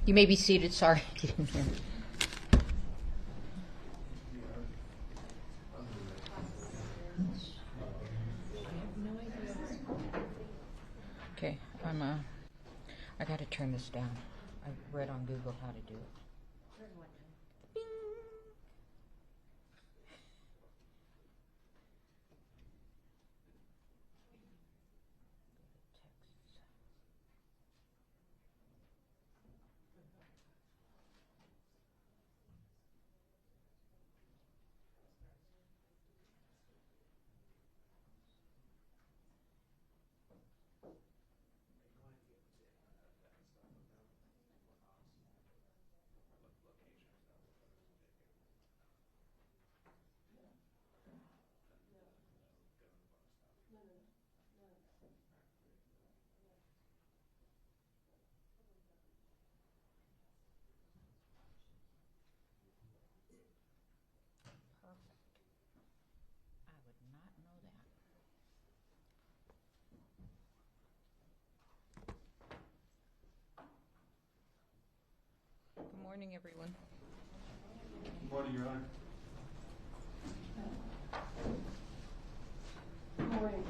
You may be seated. Sorry. Okay, I got to turn this down. I read on Google how to do it. Bing. I would not know that. Good morning, everyone. Good morning, Your Honor. Good morning.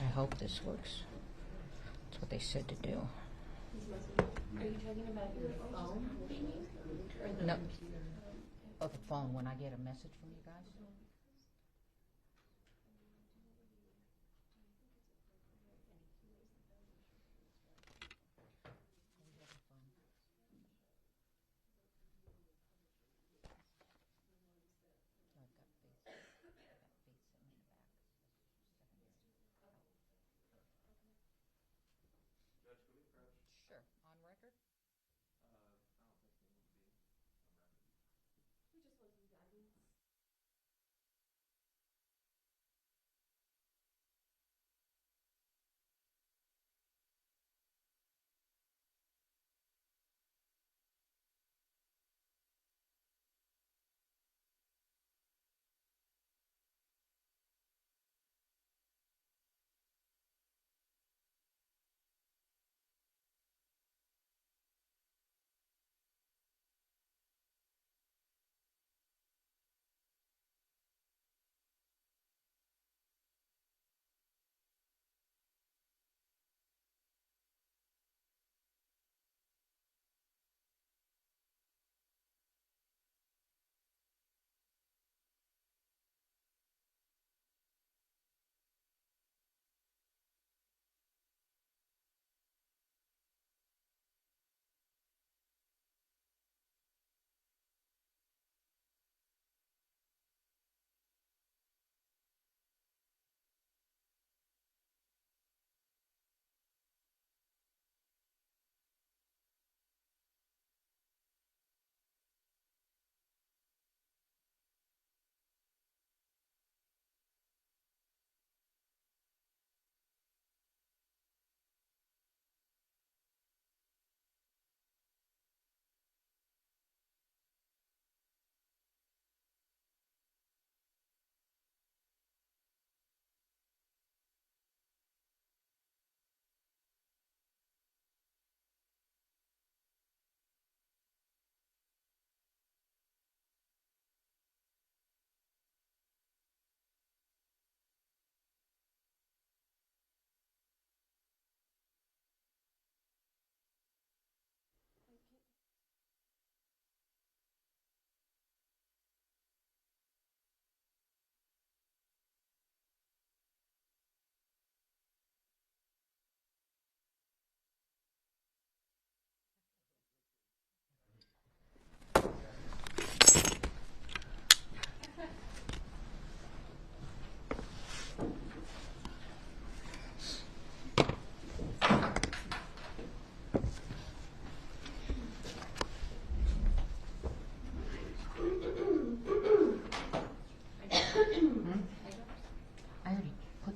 I hope this works. That's what they said to do. Are you talking about your phone, maybe? Or No. Oh, the phone, when I get a message from you guys? Sure. On record?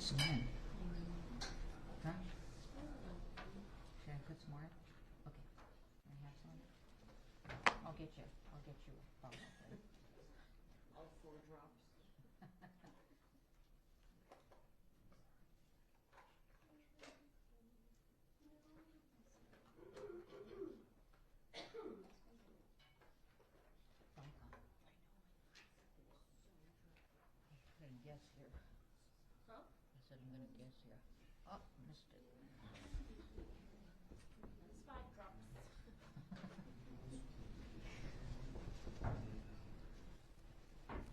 some in. Huh? Should I put some more in? Okay. Can I have some? I'll get you a bottle. All 4 drops. I'm gonna guess here. Huh? I said I'm gonna guess here. Oh, missed it. That's 5 drops.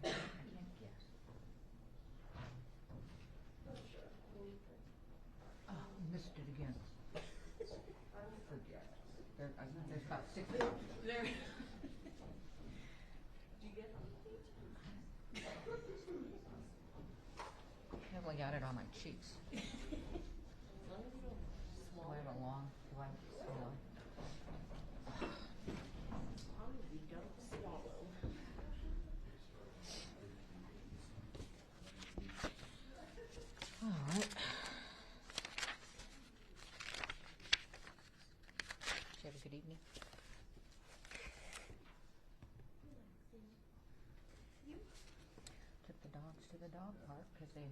I can't guess. Oh, missed it again. Forget. There's about 6 drops. There. Did you get anything? I only got it on my cheeks. As long as you don't Do swallow. I have a long? Do I swallow? As long as you don't swallow. All right. Did you have a good evening? Took the dogs to the dog park because they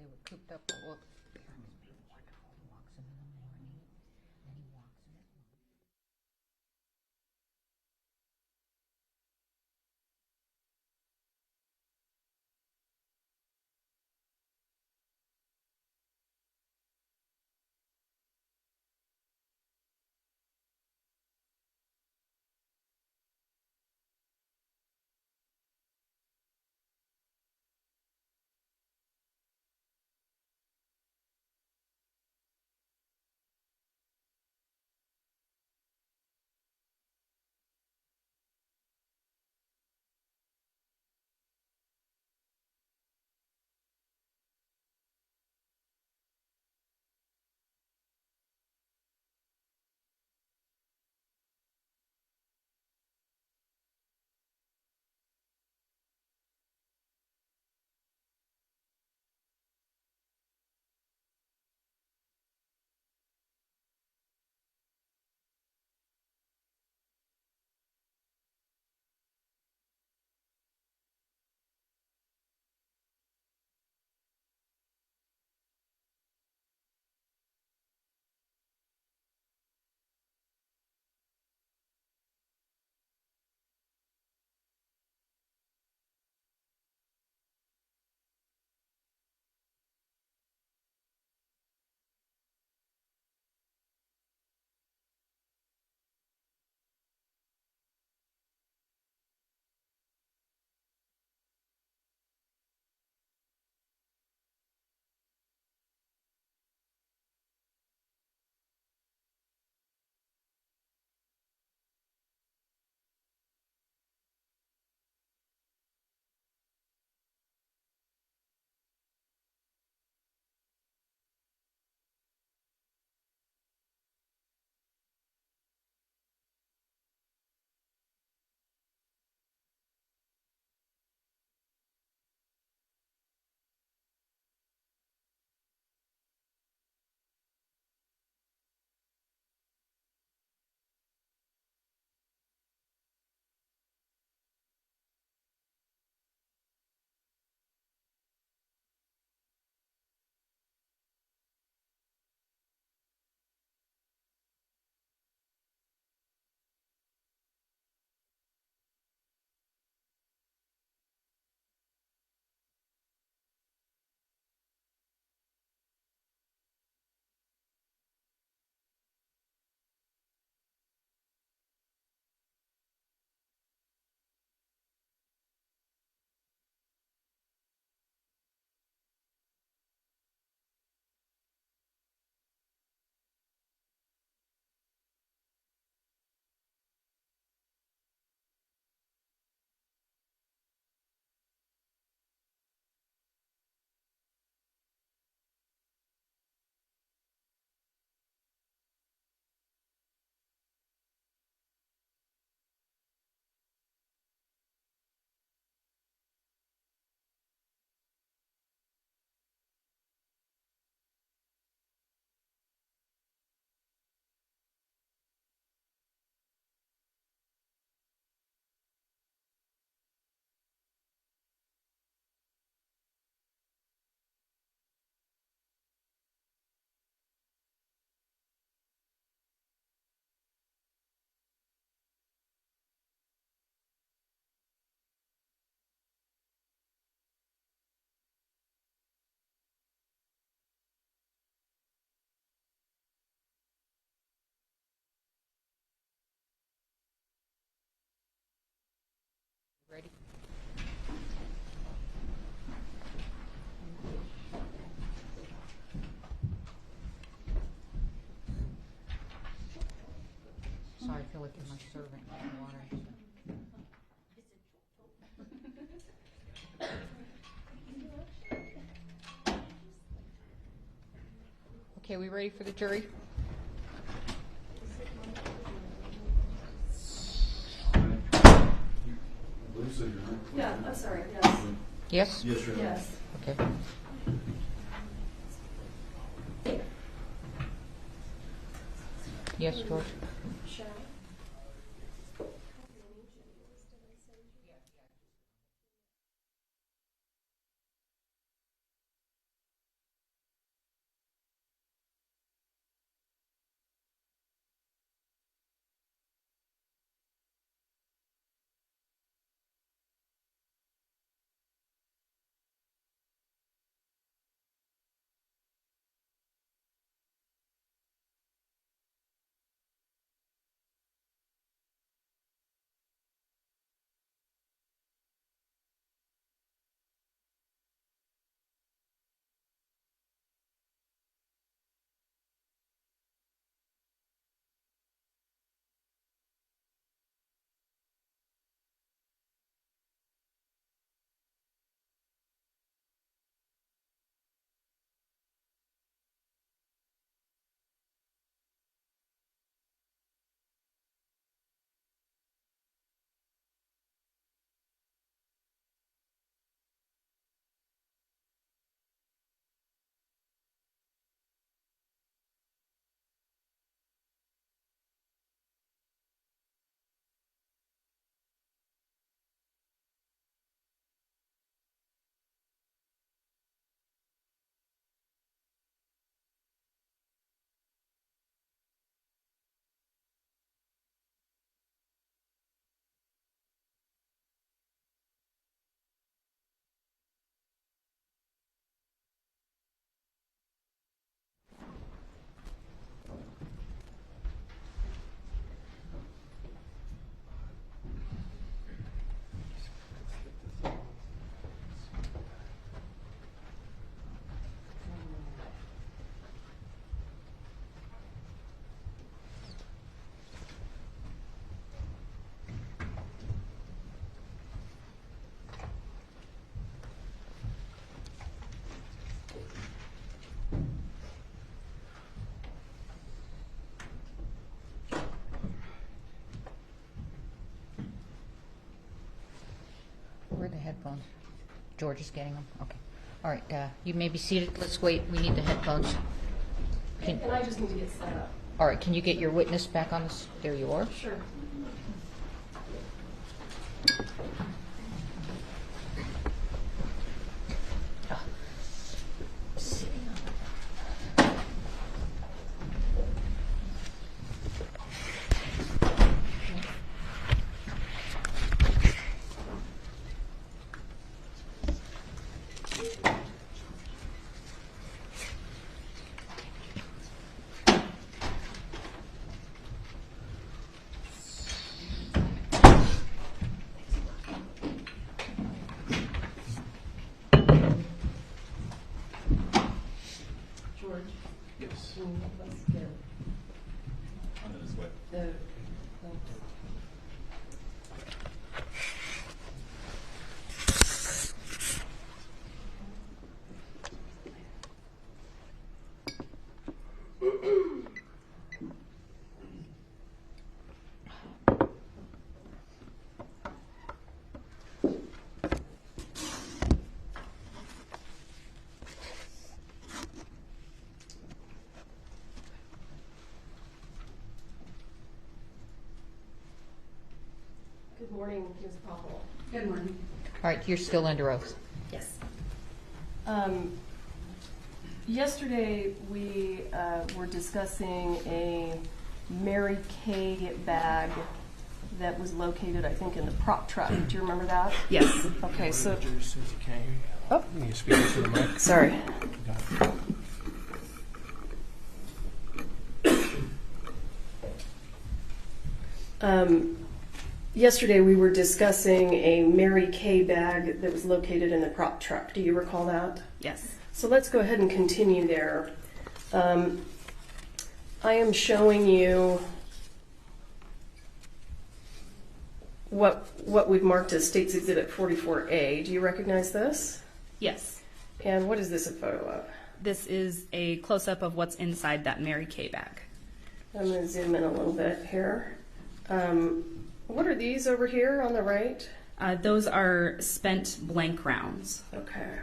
were cooped up. Well, Aaron's been wonderful. He walks them in the morning, and he walks them at night. feel like you're my servant in water. Okay, we ready for the jury? I believe so, Your Honor. Yeah, I'm sorry, yes. Yes? Yes, Your Honor. Yes. Okay. Yes, George? Shall I? Where are the headphones? George is getting them? Okay. All right, you may be seated. Let's wait. We need the headphones. And I just need to get set up. All right, can you get your witness back on this? There you are. Sure. Sitting on George, Yes. let's get On his way. the. Good morning, Ms. Popple. Good morning. All right, you're still under oath. Yes. Yesterday, we were discussing a Mary Kay bag that was located, I think, in the prop truck. Do you remember that? Yes. Okay, so, Susie, can't hear you. oh, You can speak into the mic. sorry. Yesterday, we were discussing a Mary Kay bag that was located in the prop truck. Do you recall that? Yes. So let's go ahead and continue there. I am showing you what we've marked as State's Exhibit 44A. Do you recognize this? Yes. And what is this a photo of? This is a close-up of what's inside that Mary Kay bag. I'm going to zoom in a little bit here. What are these over here on the right? Those are spent blank rounds. Okay.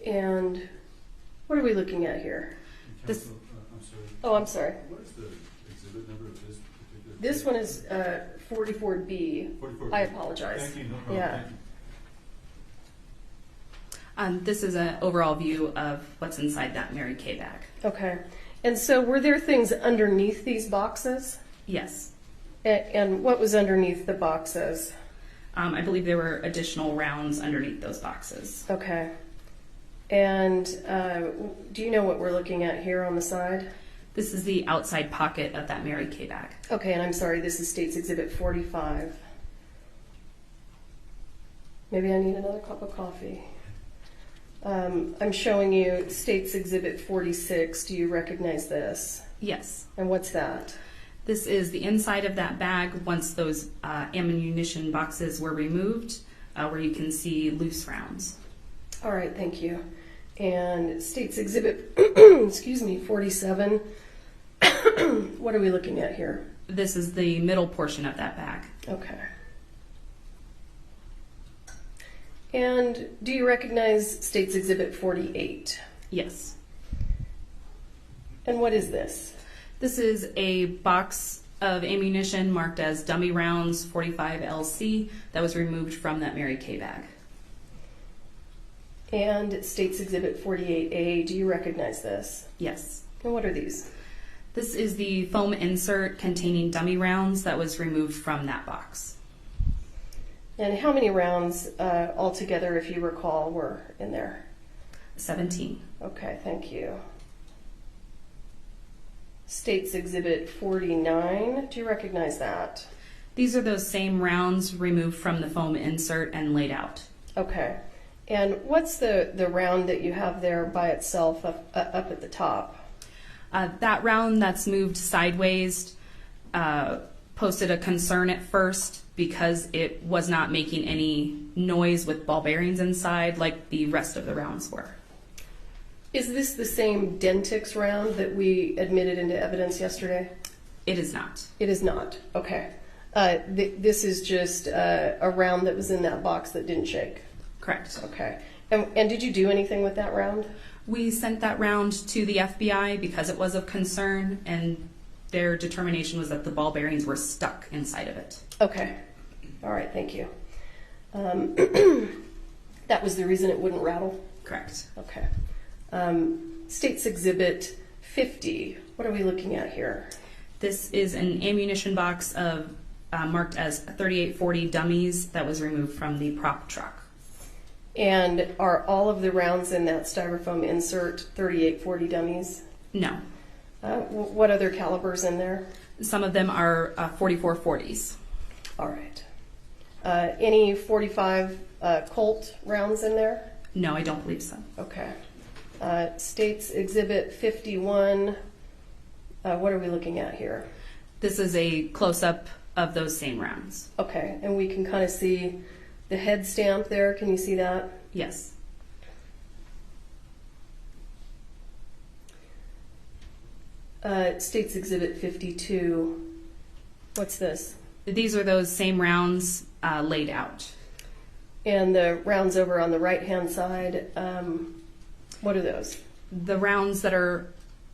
And what are we looking at here? This- Counsel, I'm sorry. Oh, I'm sorry. What is the exhibit number of this particular? This one is 44B. 44. I apologize. Thank you, no problem. Yeah. Thank you. This is an overall view of what's inside that Mary Kay bag. Okay. And so were there things underneath these boxes? Yes. And what was underneath the boxes? I believe there were additional rounds underneath those boxes. Okay. And do you know what we're looking at here on the side? This is the outside pocket of that Mary Kay bag. Okay, and I'm sorry, this is State's Exhibit 45. Maybe I need another cup of coffee. I'm showing you State's Exhibit 46. Do you recognize this? Yes. And what's that? This is the inside of that bag once those ammunition boxes were removed, where you can see loose rounds. All right, thank you. And State's Exhibit, excuse me, 47. What are we looking at here? This is the middle portion of that bag. Okay. And do you recognize State's Exhibit 48? Yes. And what is this? This is a box of ammunition marked as dummy rounds 45 LC that was removed from that Mary Kay bag. And State's Exhibit 48A, do you recognize this? Yes. And what are these? This is the foam insert containing dummy rounds that was removed from that box. And how many rounds altogether, if you recall, were in there? 17. Okay, thank you. State's Exhibit 49, do you recognize that? These are those same rounds removed from the foam insert and laid out. Okay. And what's the round that you have there by itself up at the top? That round that's moved sideways posted a concern at first because it was not making any noise with ball bearings inside like the rest of the rounds were. Is this the same Dentix round that we admitted into evidence yesterday? It is not. It is not. Okay. This is just a round that was in that box that didn't shake. Correct. Okay. And did you do anything with that round? We sent that round to the FBI because it was of concern, and their determination was that the ball bearings were stuck inside of it. Okay. All right. Thank you. That was the reason it wouldn't rattle? Correct. Okay. State's Exhibit 50. What are we looking at here? This is an ammunition box of marked as 3840 dummies that was removed from the prop truck. And are all of the rounds in that styrofoam insert 3840 dummies? No. What other calibers in there? Some of them are 4440s. All right. Any 45 Colt rounds in there? No, I don't believe so. Okay. State's Exhibit 51. What are we looking at here? This is a close-up of those same rounds. Okay, and we can kind of see the head stamp there. Can you see that? Yes. State's Exhibit 52. What's this? These are those same rounds laid out. And the rounds over on the right-hand side, what are those? The rounds that are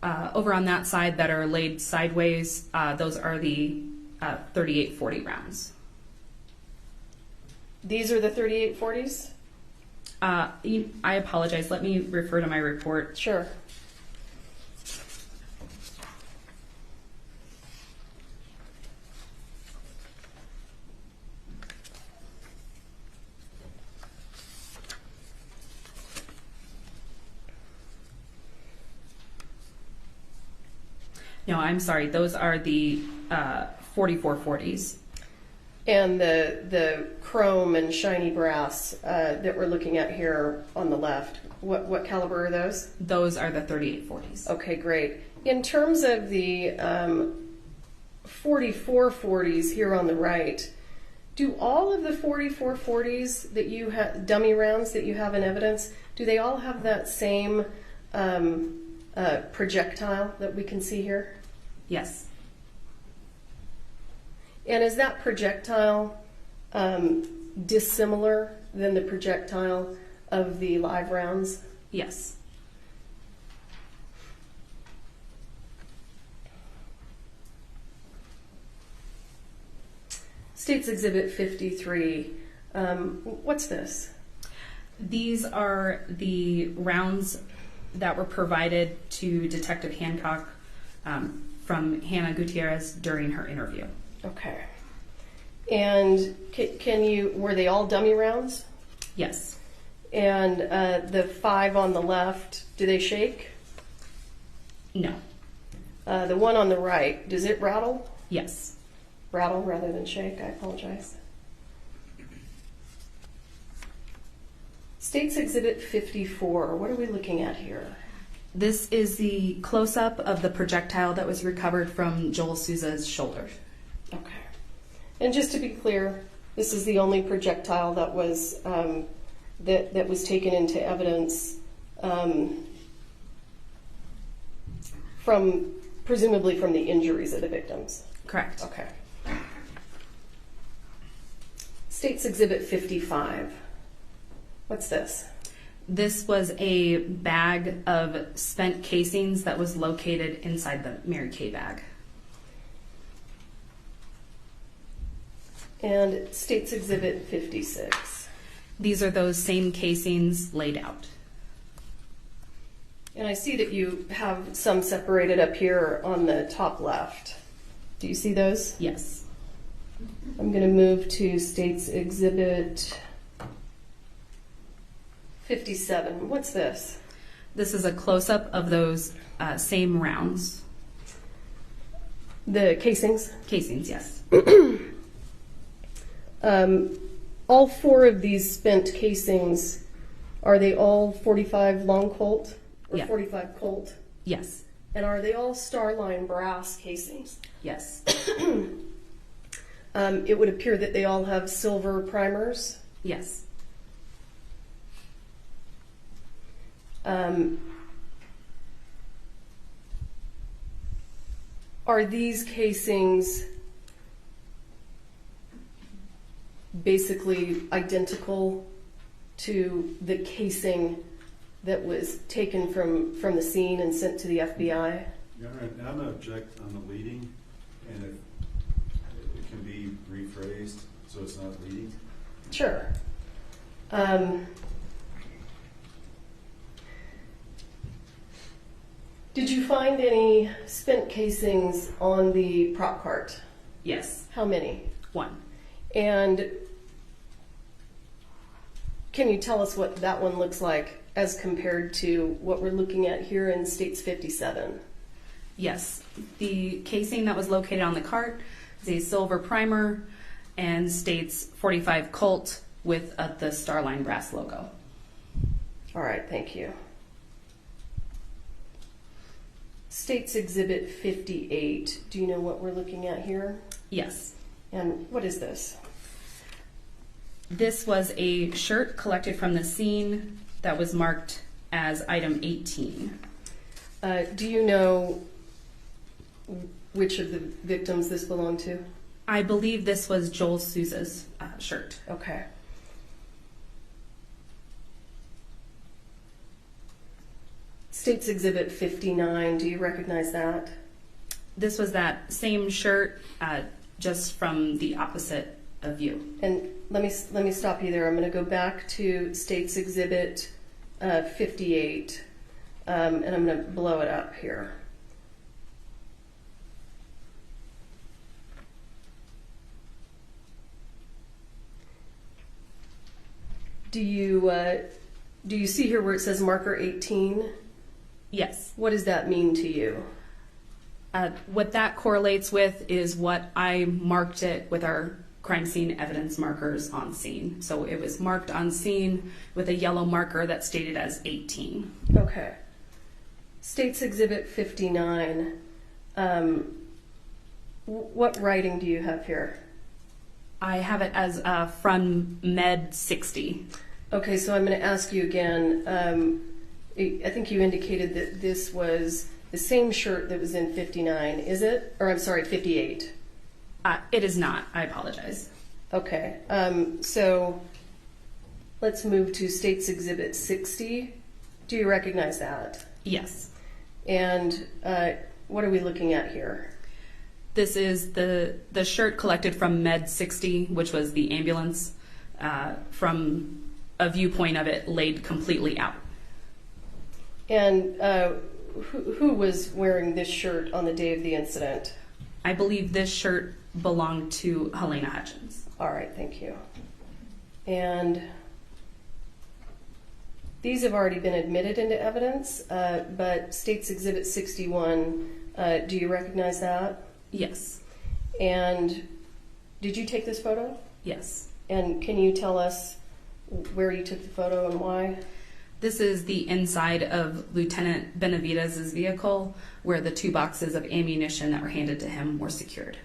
over on that side that are laid sideways, those are the 3840 rounds. These are the 3840s? I apologize. Let me refer to my report. Sure. No, I'm sorry. Those are the 4440s. And the chrome and shiny brass that we're looking at here on the left, what caliber are those? Those are the 3840s. Okay, great. In terms of the 4440s here on the right, do all of the 4440s that you have, dummy rounds that you have in evidence, do they all have that same projectile that we can see here? Yes. And is that projectile dissimilar than the projectile of the live rounds? Yes. State's Exhibit 53. What's this? These are the rounds that were provided to Detective Hancock from Hannah Gutierrez during her interview. Okay. And were they all dummy rounds? Yes. And the 5 on the left, do they shake? No. The one on the right, does it rattle? Yes. Rattle rather than shake, I apologize. State's Exhibit 54, what are we looking at here? This is the close-up of the projectile that was recovered from Joel Souza's shoulder. Okay. And just to be clear, this is the only projectile that was that was taken into evidence presumably from the injuries of the victims. Correct. Okay. State's Exhibit 55. What's this? This was a bag of spent casings that was located inside the Mary Kay bag. And State's Exhibit 56. These are those same casings laid out. And I see that you have some separated up here on the top left. Do you see those? Yes. I'm going to move to State's Exhibit 57. What's this? This is a close-up of those same rounds. The casings? Casings, yes. All 4 of these spent casings, are they all 45 long Colt or Yeah. 45 Colt? Yes. And are they all Starline brass casings? Yes. It would appear that they all have silver primers. Yes. Are these casings basically identical to the casing that was taken from the scene and sent to the FBI? Your Honor, I'm going to object on the leading, and if it can be rephrased so it's not leading. Sure. Did you find any spent casings on the prop cart? Yes. How many? 1. And can you tell us what that one looks like as compared to what we're looking at here in States 57? Yes. The casing that was located on the cart is a silver primer and states 45 Colt with the Starline brass logo. All right, thank you. States Exhibit 58. Do you know what we're looking at here? Yes. And what is this? This was a shirt collected from the scene that was marked as item 18. Do you know which of the victims this belonged to? I believe this was Joel Souza's shirt. Okay. States Exhibit 59. Do you recognize that? This was that same shirt, just from the opposite of view. And let me stop you there. I'm going to go back to States Exhibit 58, and I'm going to blow it up here. Do you see here where it says marker 18? Yes. What does that mean to you? What that correlates with is what I marked it with our crime scene evidence markers on scene. So it was marked on scene with a yellow marker that stated as 18. Okay. State's Exhibit 59. What writing do you have here? I have it as from Med 60. Okay, so I'm going to ask you again. I think you indicated that this was the same shirt that was in 59, is it? Or I'm sorry, 58. It is not. I apologize. Okay, so let's move to State's Exhibit 60. Do you recognize that? Yes. And what are we looking at here? This is the shirt collected from Med 60, which was the ambulance, from a viewpoint of it laid completely out. And who was wearing this shirt on the day of the incident? I believe this shirt belonged to Halyna Hutchins. All right, thank you. And these have already been admitted into evidence, but State's Exhibit 61, do you recognize that? Yes. And did you take this photo? Yes. And can you tell us where you took the photo and why? This is the inside of Lieutenant Benavidez's vehicle, where the 2 boxes of ammunition that were handed to him were secured.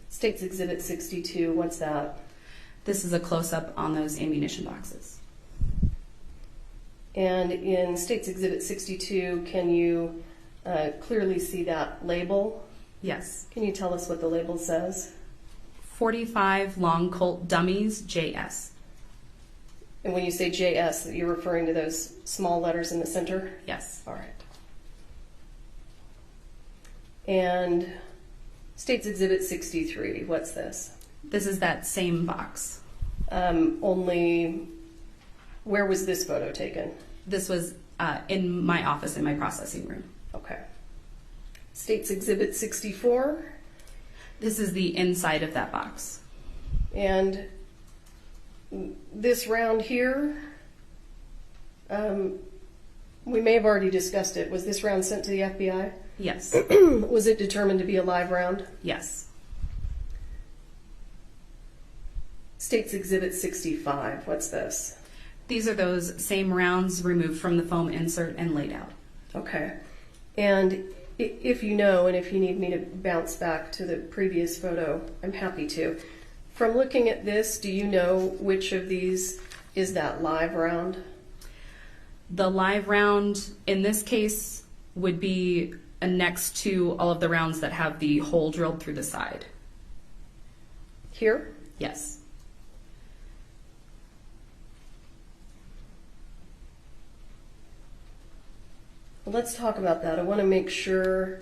State's Exhibit 62, what's that? This is a close-up on those ammunition boxes. And in State's Exhibit 62, can you clearly see that label? Yes. Can you tell us what the label says? 45 Long Colt Dummies, JS. And when you say JS, you're referring to those small letters in the center? Yes. All right. And State's Exhibit 63, what's this? This is that same box. Only, where was this photo taken? This was in my office, in my processing room. Okay. State's Exhibit 64. This is the inside of that box. And this round here, we may have already discussed it. Was this round sent to the FBI? Yes. Was it determined to be a live round? Yes. State's Exhibit 65, what's this? These are those same rounds removed from the foam insert and laid out. Okay. And if you know, and if you need me to bounce back to the previous photo, I'm happy to. From looking at this, do you know which of these is that live round? The live round in this case would be next to all of the rounds that have the hole drilled through the side. Here? Yes. Well, let's talk about that. I want to make sure.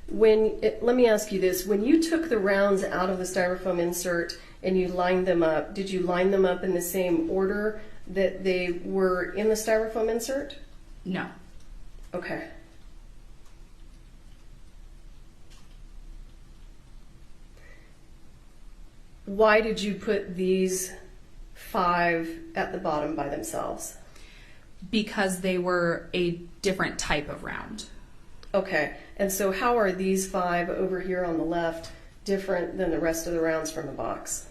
Let me ask you this. When you took the rounds out of the styrofoam insert and you lined them up, did you line them up in the same order that they were in the styrofoam insert? No. Okay. Why did you put these 5 at the bottom by themselves? Because they were a different type of round. Okay, and so how are these 5 over here on the left different than the rest of the rounds from the box?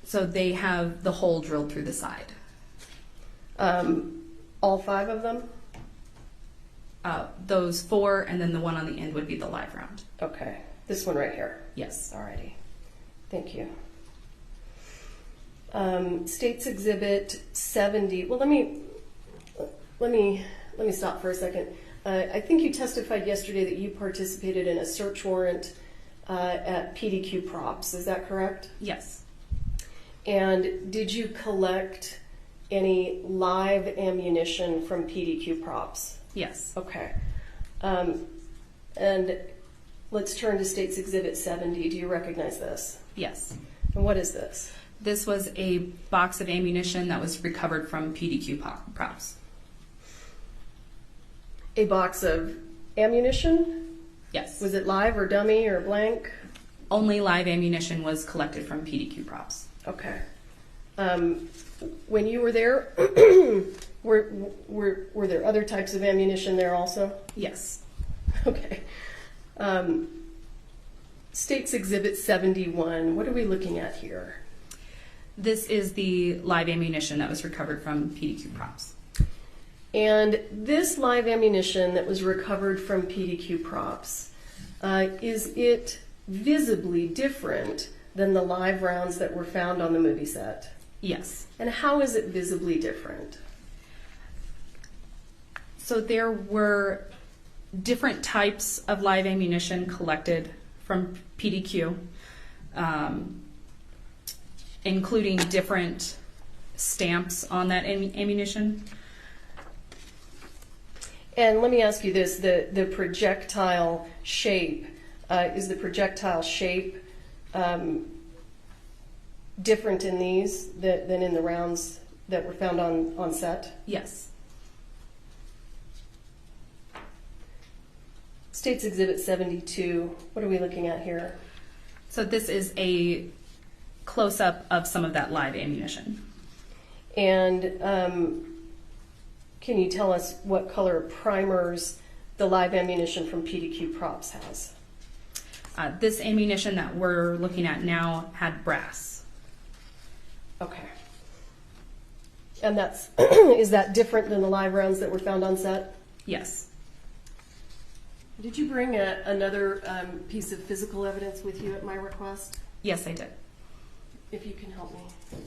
So they have the hole drilled through the side. All 5 of them? Those 4, and then the one on the end would be the live round. Okay, this one right here. Yes. Alrighty, thank you. State's Exhibit 70. Well, let me stop for a second. I think you testified yesterday that you participated in a search warrant at PDQ Props. Is that correct? Yes. And did you collect any live ammunition from PDQ Props? Yes. Okay. And let's turn to State's Exhibit 70. Do you recognize this? Yes. And what is this? This was a box of ammunition that was recovered from PDQ Props. A box of ammunition? Yes. Was it live or dummy or blank? Only live ammunition was collected from PDQ Props. Okay. When you were there, were there other types of ammunition there also? Yes. Okay. State's Exhibit 71, what are we looking at here? This is the live ammunition that was recovered from PDQ props. And this live ammunition that was recovered from PDQ props, is it visibly different than the live rounds that were found on the movie set? Yes. And how is it visibly different? So there were different types of live ammunition collected from PDQ, including different stamps on that ammunition. And let me ask you this, the projectile shape, is the projectile shape different in these than in the rounds that were found on set? Yes. State's Exhibit 72, what are we looking at here? So this is a close-up of some of that live ammunition. And can you tell us what color primers the live ammunition from PDQ props has? This ammunition that we're looking at now had brass. Okay. And that's, is that different than the live rounds that were found on set? Yes. Did you bring another piece of physical evidence with you at my request? Yes, I did. If you can help me.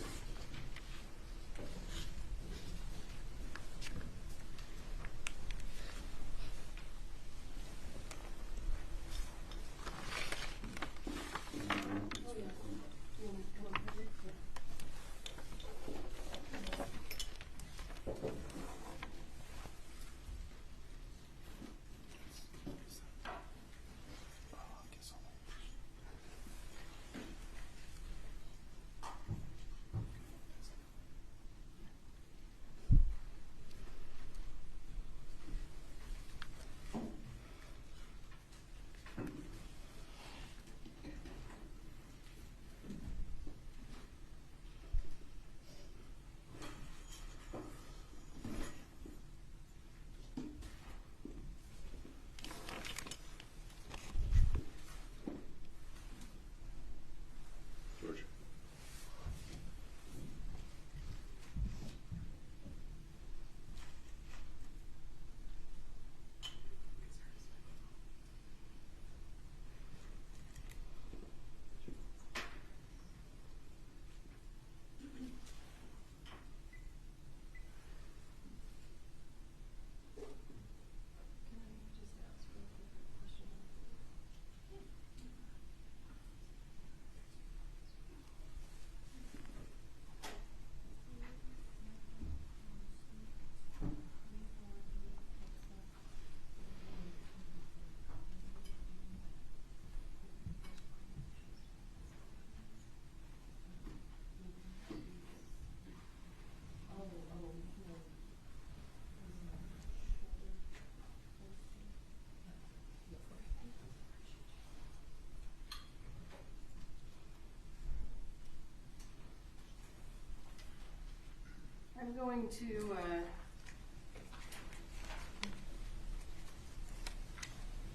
I'm going to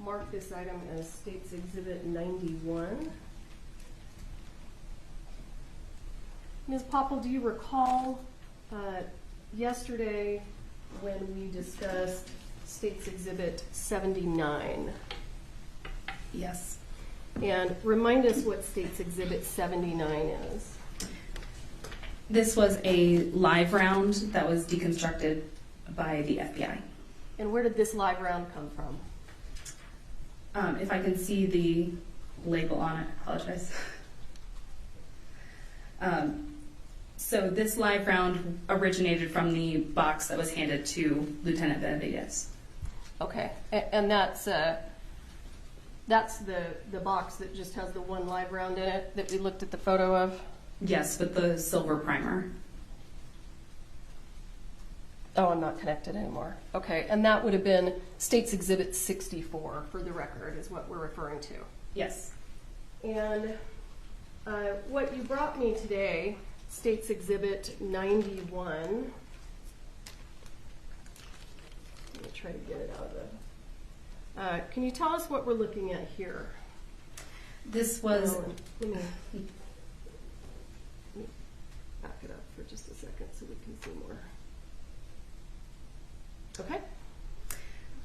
mark this item as State's Exhibit 91. Ms. Popple, do you recall yesterday when we discussed State's Exhibit 79? Yes. And remind us what State's Exhibit 79 is. This was a live round that was deconstructed by the FBI. And where did this live round come from? If I can see the label on it, I apologize. So this live round originated from the box that was handed to Lieutenant Benavides. Okay, and that's the box that just has the one live round in it that we looked at the photo of? Yes, with the silver primer. Oh, I'm not connected anymore. Okay, and that would have been State's Exhibit 64, for the record, is what we're referring to. Yes. And what you brought me today, State's Exhibit 91. Let me try to get it out of Can you tell us what we're looking at here? This was Let me back it up for just a second so we can see more. Okay.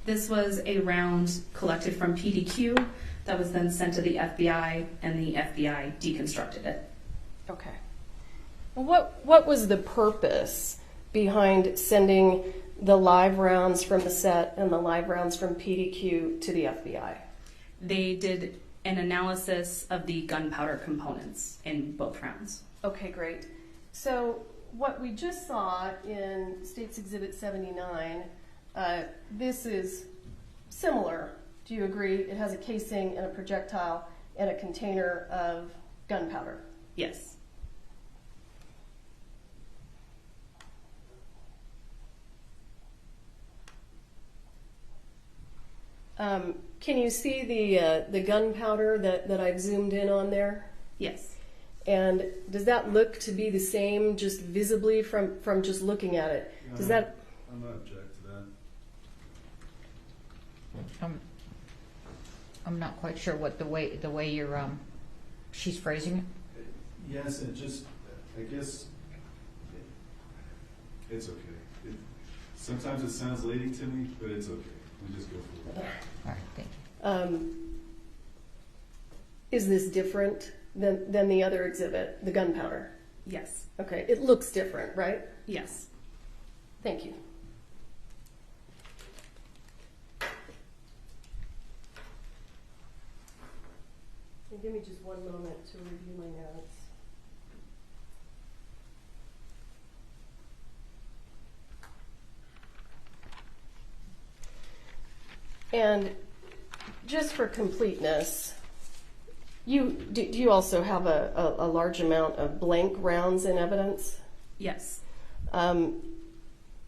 This was a round collected from PDQ that was then sent to the FBI, and the FBI deconstructed it. Okay. Well, what was the purpose behind sending the live rounds from the set and the live rounds from PDQ to the FBI? They did an analysis of the gunpowder components in both rounds. Okay, great. So what we just saw in State's Exhibit 79, this is similar. Do you agree? It has a casing and a projectile and a container of gunpowder. Yes. Can you see the gunpowder that I've zoomed in on there? Yes. And does that look to be the same just visibly from just looking at it? Does that? I'm not object to that. I'm not quite sure what the way you're she's phrasing it. Yes, it just, I guess, it's okay. Sometimes it sounds leading to me, but it's okay. We just go for it. All right, thank you. Is this different than the other exhibit, the gunpowder? Yes. Okay, it looks different, right? Yes. Thank you. And give me just one moment to review my notes. And just for completeness, do you also have a large amount of blank rounds in evidence? Yes. How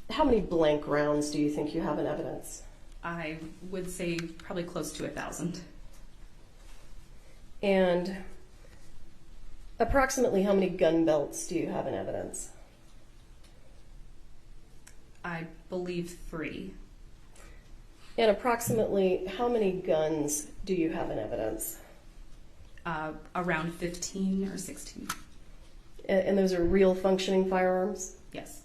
many blank rounds do you think you have in evidence? I would say probably close to 1,000. And approximately how many gun belts do you have in evidence? I believe 3. And approximately how many guns do you have in evidence? Around 15 or 16. And those are real functioning firearms? Yes.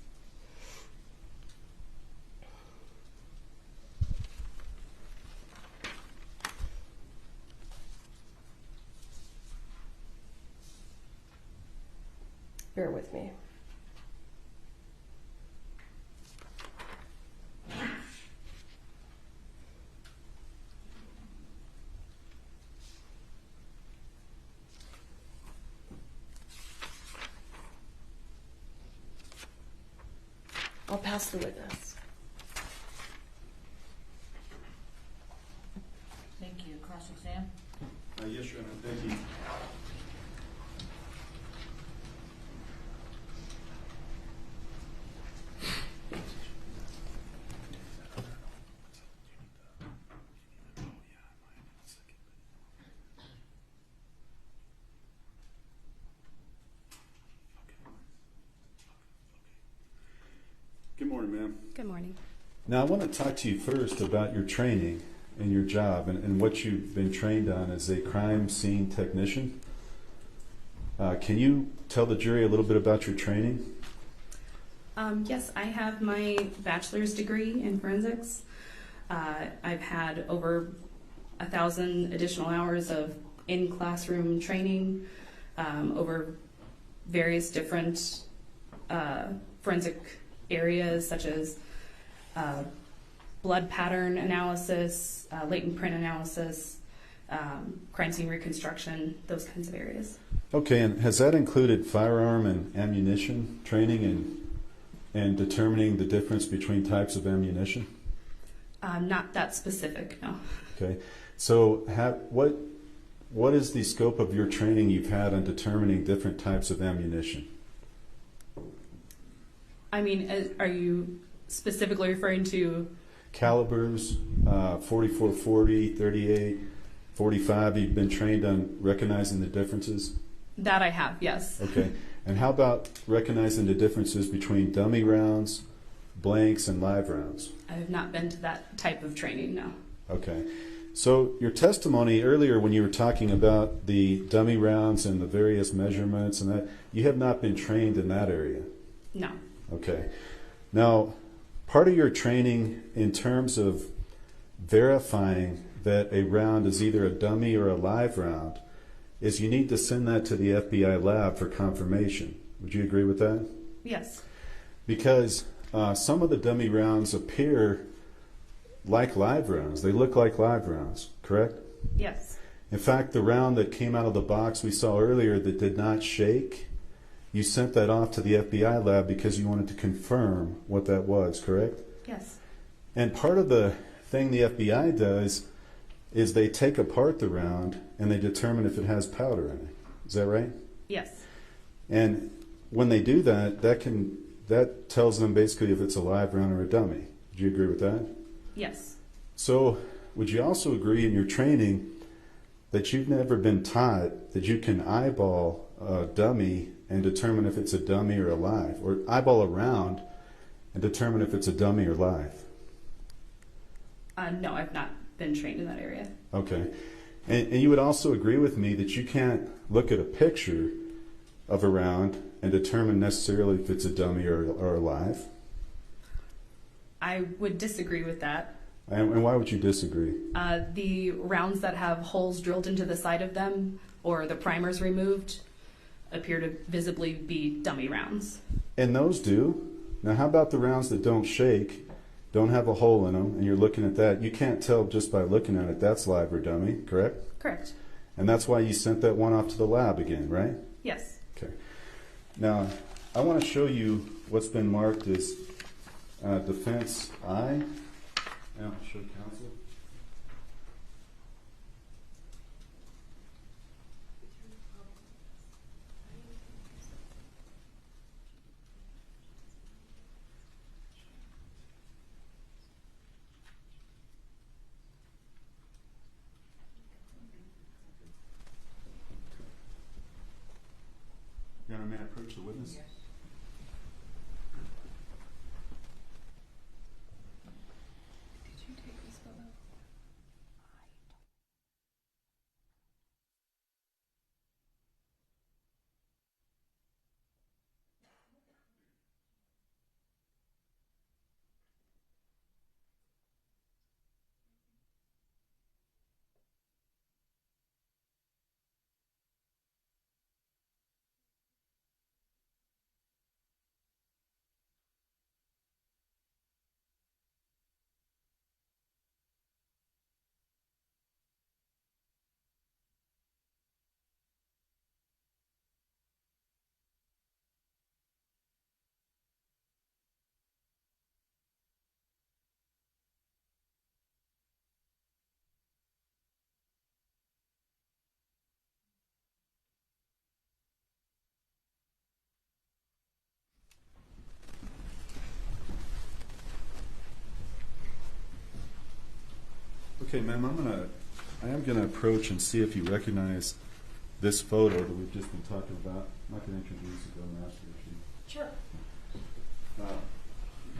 Bear with me. I'll pass the witness. Thank you. Cross-exam. Yes, Your Honor, thank you. Good morning, ma'am. Good morning. Now, I want to talk to you first about your training and your job and what you've been trained on as a crime scene technician. Can you tell the jury a little bit about your training? Yes, I have my bachelor's degree in forensics. I've had over 1,000 additional hours of in-classroom training over various different forensic areas such as blood pattern analysis, latent print analysis, crime scene reconstruction, those kinds of areas. Okay, and has that included firearm and ammunition training and determining the difference between types of ammunition? Not that specific, no. Okay, so what is the scope of your training you've had on determining different types of ammunition? I mean, are you specifically referring to Calibers, 4440, 38, 45, you've been trained on recognizing the differences? that? I have, yes. Okay, and how about recognizing the differences between dummy rounds, blanks, and live rounds? I have not been to that type of training, no. Okay, So your testimony earlier when you were talking about the dummy rounds and the various measurements and that, you have not been trained in that area. No. Okay. Now, part of your training in terms of verifying that a round is either a dummy or a live round is you need to send that to the FBI lab for confirmation. Would you agree with that? Yes. Because some of the dummy rounds appear like live rounds. They look like live rounds, correct? Yes. In fact, the round that came out of the box we saw earlier that did not shake, you sent that off to the FBI lab because you wanted to confirm what that was, correct? Yes. And part of the thing the FBI does is they take apart the round and they determine if it has powder in it. Is that right? Yes. And when they do that, that tells them basically if it's a live round or a dummy. Do you agree with that? Yes. So would you also agree in your training that you've never been taught that you can eyeball a dummy and determine if it's a dummy or a live, or eyeball a round and determine if it's a dummy or live? No, I've not been trained in that area. Okay. And you would also agree with me that you can't look at a picture of a round and determine necessarily if it's a dummy or a live? I would disagree with that. And why would you disagree? The rounds that have holes drilled into the side of them or the primers removed appear to visibly be dummy rounds. And those do. Now, how about the rounds that don't shake, don't have a hole in them, and you're looking at that? You can't tell just by looking at it that's live or dummy, correct? Correct. And that's why you sent that one off to the lab again, right? Yes. Okay. Now, I want to show you what's been marked as defense I. Now, show counsel. Your Honor, may I approach the witness? Yes. Did you take this photo? Okay, ma'am, I am gonna approach and see if you recognize this photo that we've just been talking about. I'm not gonna introduce it, though, I'm asking if you. Sure.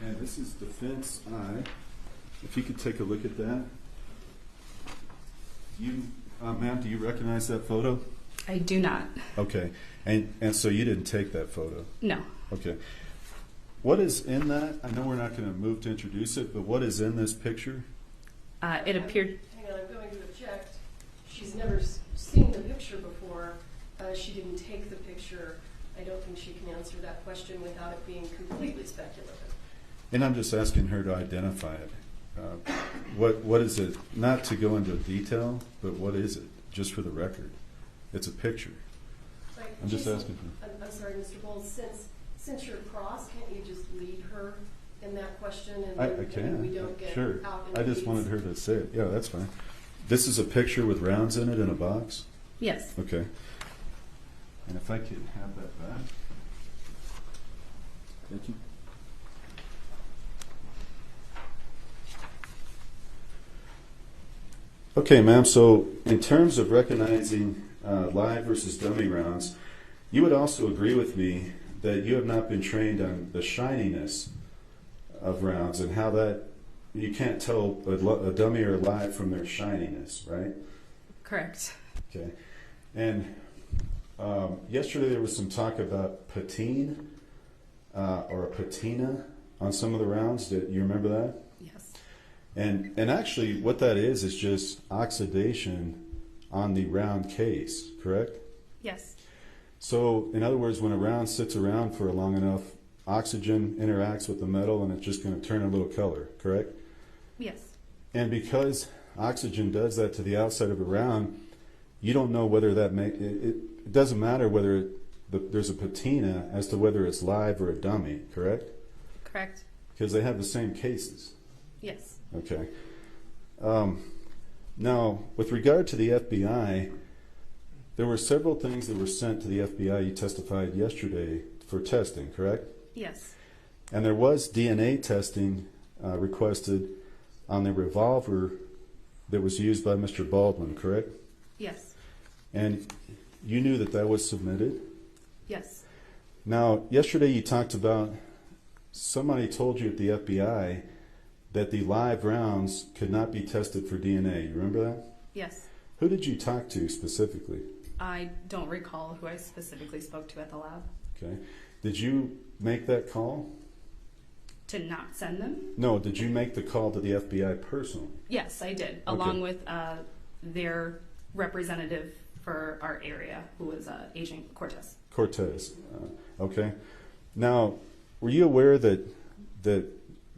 And this is defense I. If you could take a look at that. You, ma'am, do you recognize that photo? I do not. Okay, and so you didn't take that photo? No. Okay. What is in that? I know we're not going to move to introduce it, but what is in this picture? It appeared. Hang on, I'm going to object. She's never seen the picture before. She didn't take the picture. I don't think she can answer that question without it being completely speculative. And I'm just asking her to identify it. What is it? Not to go into detail, but what is it? Just for the record, it's a picture. Like, I'm just Jason, asking for. I'm sorry, Mr. Bowles. Since you're cross, can't you just lead her in that question, and I then can. we don't get Sure. out in the I just weeds? wanted her to say it. Yeah, that's fine. This is a picture with rounds in it in a box? Yes. Okay. And if I could have that back. Thank you. Okay, ma'am, so in terms of recognizing live versus dummy rounds, you would also agree with me that you have not been trained on the shininess of rounds and how that you can't tell a dummy or a live from their shininess, right? Correct. Okay. And yesterday there was some talk about patine or a patina on some of the rounds. Do you remember that? Yes. And actually what that is just oxidation on the round case, correct? Yes. So in other words, when a round sits around for long enough, oxygen interacts with the metal and it's just going to turn a little color, correct? Yes. And because oxygen does that to the outside of a round, you don't know whether that it doesn't matter whether there's a patina as to whether it's live or a dummy, correct? Correct. Because they have the same cases. Yes. Okay. Now, with regard to the FBI, there were several things that were sent to the FBI. You testified yesterday for testing, correct? Yes. And there was DNA testing requested on the revolver that was used by Mr. Baldwin, correct? Yes. And you knew that that was submitted? Yes. Now, yesterday you talked about somebody told you at the FBI that the live rounds could not be tested for DNA. You remember that? Yes. Who did you talk to specifically? I don't recall who I specifically spoke to at the lab. Okay. Did you make that call? To not send them? No, did you make the call to the FBI personally? Yes, I did, along with their representative for our area, who was Agent Cortez. Cortez. Okay. Now, were you aware that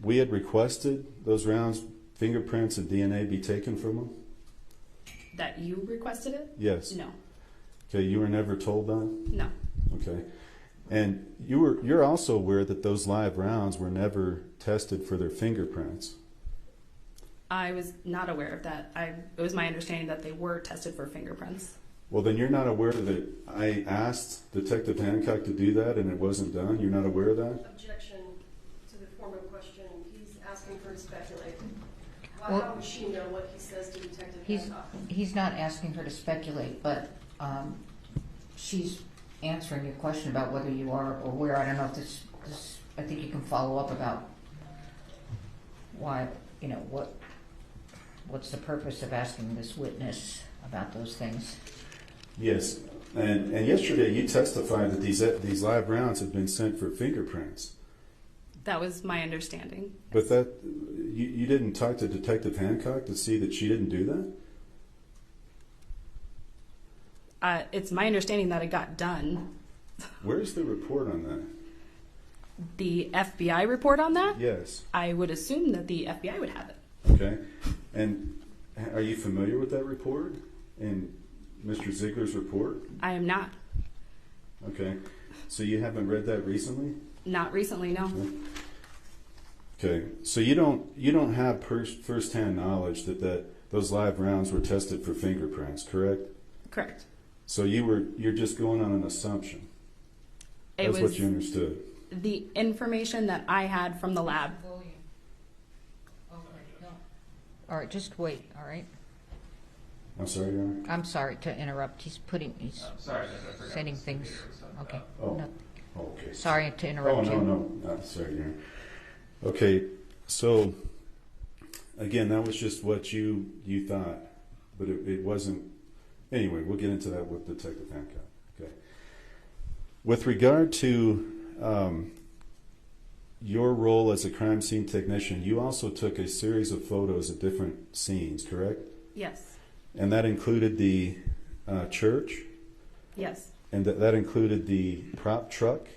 we had requested those rounds, fingerprints and DNA be taken from them? That you requested it? Yes. No. Okay, you were never told that? No. Okay. And you're also aware that those live rounds were never tested for their fingerprints? I was not aware of that. It was my understanding that they were tested for fingerprints. Well, then you're not aware that I asked Detective Hancock to do that and it wasn't done? You're not aware of that? Objection to the form of question. He's asking her to speculate. Well- How would she know what he says to Detective He's, Hancock? he's not asking her to speculate, but she's answering your question about whether you are aware. I don't know if this I think you can follow up about why, what's the purpose of asking this witness about those things? Yes. And yesterday you testified that these live rounds had been sent for fingerprints. That was my understanding. But that you didn't talk to Detective Hancock to see that she didn't do that? It's my understanding that it got done. Where's the report on that? The FBI report on that? Yes. I would assume that the FBI would have it. Okay. And are you familiar with that report in Mr. Ziegler's report? I am not. Okay. So you haven't read that recently? Not recently, no. Okay. So you don't have first-hand knowledge that those live rounds were tested for fingerprints, correct? Correct. So you're just going on an assumption. That's what you understood. The information that I had from the lab. All right, just wait, all right? I'm sorry, Your Honor? I'm sorry to interrupt. He's Sorry, I forgot sending to things. speak here, so, Okay. Oh. No, Okay. sorry to Oh, interrupt you. no. Sorry, Your Honor. Okay, so again, that was just what you thought, but it wasn't. Anyway, we'll get into that with Detective Hancock. Okay. With regard to your role as a crime scene technician, you also took a series of photos of different scenes, correct? Yes. And that included the church, Yes. and that included the prop truck,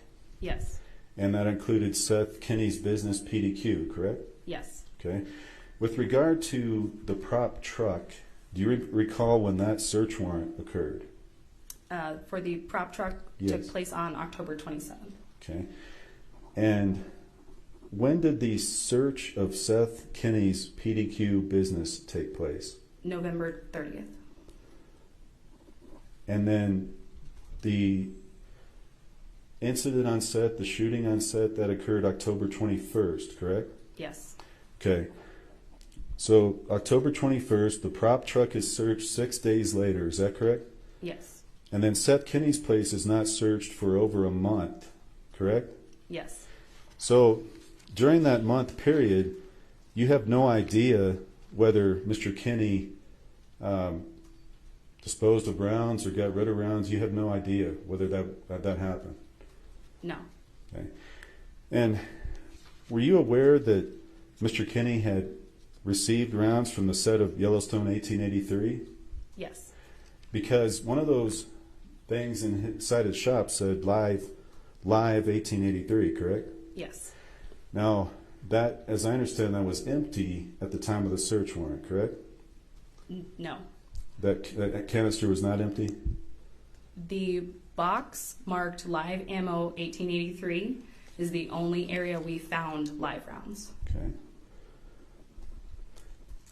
Yes. and that included Seth Kinney's business PDQ, correct? Yes. Okay. With regard to the prop truck, do you recall when that search warrant occurred? For the prop truck Yes. took place on October 27th. Okay. And when did the search of Seth Kinney's PDQ business take place? November 30th. And then the incident on set, the shooting on set, that occurred October 21st, correct? Yes. Okay. So October 21st, the prop truck is searched 6 days later, is that correct? Yes. And then Seth Kinney's place is not searched for over a month, correct? Yes. So during that month period, you have no idea whether Mr. Kinney disposed of rounds or got rid of rounds. You have no idea whether that happened. No. Okay. And were you aware that Mr. Kinney had received rounds from the set of Yellowstone 1883? Yes. Because one of those things inside his shop said live 1883, correct? Yes. Now, that, as I understand, that was empty at the time of the search warrant, correct? No. That canister was not empty? The box marked live ammo 1883 is the only area we found live rounds. Okay.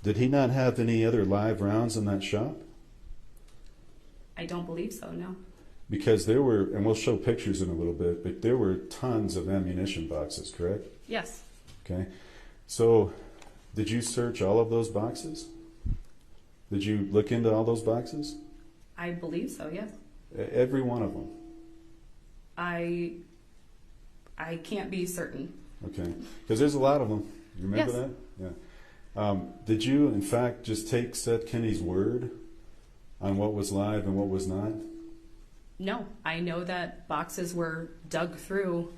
Did he not have any other live rounds in that shop? I don't believe so, no. Because there were, and we'll show pictures in a little bit, but there were tons of ammunition boxes, correct? Yes. Okay. So, did you search all of those boxes? Did you look into all those boxes? I believe so, yes. Every one of them? I can't be certain. Okay. Because there's a lot of them. You remember Yes. that? Yeah. Did you, in fact, just take Seth Kinney's word on what was live and what was not? No, I know that boxes were dug through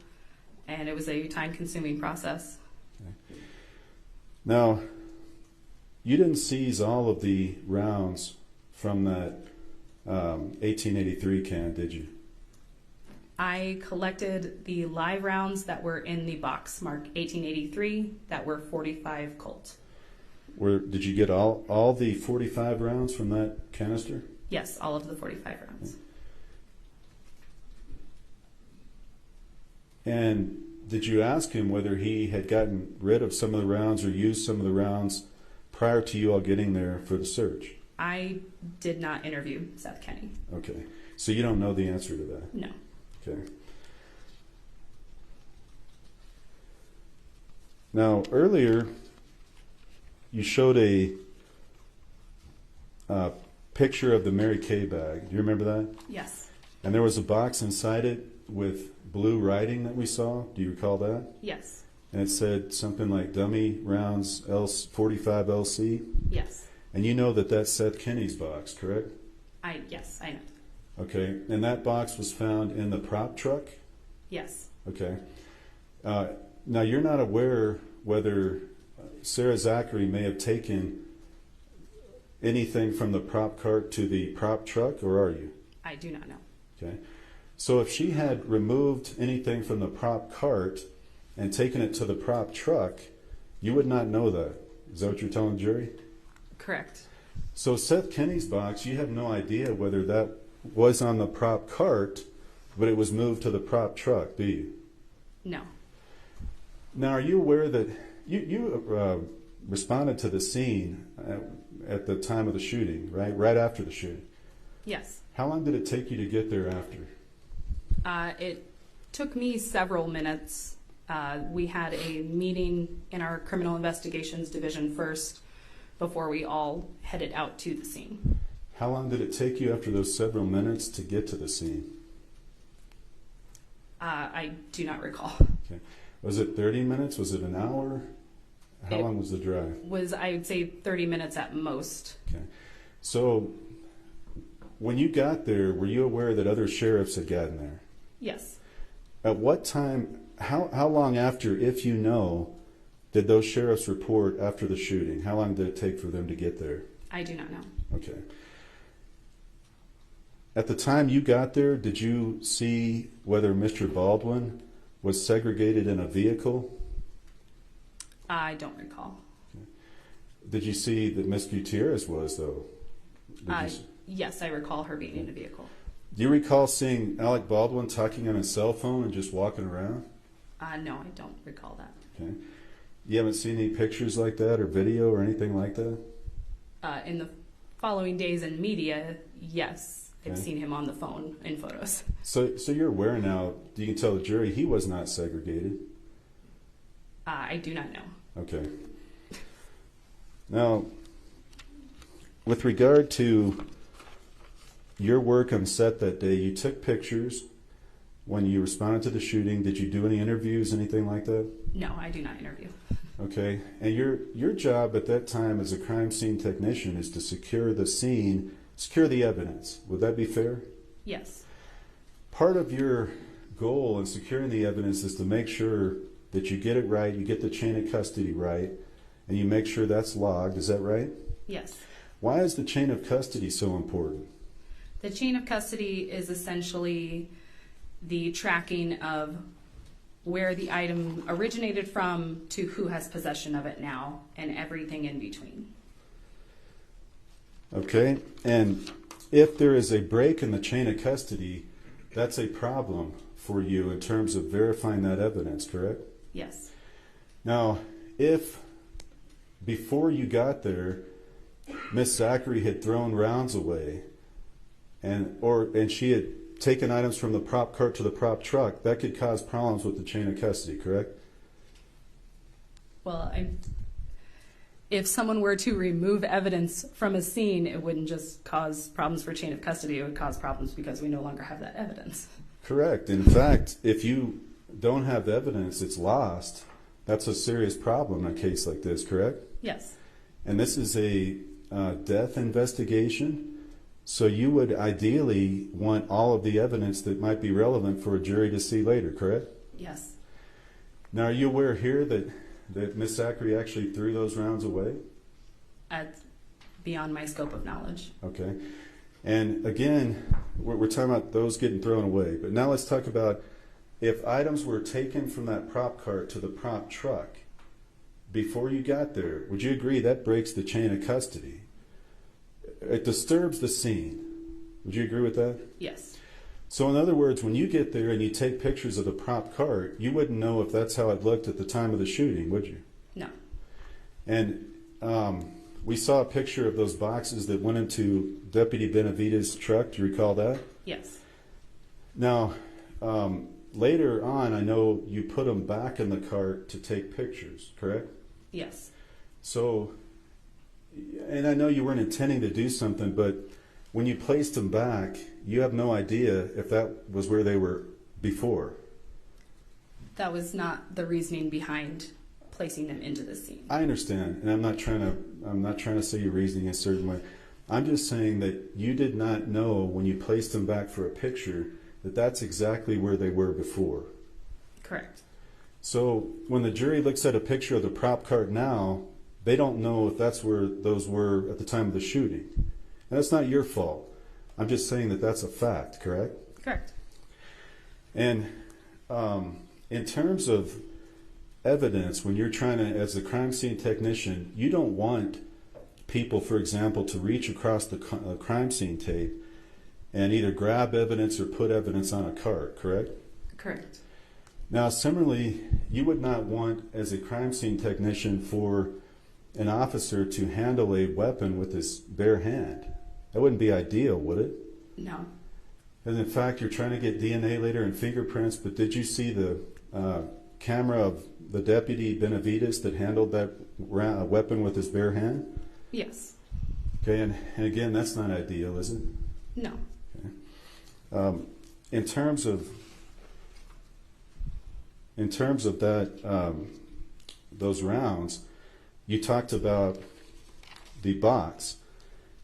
and it was a time-consuming process. Okay. Now, you didn't seize all of the rounds from that 1883 can, did you? I collected the live rounds that were in the box marked 1883 that were 45 Colt. Did you get all the 45 rounds from that canister? Yes, all of the 45 rounds. And did you ask him whether he had gotten rid of some of the rounds or used some of the rounds prior to you all getting there for the search? I did not interview Seth Kinney. Okay. So you don't know the answer to that? No. Okay. Now, earlier, you showed a picture of the Mary Kay bag. Do you remember that? Yes. And there was a box inside it with blue writing that we saw. Do you recall that? Yes. And it said something like dummy rounds 45 LC. Yes. And you know that that's Seth Kinney's box, correct? Yes, I know. Okay. And that box was found in the prop truck? Yes. Okay. Now, you're not aware whether Sarah Zachary may have taken anything from the prop cart to the prop truck, or are you? I do not know. Okay. So if she had removed anything from the prop cart and taken it to the prop truck, you would not know that. Is that what you're telling the jury? Correct. So Seth Kinney's box, you have no idea whether that was on the prop cart, but it was moved to the prop truck, do you? No. Now, are you aware that you responded to the scene at the time of the shooting, right? Right after the shooting. Yes. How long did it take you to get there after? It took me several minutes. We had a meeting in our criminal investigations division first before we all headed out to the scene. How long did it take you after those several minutes to get to the scene? I do not recall. Okay. Was it 30 minutes? Was it an hour? How It long was the drive? Was, I would say, 30 minutes at most. Okay. So when you got there, were you aware that other sheriffs had gotten there? Yes. At what time, how long after, if you know, did those sheriffs report after the shooting? How long did it take for them to get there? I do not know. Okay. At the time you got there, did you see whether Mr. Baldwin was segregated in a vehicle? I don't recall. Did you see that Miss Gutierrez was, though? Yes, I recall her being in a vehicle. Do you recall seeing Alec Baldwin talking on his cell phone and just walking around? No, I don't recall that. Okay. You haven't seen any pictures like that or video or anything like that? In the following days in media, yes. I've Okay. seen him on the phone in photos. So you're aware now, you can tell the jury he was not segregated. I do not know. Okay. Now, with regard to your work on set that day, you took pictures when you responded to the shooting. Did you do any interviews, anything like that? No, I do not interview. Okay, and your job at that time as a crime scene technician is to secure the scene, secure the evidence. Would that be fair? Yes. Part of your goal in securing the evidence is to make sure that you get it right, you get the chain of custody right, and you make sure that's logged. Is that right? Yes. Why is the chain of custody so important? The chain of custody is essentially the tracking of where the item originated from to who has possession of it now and everything in between. Okay, and if there is a break in the chain of custody, that's a problem for you in terms of verifying that evidence, correct? Yes. Now, if before you got there, Miss Zachary had thrown rounds away and she had taken items from the prop cart to the prop truck, that could cause problems with the chain of custody, correct? Well, if someone were to remove evidence from a scene, it wouldn't just cause problems for chain of custody, it would cause problems because we no longer have that evidence. Correct. In fact, if you don't have evidence, it's lost. That's a serious problem in a case like this, correct? Yes. And this is a death investigation, so you would ideally want all of the evidence that might be relevant for a jury to see later, correct? Yes. Now, are you aware here that Miss Zachary actually threw those rounds away? Beyond my scope of knowledge. Okay. And again, we're talking about those getting thrown away. But now let's talk about if items were taken from that prop cart to the prop truck before you got there, would you agree that breaks the chain of custody? It disturbs the scene. Would you agree with that? Yes. So in other words, when you get there and you take pictures of the prop cart, you wouldn't know if that's how it looked at the time of the shooting, would you? No. And we saw a picture of those boxes that went into Deputy Benavides' truck. Do you recall that? Yes. Now, later on, I know you put them back in the cart to take pictures, correct? Yes. So, and I know you weren't intending to do something, but when you placed them back, you have no idea if that was where they were before. That was not the reasoning behind placing them into the scene. I understand, and I'm not trying to say you're reasoning a certain way. I'm just saying that you did not know when you placed them back for a picture that that's exactly where they were before. Correct. So when the jury looks at a picture of the prop cart now, they don't know if that's where those were at the time of the shooting. And that's not your fault. I'm just saying that that's a fact, correct? Correct. And in terms of evidence, when you're trying to, as a crime scene technician, you don't want people, for example, to reach across the crime scene tape and either grab evidence or put evidence on a cart, correct? Correct. Now, similarly, you would not want, as a crime scene technician, for an officer to handle a weapon with his bare hand. That wouldn't be ideal, would it? No. And in fact, you're trying to get DNA later and fingerprints, but did you see the camera of the Deputy Benavides that handled that weapon with his bare hand? Yes. Okay, and again, that's not ideal, is it? No. Okay. In terms of that, those rounds, you talked about the box,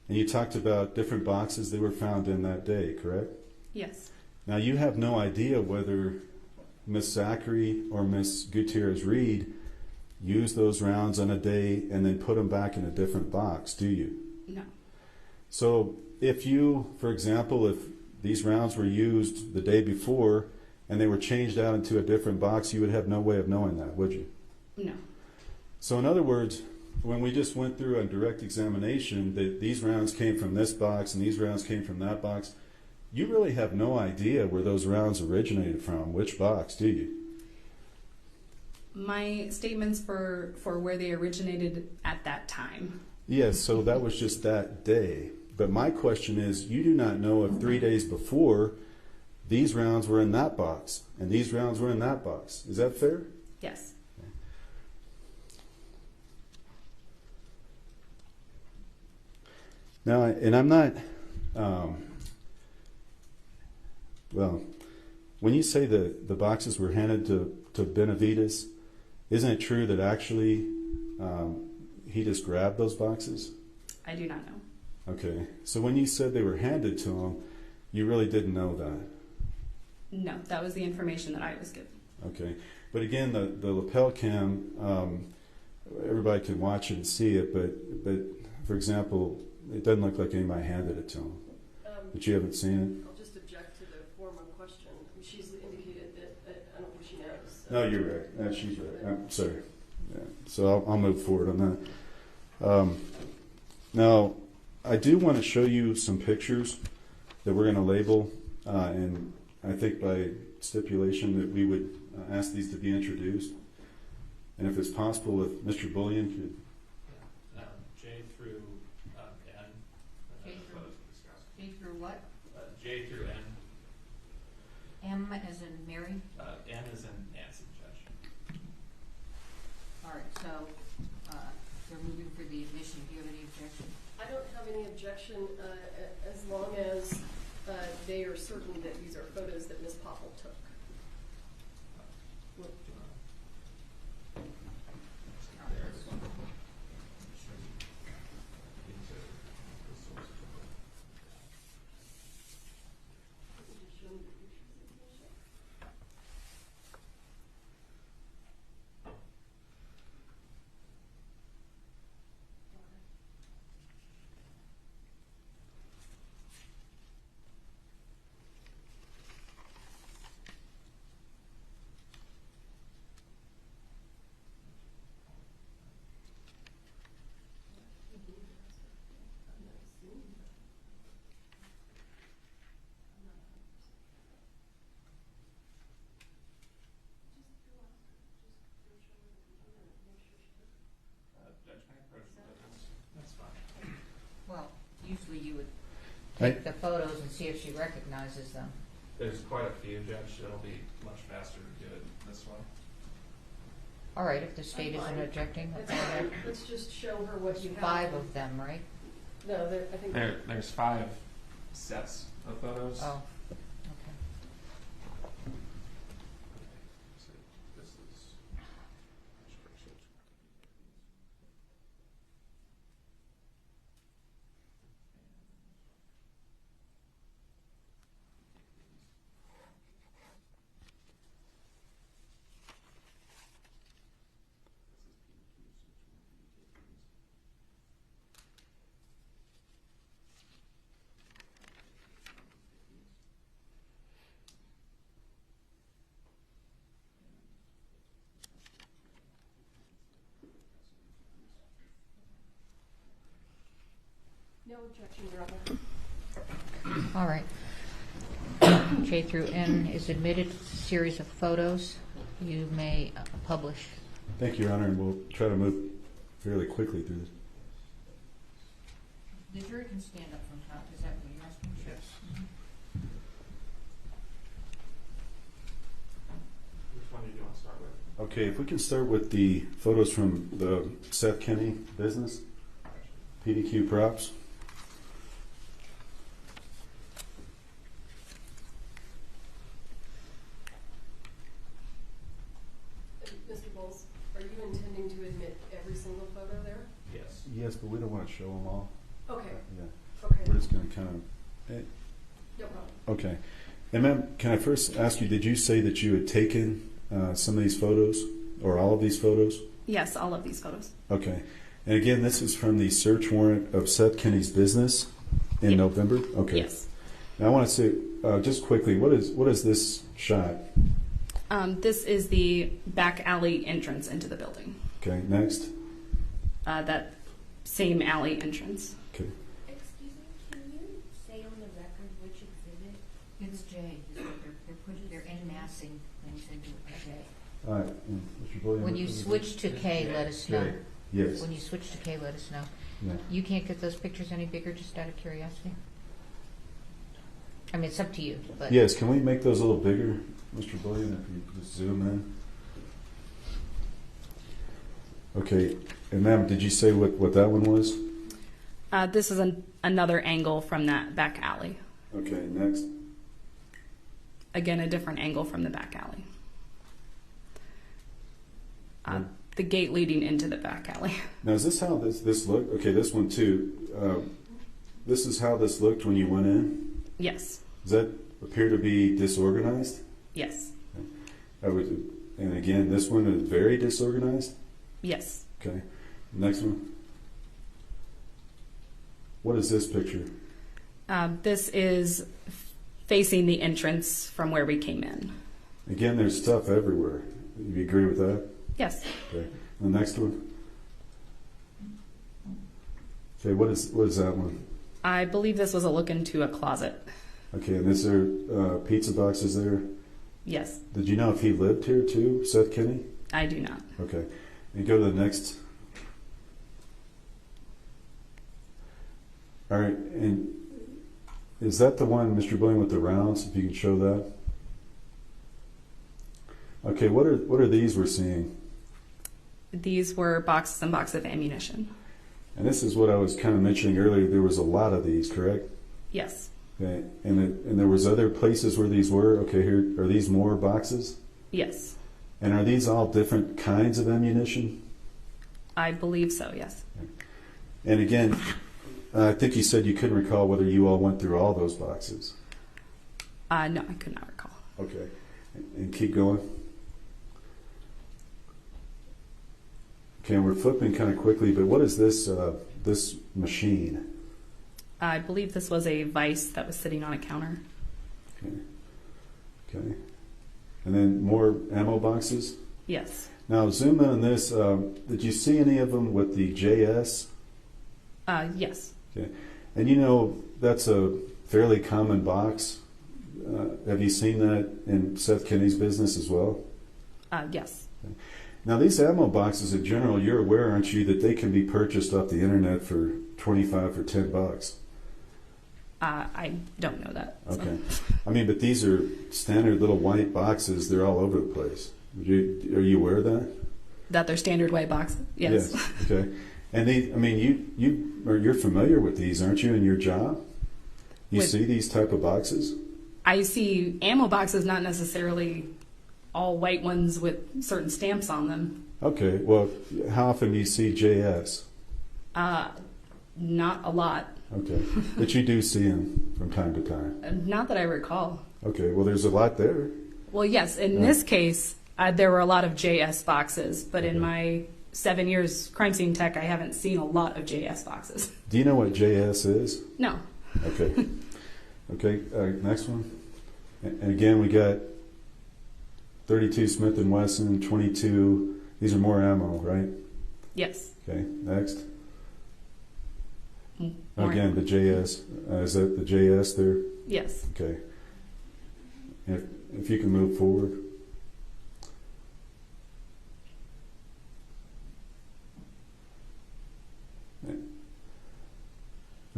and you talked about different boxes that were found in that day, correct? Yes. Now, you have no idea whether Miss Zachary or Miss Gutierrez Reed used those rounds on a day and then put them back in a different box, do you? No. So if you, for example, if these rounds were used the day before and they were changed out into a different box, you would have no way of knowing that, would you? No. So in other words, when we just went through a direct examination that these rounds came from this box and these rounds came from that box, you really have no idea where those rounds originated from, which box, do you? My statements for where they originated at that time. Yes, so that was just that day. But my question is, you do not know if 3 days before these rounds were in that box and these rounds were in that box. Is that fair? Yes. Now, and I'm not, well, when you say the boxes were handed to Benavides, Isn't it true that actually he just grabbed those boxes? I do not know. Okay. So when you said they were handed to him, you really didn't know that? No, that was the information that I was given. Okay. But again, the lapel cam, everybody can watch it and see it, but for example, it doesn't look like anybody handed it to him. But you haven't seen I'll just object to the form of question. She's indicated that I don't think she knows. it? No, you're right. She's right. I'm sorry. Yeah. So I'll move forward on that. Now, I do want to show you some pictures that we're going to label, and I think by stipulation that we would ask these to be introduced. And if it's possible, if Mr. Bullion could. J through N. J through- J through what? J through N. M as in Mary? N is in Nancy, Judge. All right, so they're moving for the admission. Do you have any objection? I don't have any objection as long as they are certain that these are photos that Ms. Popple took. Judge, can I approach the witness? That's fine. Well, usually you would take the photos and see if she recognizes them. There's quite a few, Judge. It'll be much faster to do it this way. All right, if the state I'm isn't fine. objecting. That's okay. fine. Let's just show her what you have. 5 of them, right? No, I think. There's 5 sets of photos. Oh, okay. So this is. No objection, Your Honor. All right. J through N is admitted. Series of photos. You may publish. Thank you, Your Honor, and we'll try to move fairly quickly through this. The jury can stand up from top. Is that what you're asking? Yes. Which one do you want to start with? Okay, if we can start with the photos from the Seth Kenny business, PDQ props. Mr. Bowles, are you intending to admit every single photo there? Yes. Yes, but we don't want to show them all. Okay, Yeah, okay, we're just going to kind of. no problem. Okay. And ma'am, can I first ask you, did you say that you had taken some of these photos or all of these photos? Yes, all of these photos. Okay. And again, this is from the search warrant of Seth Kenny's business in Yeah. November? Okay. Yes. Now I want to say, just quickly, what is this shot? This is the back alley entrance into the building. Okay, next. That same alley entrance. Okay. Excuse me, can you say on the record which exhibit? It's J. They're enmassing things into a J. All right. Mr. Bullion, When you switch to K, let us know. J. Yes. When you switch to K, let us know. Yeah. You can't get those pictures any bigger, just out of curiosity? I mean, it's up to you, but. Yes, can we make those a little bigger, Mr. Bullion, if you just zoom in? Okay, and ma'am, did you say what that one was? This is another angle from that back alley. Okay, next. Again, a different angle from the back alley. The gate leading into the back alley. Now, is this how this looked? Okay, this one too. This is how this looked when you went in? Yes. Does that appear to be disorganized? Yes. And again, this one is very disorganized? Yes. Okay. Next one. What is this picture? This is facing the entrance from where we came in. Again, there's stuff everywhere. You agree with that? Yes. Okay. The next one. Okay, what is that one? I believe this was a look into a closet. Okay, and is there pizza boxes there? Yes. Did you know if he lived here too, Seth Kinney? I do not. Okay. And go to the next. All right, and is that the one, Mr. Blaine, with the rounds? If you can show that. Okay, what are these we're seeing? These were boxes and boxes of ammunition. And this is what I was kind of mentioning earlier. There was a lot of these, correct? Yes. Okay, and there was other places where these were. Okay, here are these more boxes? Yes. And are these all different kinds of ammunition? I believe so, yes. And again, I think you said you couldn't recall whether you all went through all those boxes. No, I could not recall. Okay, and keep going. Okay, and we're flipping kind of quickly, but what is this this machine? I believe this was a vice that was sitting on a counter. Okay. Okay. And then more ammo boxes? Yes. Now, zoom in on this. Did you see any of them with the JS? Yes. Okay. And you know, that's a fairly common box. Have you seen that in Seth Kinney's business as well? Yes. Okay. Now, these ammo boxes in general, you're aware, aren't you, that they can be purchased off the internet for $25 or $10? I don't know that. So. Okay. I mean, but these are standard little white boxes. They're all over the place. Are you aware of that? That they're standard white boxes? Yes. Okay. And I mean, you're familiar with these, aren't you, in your job? You see these type of boxes? I see ammo boxes, not necessarily all white ones with certain stamps on them. Okay. Well, how often do you see JS? Not a lot. Okay. But you do see them from time to time? Not that I recall. Okay. Well, there's a lot there. Well, yes. In this case, there were a lot of JS boxes, but in my 7 years crime scene tech, I haven't seen a lot of JS boxes. Do you know what JS is? No. Okay. Okay. Next one. And again, we got 32 Smith & Wesson, 22. These are more ammo, right? Yes. Okay. Next. More Again, the JS. Is that the JS there? Yes. Okay. If you can move forward.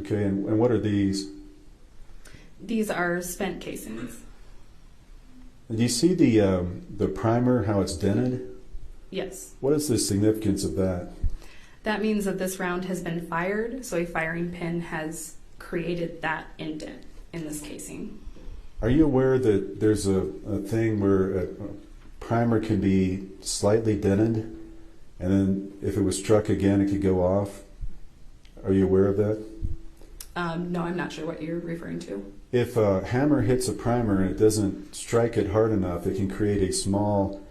Okay, and what are these? These are spent casings. Do you see the primer, how it's dented? Yes. What is the significance of that? That means that this round has been fired, so a firing pin has created that indent in this casing. Are you aware that there's a thing where a primer can be slightly dented, and then if it was struck again, it could go off? Are you aware of that? No, I'm not sure what you're referring to. If a hammer hits a primer and it doesn't strike it hard enough, it can create a small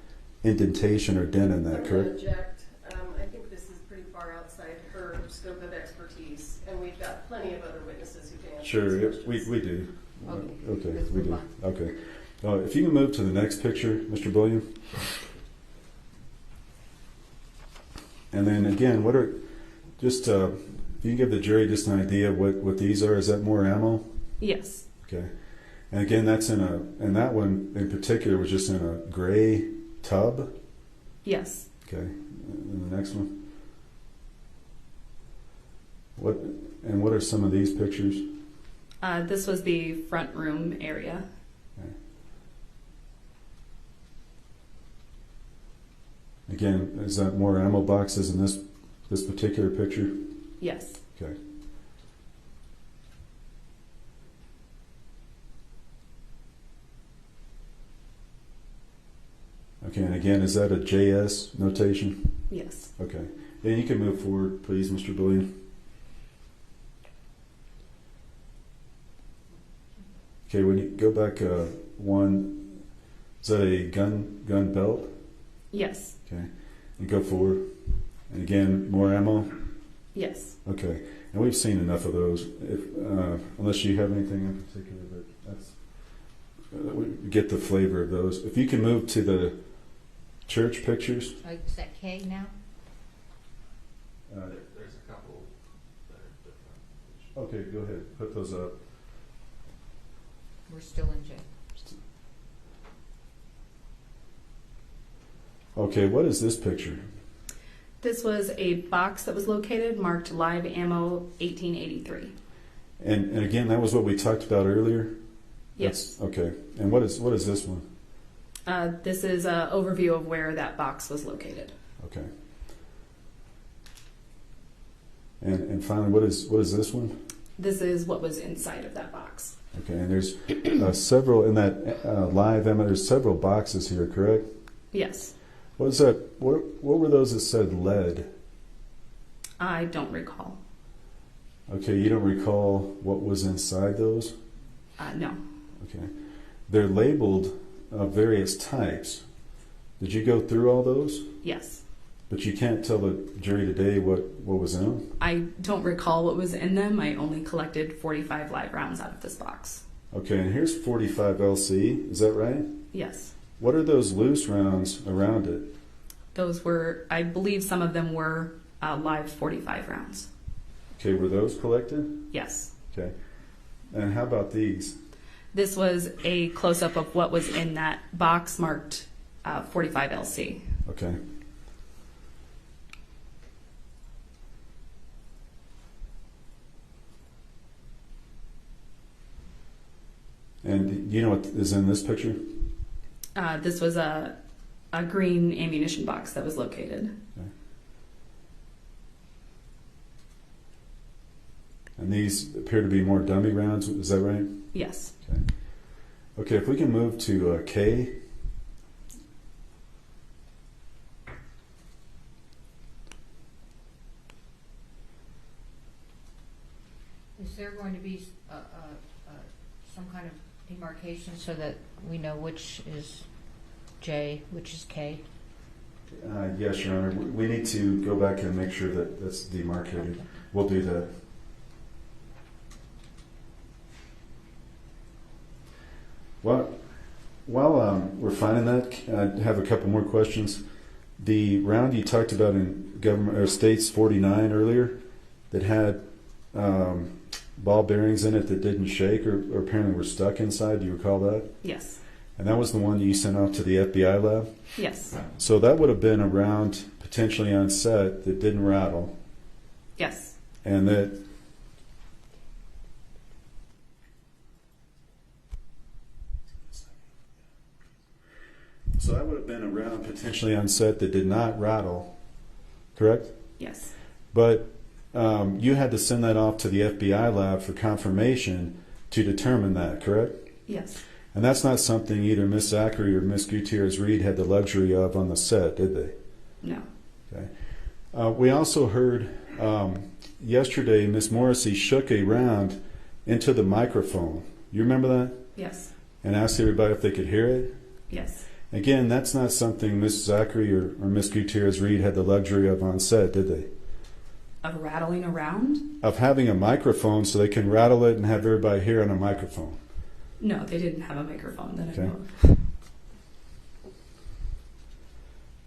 indentation or dent in that, correct? I think this is pretty far outside her scope of expertise, and we've got plenty of other witnesses who can answer Sure, these questions. we do. Okay, let's we move do. on. Okay. If you can move to the next picture, Mr. William. And then again, what are just if you can give the jury just an idea of what these are? Is that more ammo? Yes. Okay. And again, that's and that one in particular was just in a gray tub. Yes. Okay. And the next one. What are some of these pictures? This was the front room area. Okay. Again, is that more ammo boxes in this particular picture? Yes. Okay. Okay, and again, is that a JS notation? Yes. Okay. And you can move forward, please, Mr. Billion. Okay, when you go back one, is that a gun belt? Yes. Okay. And go forward. And again, more ammo? Yes. Okay. And we've seen enough of those. If, unless you have anything in particular, but that's we get the flavor of those. If you can move to the church pictures. Is that K now? There's a couple that are different. Okay, go ahead. Put those up. We're still in J. Okay, what is this picture? This was a box that was located marked live ammo 1883. And again, that was what we talked about earlier? Yes. Okay. And what is this one? This is an overview of where that box was located. Okay. And finally, what is this one? This is what was inside of that box. Okay, and there's several in that live ammo. There's several boxes here, correct? Yes. What is that? What were those that said lead? I don't recall. Okay, you don't recall what was inside those? No. Okay. They're labeled various types. Did you go through all those? Yes. But you can't tell the jury today what was in them? I don't recall what was in them. I only collected 45 live rounds out of this box. Okay, and here's 45 LC. Is that right? Yes. What are those loose rounds around it? Those were, I believe some of them were live 45 rounds. Okay, were those collected? Yes. Okay. And how about these? This was a close-up of what was in that box marked 45 LC. Okay. And do you know what is in this picture? This was a green ammunition box that was located. Okay. And these appear to be more dummy rounds. Is that right? Yes. Okay. Okay, if we can move to K. Is there going to be some kind of demarcation so that we know which is J, which is K? Yes, Your Honor. We need to go back and make sure that that's demarcated. Okay. We'll do that. Well, while we're finding that, I have a couple more questions. The round you talked about in government or states 49 earlier that had ball bearings in it that didn't shake or apparently were stuck inside. Do you recall that? Yes. And that was the one that you sent off to the FBI lab? Yes. So that would have been a round potentially on set that didn't rattle. Yes. And that so that would have been a round potentially on set that did not rattle, correct? Yes. But you had to send that off to the FBI lab for confirmation to determine that, correct? Yes. And that's not something either Miss Zachary or Miss Gutierrez Reed had the luxury of on the set, did they? No. Okay. We also heard yesterday Miss Morrissey shook a round into the microphone. You remember that? Yes. And asked everybody if they could hear it? Yes. Again, that's not something Miss Zachary or Miss Gutierrez Reed had the luxury of on set, did they? Of rattling around? Of having a microphone so they can rattle it and have everybody hear on a microphone. No, they didn't have a microphone that I Okay. know of.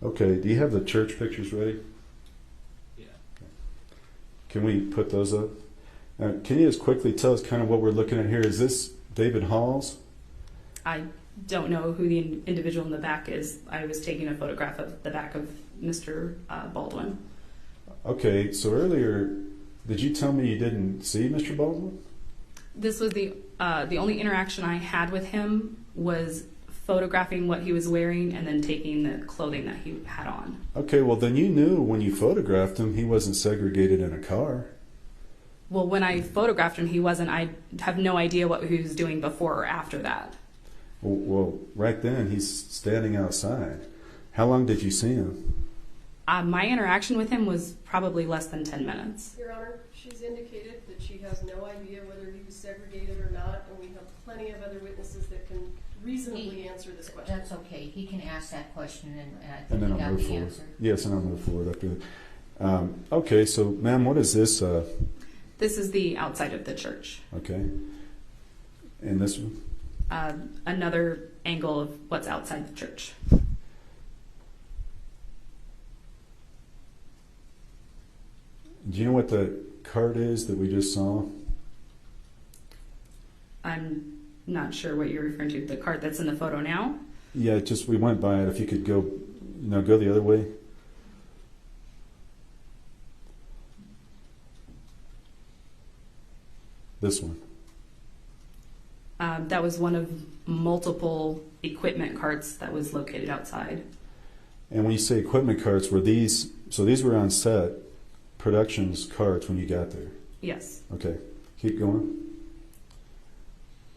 Okay, do you have the church pictures ready? Yeah. Can we put those up? Can you just quickly tell us kind of what we're looking at here? Is this David Halls? I don't know who the individual in the back is. I was taking a photograph of the back of Mr. Baldwin. Okay, so earlier, did you tell me you didn't see Mr. Baldwin? This was the only interaction I had with him was photographing what he was wearing and then taking the clothing that he had on. Okay, well then you knew when you photographed him he wasn't segregated in a car. Well, when I photographed him, he wasn't. I have no idea what he was doing before or after that. Well, right then he's standing outside. How long did you see him? My interaction with him was probably less than 10 minutes. Your Honor, she's indicated that she has no idea whether he was segregated or not, and we have plenty of other witnesses that can reasonably answer this question. That's okay. He can ask that question, and I And think then he I'll got move the forward. answer. Yes, and I'll move forward after that. Okay, so ma'am, what is this? This is the outside of the church. Okay. And this one? Another angle of what's outside the church. Do you know what the cart is that we just saw? I'm not sure what you're referring to. The cart that's in the photo now? Yeah, just we went by it. If you could go, go the other way. This one. That was one of multiple equipment carts that was located outside. And when you say equipment carts, were these, so these were on set, productions carts when you got there? Yes. Okay, keep going.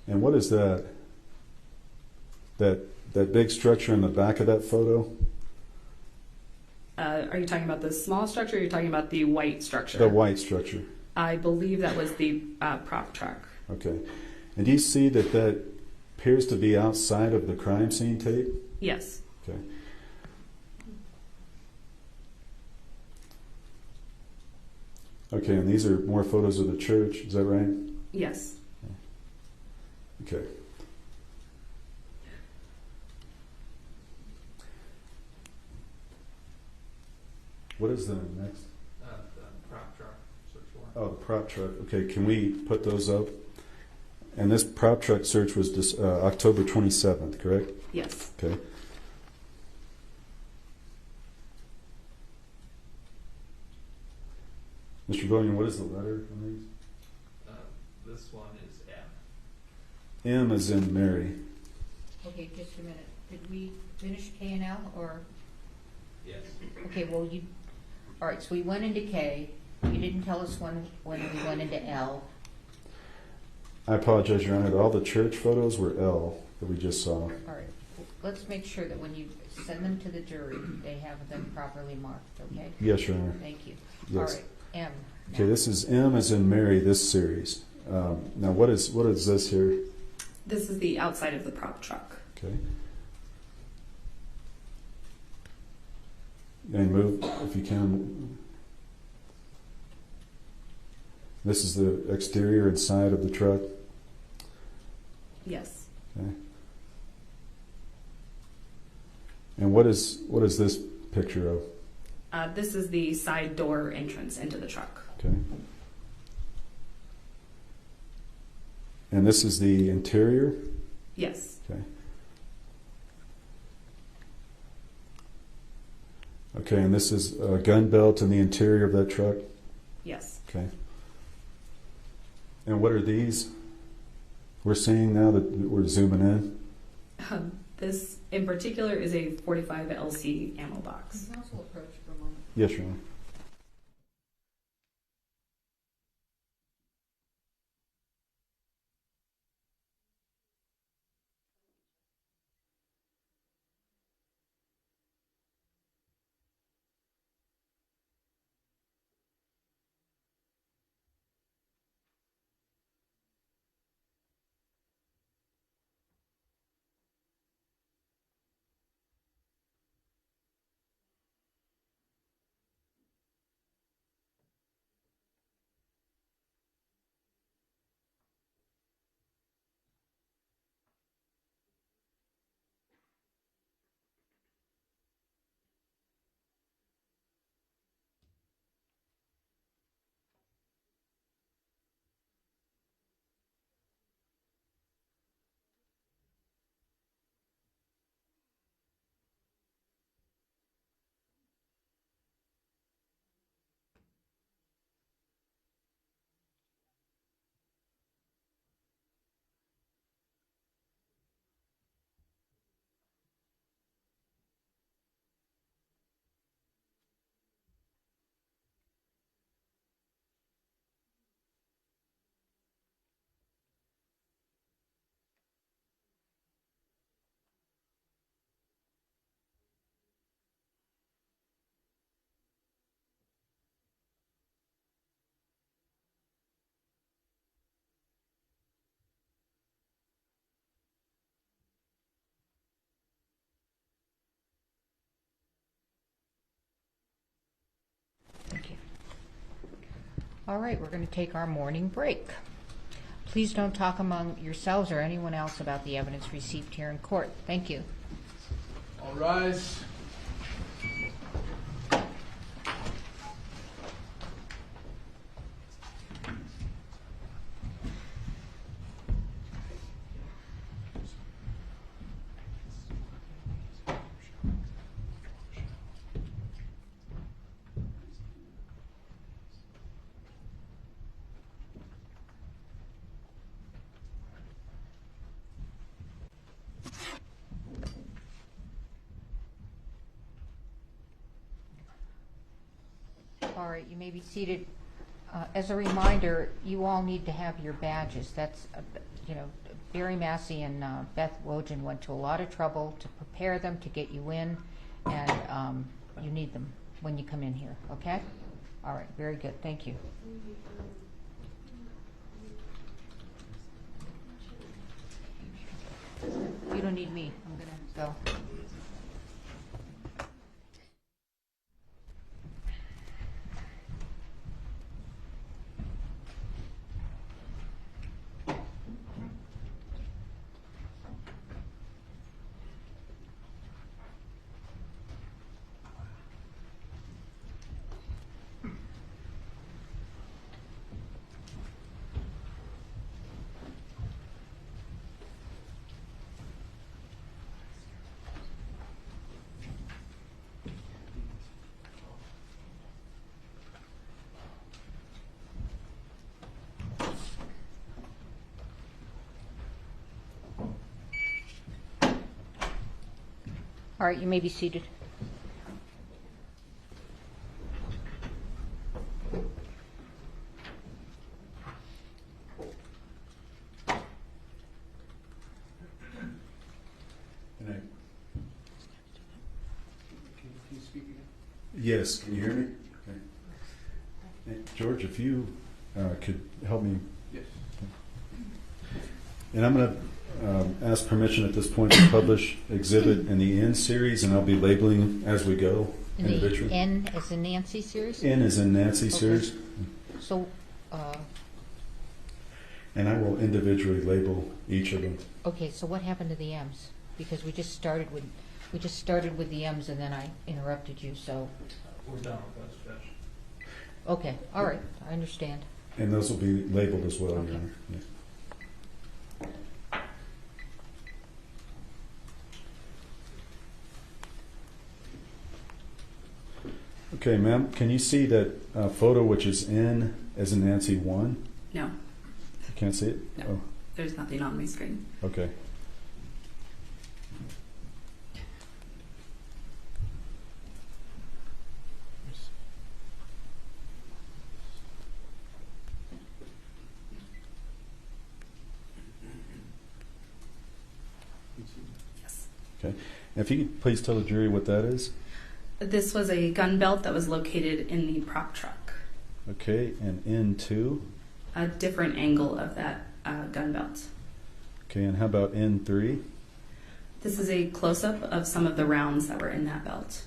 And what is that? That big structure in the back of that photo? Are you talking about the small structure or are you talking about the white structure? The white structure. I believe that was the prop truck. Okay. And do you see that that appears to be outside of the crime scene tape? Yes. Okay. Okay, and these are more photos of the church, is that right? Yes. Okay. What is the next? The prop truck search warrant. Oh, the prop truck. Okay, can we put those up? And this prop truck search was October 27th, correct? Yes. Okay. Mr. William, what is the letter on these? This one is M. M as in Mary. Okay, just a minute. Did we finish K and L, or? Yes. Okay, well, all right, so we went into K. You didn't tell us when we went into L. I apologize, Your Honor. All the church photos were L that we just saw. All right, let's make sure that when you send them to the jury, they have them properly marked, okay? Yes, Your Honor. Thank you. Yes. All right, M. Okay, this is M as in Mary, this series. Now, what is this here? This is the outside of the prop truck. Okay. And move, if you can. This is the exterior and side of the truck. Yes. Okay. And what is this picture of? This is the side door entrance into the truck. Okay. And this is the interior? Yes. Okay. Okay, and this is a gun belt in the interior of that truck? Yes. Okay. And what are these we're seeing now that we're zooming in? This in particular is a 45 LC ammo box. Can you also approach for a moment? Yes, Your Honor. All right, we're going to take our morning break. Please don't talk among yourselves or anyone else about the evidence received here in court. Thank you. All rise. All right, you may be seated. As a reminder, you all need to have your badges. That's, Barry Massey and Beth Wojan went to a lot of trouble to prepare them, to get you in, and you need them when you come in here, okay? All right, very good, thank you. You don't need me, I'm gonna go. All right, you may be seated. Can you speak again? Yes, can you hear me? Okay. Hey, George, if you could help me. Yes. And I'm going to ask permission at this point to publish exhibit in the N series, and I'll be labeling as we go individually. The N as in Nancy series? N as in Nancy Okay. series. So, And I will individually label each of them. okay, so what happened to the M's? Because we just started with the M's and then I interrupted you, so, We're done with those, Judge. okay, all right, I understand. And those will be labeled as well, Okay. Your Honor. Yeah. Okay, ma'am, can you see that photo which is N as in Nancy 1? No, You can't see it? No. There's nothing on my screen. Oh, okay. Yes. Okay. And if you could please tell the jury what that is. This was a gun belt that was located in the prop truck. Okay, and N2. A different angle of that gun belt. Okay, and how about N3? This is a close-up of some of the rounds that were in that belt.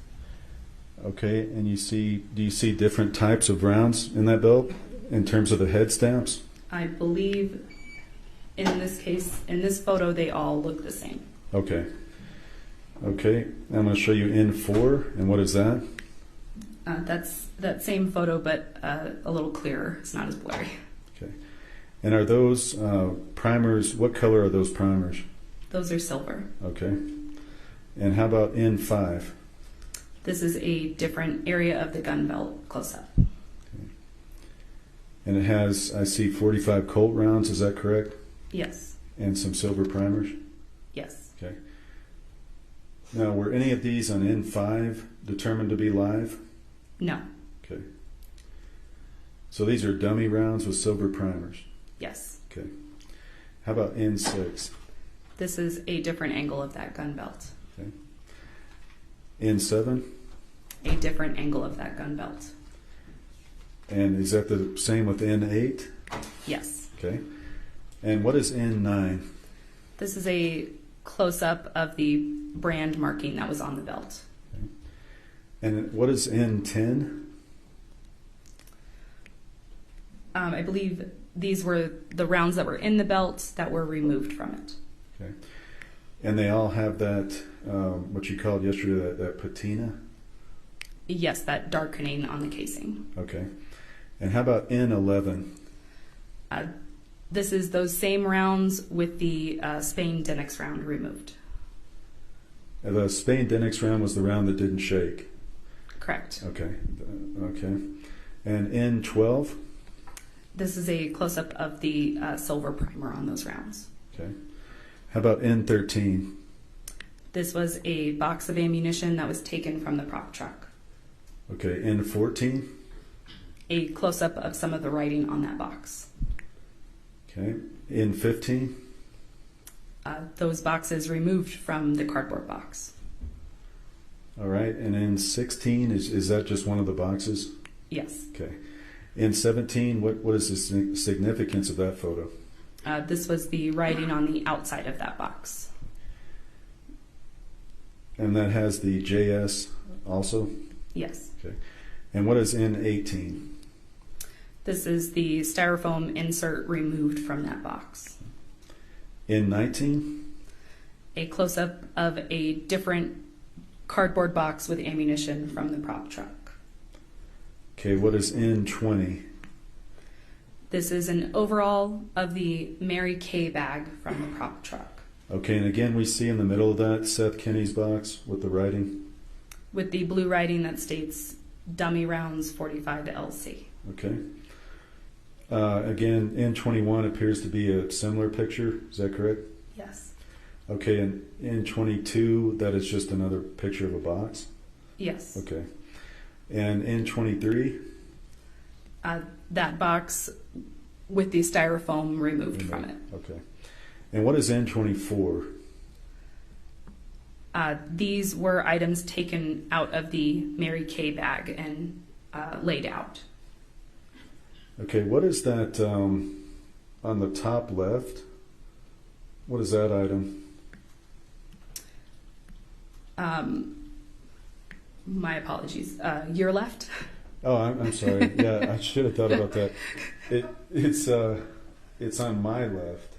Okay, and do you see different types of rounds in that belt in terms of the head stamps? I believe in this case, in this photo, they all look the same. Okay. Okay, I'm going to show you N4, and what is that? That's that same photo, but a little clearer. It's not as blurry. Okay. And are those primers, what color are those primers? Those are silver. Okay. And how about N5? This is a different area of the gun belt close-up. Okay. And it has, I see 45 Colt rounds, is that correct? Yes. And some silver primers? Yes. Okay. Now, were any of these on N5 determined to be live? No. Okay. So these are dummy rounds with silver primers? Yes. Okay. How about N6? This is a different angle of that gun belt. Okay. N7? A different angle of that gun belt. And is that the same with N8? Yes. Okay. And what is N9? This is a close-up of the brand marking that was on the belt. Okay. And what is N10? I believe these were the rounds that were in the belt that were removed from it. Okay. And they all have that, what you called yesterday, that patina? Yes, that darkening on the casing. Okay. And how about N11? This is those same rounds with the Spain Denix round removed. The Spain Denix round was the round that didn't shake. Correct. Okay. Okay. And N12? This is a close-up of the silver primer on those rounds. Okay. How about N13? This was a box of ammunition that was taken from the prop truck. Okay. N14? A close-up of some of the writing on that box. Okay. N15? Those boxes removed from the cardboard box. All right. And N16, is that just one of the boxes? Yes. Okay. N17, what is the significance of that photo? This was the writing on the outside of that box. And that has the JS also? Yes. Okay. And what is N18? This is the styrofoam insert removed from that box. N19? A close-up of a different cardboard box with ammunition from the prop truck. Okay, what is N20? This is an overall of the Mary Kay bag from the prop truck. Okay, and again we see in the middle of that Seth Kinney's box with the writing. With the blue writing that states dummy rounds 45 to LC. Okay. Again, N21 appears to be a similar picture. Is that correct? Yes. Okay, and N22, that is just another picture of a box? Yes. Okay. And N23? That box with the styrofoam removed from it. Okay. And what is N24? These were items taken out of the Mary Kay bag and laid out. Okay, what is that on the top left? What is that item? My apologies. Your left? Oh, I'm sorry. Yeah, I should have thought about that. It's on my left.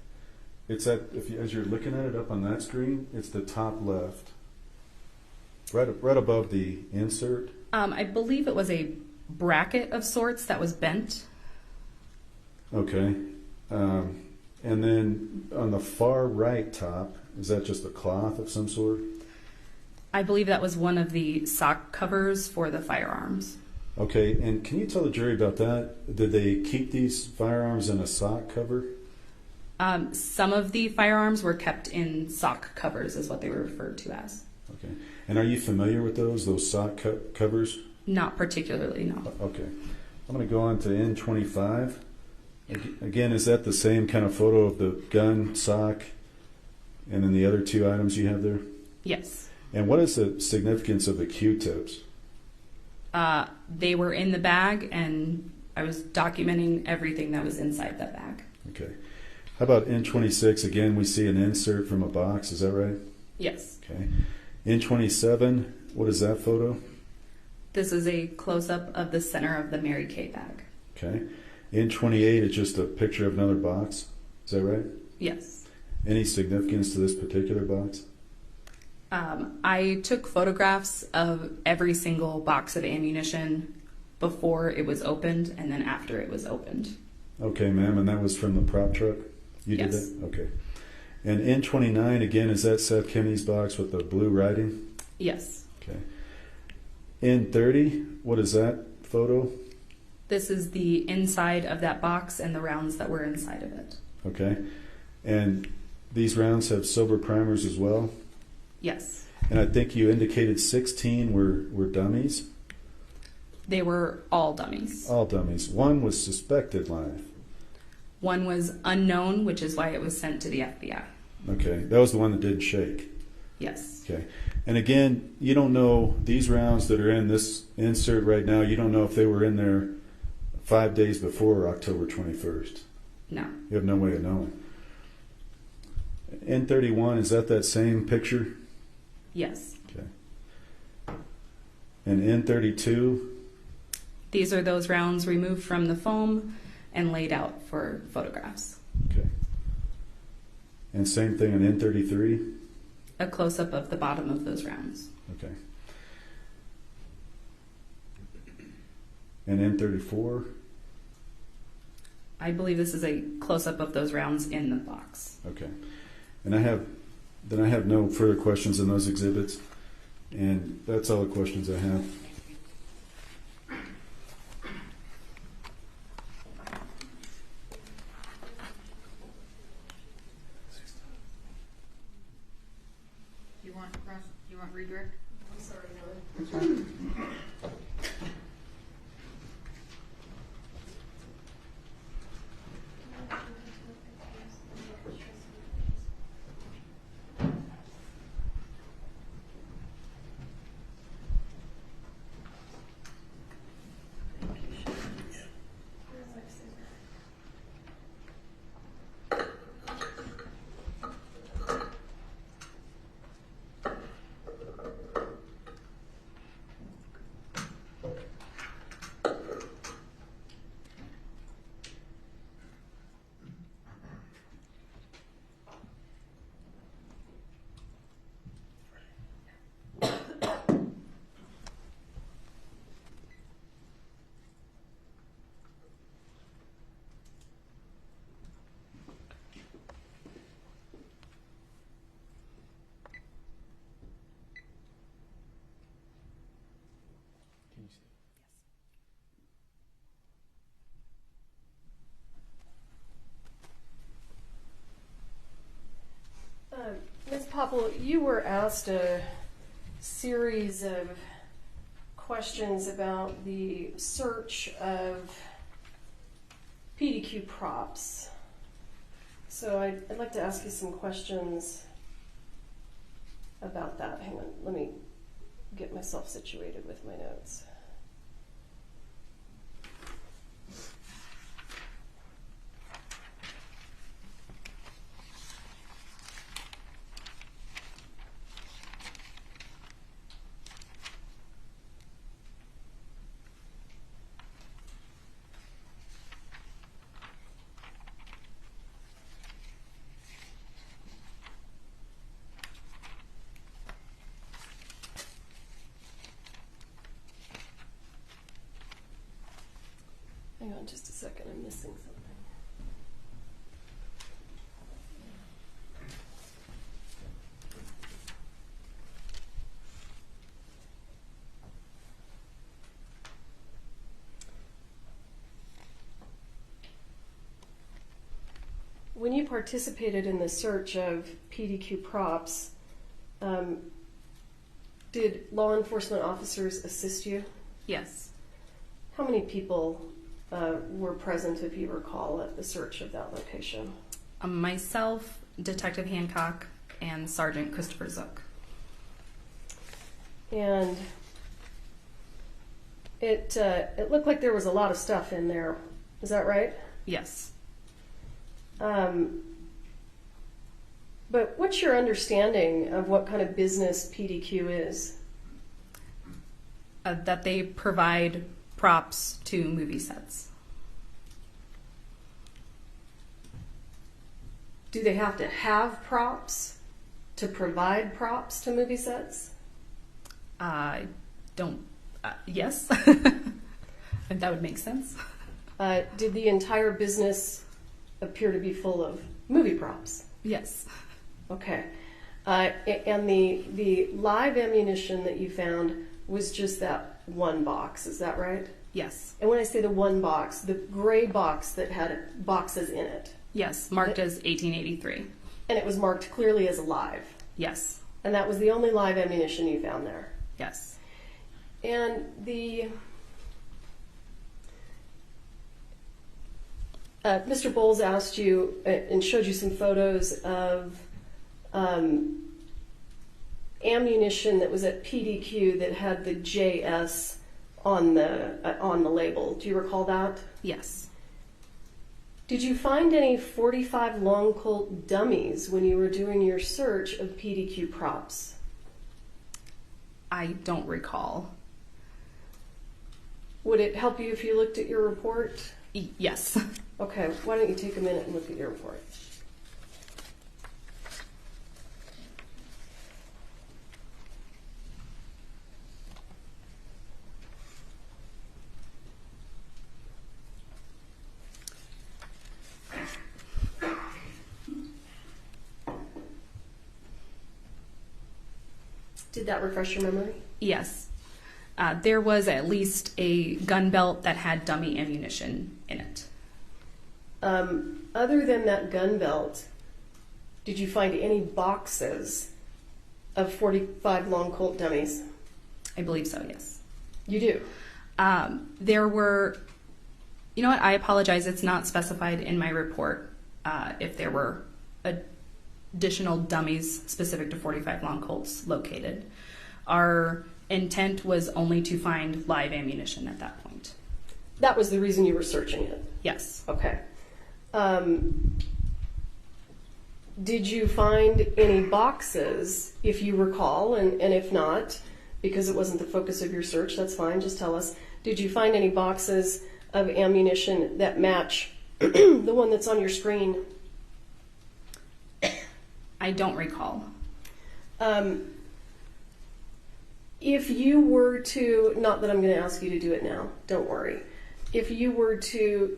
It's as you're looking at it up on that screen, it's the top left, right above the insert. I believe it was a bracket of sorts that was bent. Okay, and then on the far right top, is that just a cloth of some sort? I believe that was one of the sock covers for the firearms. Okay, and can you tell the jury about that? Did they keep these firearms in a sock cover? Some of the firearms were kept in sock covers, is what they were referred to as. Okay, and are you familiar with those sock covers? Not particularly, no. Okay, I'm going to go on to N25. Again, is that the same kind of photo of the gun, sock, and then the other two items you have there? Yes. And what is the significance of the Q-tips? They were in the bag, and I was documenting everything that was inside that bag. Okay. How about N26? Again, we see an insert from a box. Is that right? Yes. Okay. N27, what is that photo? This is a close-up of the center of the Mary Kay bag. Okay. N28 is just a picture of another box. Is that right? Yes. Any significance to this particular box? I took photographs of every single box of ammunition before it was opened and then after it was opened. Okay, ma'am, and that was from the prop truck? You did Yes. that? Okay. And N29, again, is that Seth Kinney's box with the blue writing? Yes. Okay. N30, what is that photo? This is the inside of that box and the rounds that were inside of it. Okay. And these rounds have silver primers as well? Yes. And I think you indicated 16 were dummies? They were all dummies. All dummies. One was suspected live. One was unknown, which is why it was sent to the FBI. Okay. That was the one that didn't shake. Yes. Okay. And again, you don't know these rounds that are in this insert right now, you don't know if they were in there 5 days before October 21st. No. You have no way of knowing. N31, is that same picture? Yes. Okay. And N32? These are those rounds removed from the foam and laid out for photographs. Okay. And same thing on N33? A close-up of the bottom of those rounds. Okay. And N34? I believe this is a close-up of those rounds in the box. Okay. And I have no further questions on those exhibits. And that's all the questions I have. You want redirect? I'm sorry, Helen. That's fine. Ms. Popple, you were asked a series of questions about the search of PDQ props. So I'd like to ask you some questions about that. Hang on, let me get myself situated with my notes. Hang on just a second, I'm missing something. When you participated in the search of PDQ props, did law enforcement officers assist you? Yes. How many people were present, if you recall, at the search of that location? Myself, Detective Hancock, and Sergeant Christopher Zook. And it looked like there was a lot of stuff in there. Is that right? Yes. But what's your understanding of what kind of business PDQ is? That they provide props to movie sets. Do they have to have props to provide props to movie sets? I don't. Yes. And that would make sense. Did the entire business appear to be full of movie props? Yes. Okay. And the live ammunition that you found was just that one box, is that right? Yes. And when I say the one box, the gray box that had boxes in it. Yes. Marked as 1883. And it was marked clearly as live. Yes. And that was the only live ammunition you found there. Yes. And Mr. Bowles asked you and showed you some photos of ammunition that was at PDQ that had the JS on the label. Do you recall that? Yes. Did you find any .45 long Colt dummies when you were doing your search of PDQ props? I don't recall. Would it help you if you looked at your report? Yes. Okay, why don't you take a minute and look at your report? Did that refresh your memory? Yes. There was at least a gun belt that had dummy ammunition in it. Other than that gun belt, did you find any boxes of 45 long Colt dummies? I believe so, yes. You do? There were, you know what, I apologize, it's not specified in my report if there were additional dummies specific to 45 long Colts located. Our intent was only to find live ammunition at that point. That was the reason you were searching it? Yes. Okay. Did you find any boxes, if you recall, and if not, because it wasn't the focus of your search, that's fine, just tell us. Did you find any boxes of ammunition that match the one that's on your screen? I don't recall. If you were to, not that I'm going to ask you to do it now, don't worry. If you were to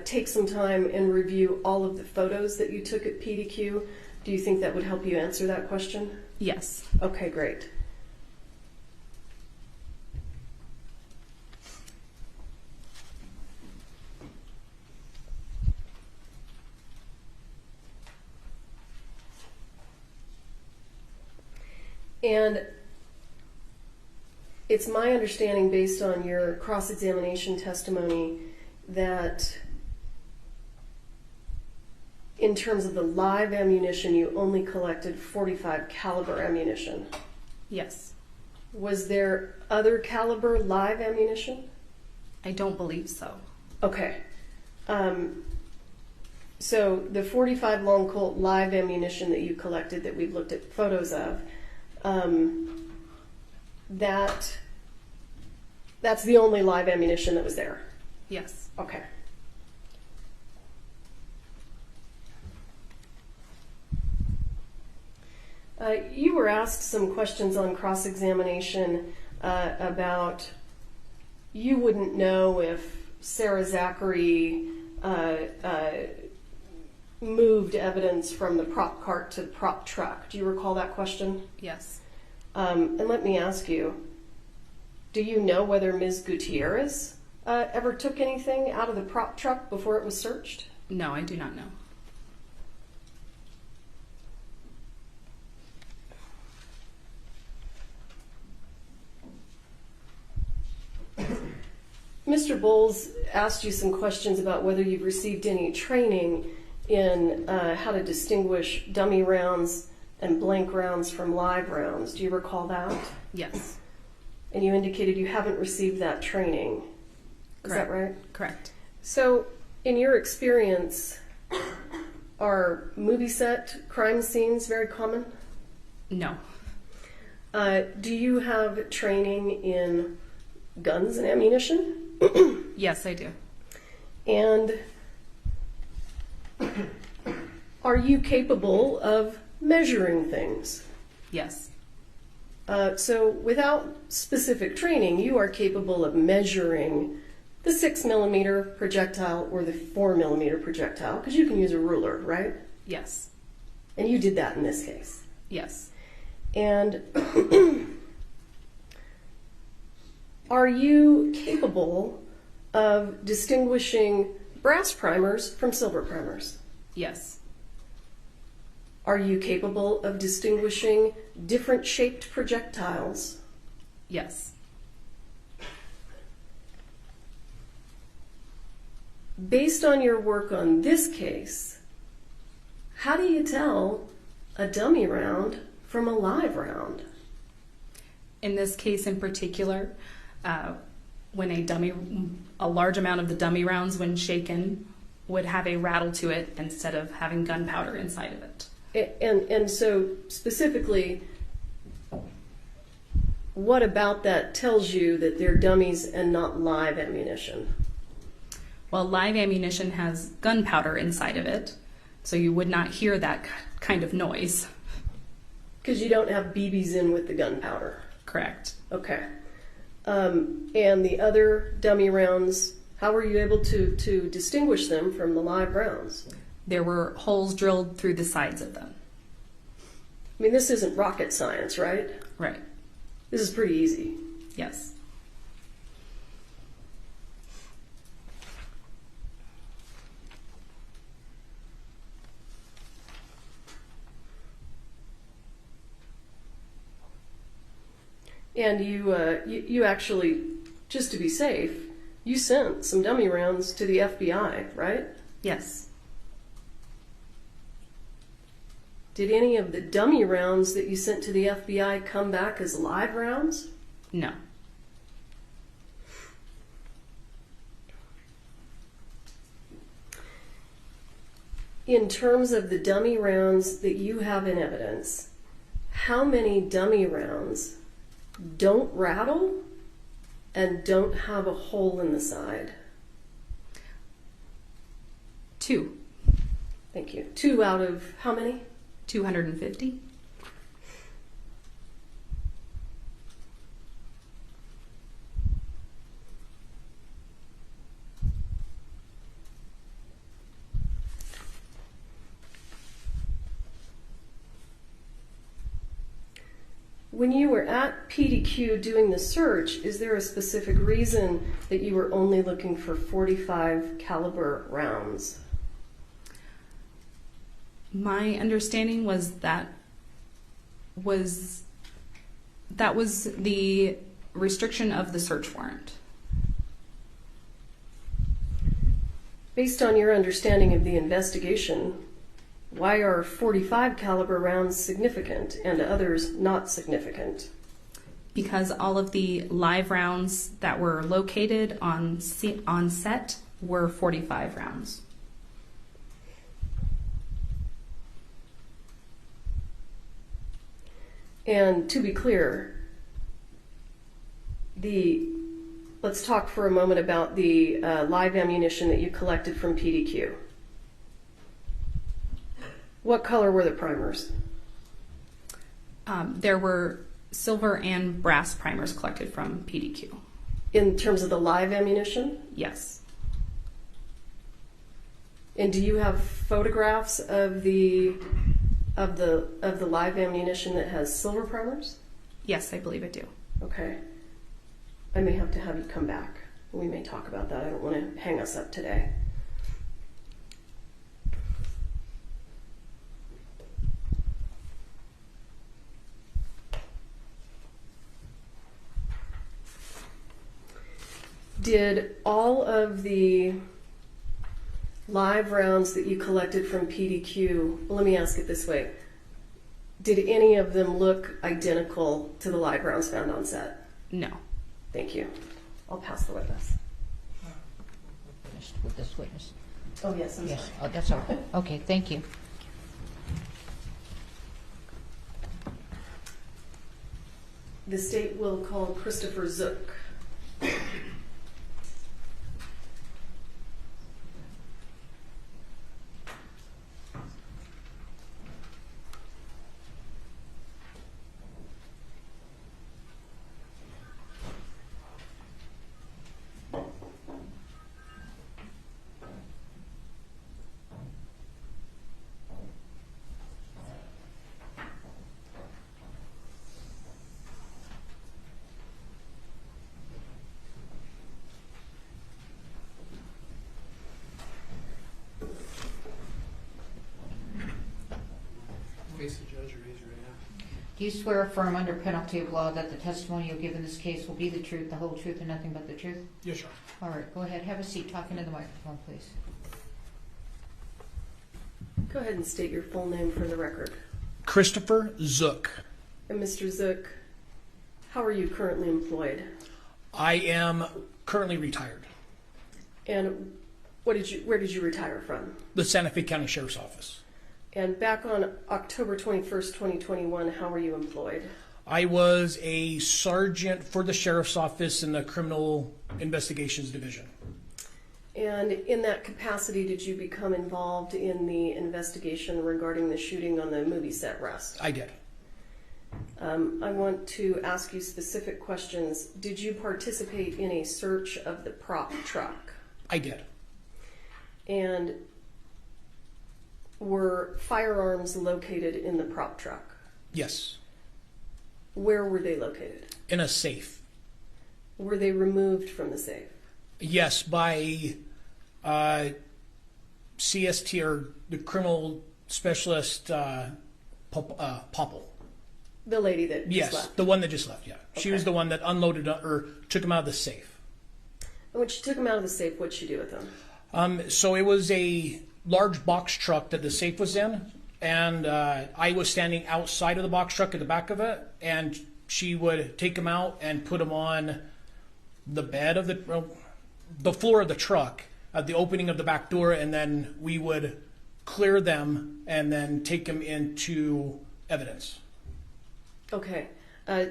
take some time and review all of the photos that you took at PDQ, do you think that would help you answer that question? Yes. Okay, great. And it's my understanding, based on your cross-examination testimony, that in terms of the live ammunition, you only collected 45 caliber ammunition. Yes. Was there other caliber live ammunition? I don't believe so. Okay. So the 45 long Colt live ammunition that you collected, that we've looked at photos of, that's the only live ammunition that was there? Yes. Okay. You were asked some questions on cross-examination about, you wouldn't know if Sarah Zachary moved evidence from the prop cart to the prop truck. Do you recall that question? Yes. And let me ask you, do you know whether Ms. Gutierrez ever took anything out of the prop truck before it was searched? No, I do not know. Mr. Bowles asked you some questions about whether you've received any training in how to distinguish dummy rounds and blank rounds from live rounds. Do you recall that? Yes. And you indicated you haven't received that training. Is that right? Correct. So, in your experience, are movie set crime scenes very common? No. Do you have training in guns and ammunition? Yes, I do. And are you capable of measuring things? Yes. So without specific training, you are capable of measuring the 6mm projectile or the 4mm projectile, because you can use a ruler, right? Yes. And you did that in this case. Yes. And are you capable of distinguishing brass primers from silver primers? Yes. Are you capable of distinguishing different shaped projectiles? Yes. Based on your work on this case, how do you tell a dummy round from a live round? In this case in particular, when a large amount of the dummy rounds, when shaken, would have a rattle to it instead of having gunpowder inside of it. And so specifically, what about that tells you that they're dummies and not live ammunition? Well, live ammunition has gunpowder inside of it, so you would not hear that kind of noise. Because you don't have BBs in with the gunpowder. Correct. Okay. And the other dummy rounds, how were you able to distinguish them from the live rounds? There were holes drilled through the sides of them. I mean, this isn't rocket science, right? Right. This is pretty easy. Yes. And you actually, just to be safe, you sent some dummy rounds to the FBI, right? Yes. Did any of the dummy rounds that you sent to the FBI come back as live rounds? No. In terms of the dummy rounds that you have in evidence, how many dummy rounds don't rattle and don't have a hole in the side? 2. Thank you. 2 out of how many? 250. When you were at PDQ doing the search, is there a specific reason that you were only looking for .45 caliber rounds? My understanding was that was the restriction of the search warrant. Based on your understanding of the investigation, why are .45 caliber rounds significant and others not significant? Because all of the live rounds that were located on set were .45 rounds. And to be clear, let's talk for a moment about the live ammunition that you collected from PDQ. What color were the primers? There were silver and brass primers collected from PDQ. In terms of the live ammunition? Yes. And do you have photographs of the live ammunition that has silver primers? Yes, I believe I do. Okay. I may have to have you come back. We may talk about that. I don't want to hang us up today. Did all of the live rounds that you collected from PDQ, well, let me ask it this way. Did any of them look identical to the live rounds found on set? No. Thank you. I'll pass the witness. With this witness. Oh, yes, I'm Yes. sorry. Oh, that's all right. Okay, thank you. The state will call Christopher Zook. Face the judge or raise your hand. Do you swear or affirm under penalty of law that the testimony you'll give in this case will be the truth, the whole truth, and nothing but the truth? Yes, sir. All right, go ahead. Have a seat. Talk into the microphone, please. Go ahead and state your full name for the record. Christopher Zook. And Mr. Zook, how are you currently employed? I am currently retired. And where did you retire from? The Santa Fe County Sheriff's Office. And back on October 21st, 2021, how were you employed? I was a sergeant for the Sheriff's Office in the Criminal Investigations Division. And in that capacity, did you become involved in the investigation regarding the shooting on the movie set Rust? I did. I want to ask you specific questions. Did you participate in a search of the prop truck? I did. And were firearms located in the prop truck? Yes. Where were they located? In a safe. Were they removed from the safe? Yes, by CST, or the criminal specialist, Popple. The lady that just Yes, left? the one that just left, yeah. She Okay. was the one that unloaded or took him out of the safe. And when she took him out of the safe, what'd she do with him? So it was a large box truck that the safe was in, and I was standing outside of the box truck at the back of it, and she would take him out and put him on the bed of the floor of the truck at the opening of the back door, and then we would clear them and then take them into evidence. Okay.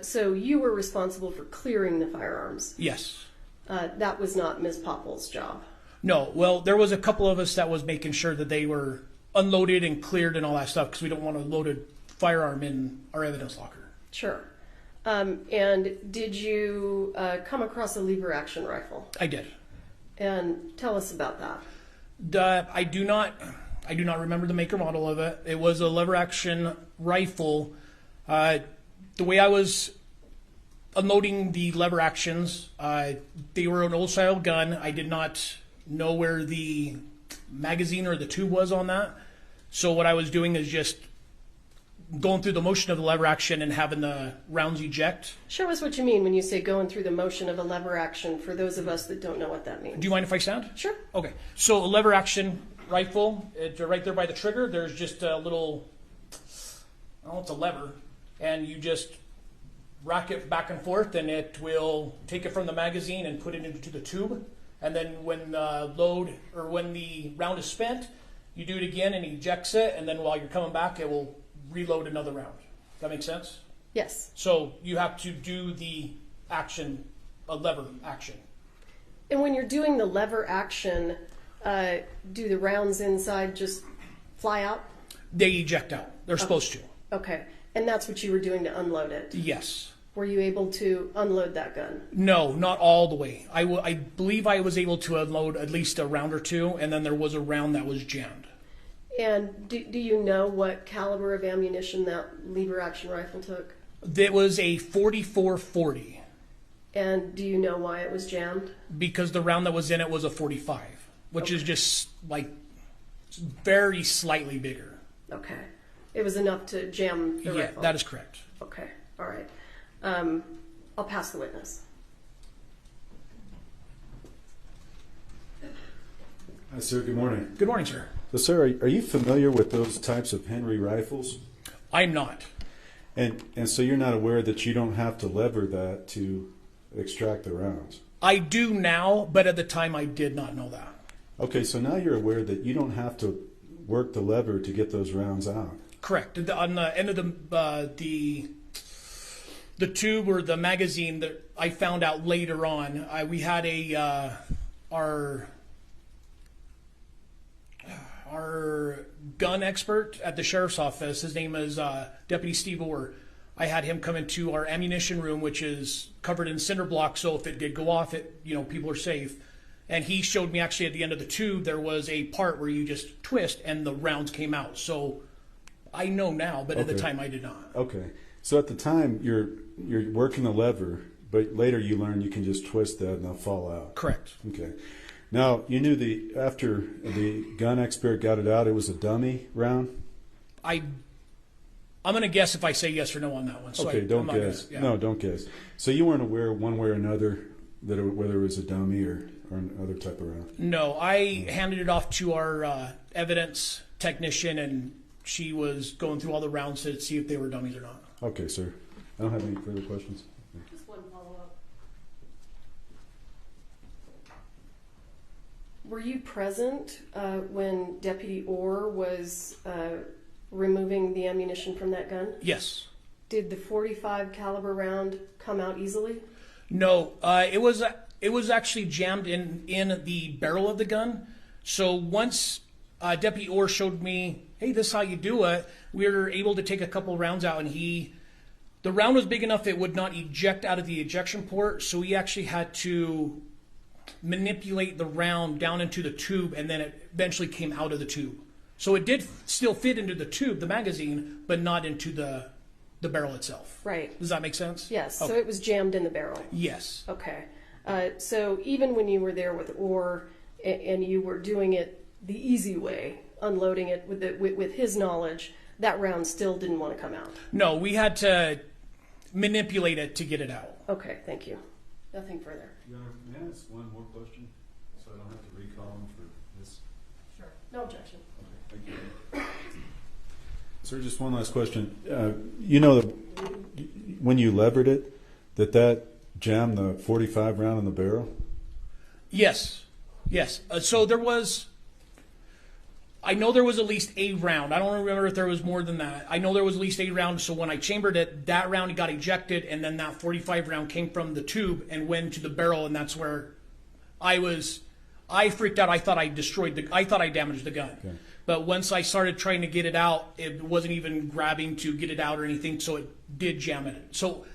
So you were responsible for clearing the firearms. Yes. That was not Ms. Popple's job. No. Well, there was a couple of us that was making sure that they were unloaded and cleared and all that stuff, because we don't want a loaded firearm in our evidence locker. Sure. And did you come across a lever action rifle? I did. And tell us about that. I do not remember the make or model of it. It was a lever action rifle. The way I was unloading the lever actions, they were an old style gun. I did not know where the magazine or the tube was on that. So what I was doing is just going through the motion of the lever action and having the rounds eject. Show us what you mean when you say going through the motion of a lever action for those of us that don't know what that means. Do you mind if I stand? Sure. Okay. So a lever action rifle, right there by the trigger, there's just a little, it's a lever, and you just rack it back and forth, and it will take it from the magazine and put it into the tube. And then when when the round is spent, you do it again and ejects it, and then while you're coming back, it will reload another round. That makes sense? Yes. So you have to do the action, a lever action. And when you're doing the lever action, do the rounds inside just fly out? They eject out. They're supposed to. Okay. And that's what you were doing to unload it? Yes. Were you able to unload that gun? No, not all the way. I believe I was able to unload at least a round or two, and then there was a round that was jammed. And do you know what caliber of ammunition that lever action rifle took? It was a 44-40. And do you know why it was jammed? Because the round that was in it was a 45, which is just like very slightly bigger. Okay. It was enough to jam the rifle? Yeah, that is correct. Okay. All right. I'll pass the witness. Hi, sir. Good morning. Good morning, sir. So, sir, are you familiar with those types of Henry rifles? I'm not. And so you're not aware that you don't have to lever that to extract the rounds? I do now, but at the time I did not know that. Okay, so now you're aware that you don't have to work the lever to get those rounds out. Correct. On the end of the tube or the magazine that I found out later on, we had our gun expert at the sheriff's office. His name is Deputy Steve Orr. I had him come into our ammunition room, which is covered in cinder blocks, so if it did go off, people are safe. And he showed me actually at the end of the tube there was a part where you just twist and the rounds came out. So I know now, but at the time I did not. Okay. So at the time you're working the lever, but later you learn you can just twist that and they'll fall out. Correct. Okay. Now, you knew after the gun expert got it out, it was a dummy round? I'm going to guess if I say yes or no on that one. So Okay, don't guess. No, don't guess. So you weren't aware one way or another whether it was a dummy or another type of round? No, I handed it off to our evidence technician, and she was going through all the rounds to see if they were dummies or not. Okay, sir. I don't have any further questions. Just one follow-up. Were you present when Deputy Orr was removing the ammunition from that gun? Yes. Did the .45 caliber round come out easily? No, it It was actually jammed in the barrel of the gun. So once Deputy Orr showed me, hey, this is how you do it, we were able to take a couple rounds out, and the round was big enough it would not eject out of the ejection port, so he actually had to manipulate the round down into the tube, and then it eventually came out of the tube. So it did still fit into the tube, the magazine, but not into the barrel itself. Right. Does that make sense? Yes. Okay. So it was jammed in the barrel. Yes. Okay. So even when you were there with Orr and you were doing it the easy way, unloading it with his knowledge, that round still didn't want to come out. No, we had to manipulate it to get it out. Okay, thank you. Nothing further. Your Honor, may I ask one more question, so I don't have to recall them for this? Sure. No objection. Okay, thank you. Sir, just one last question. You know, when you levered it, that jammed the 45 round in the barrel? Yes. Yes. So I know there was at least a round. I don't remember if there was more than that. I know there was at least a round. So when I chambered it, that round got ejected, and then that 45 round came from the tube and went to the barrel, and that's where I freaked out. I thought I damaged the gun. Okay. But once I started trying to get it out, it wasn't even grabbing to get it out or anything, so it did jam it. So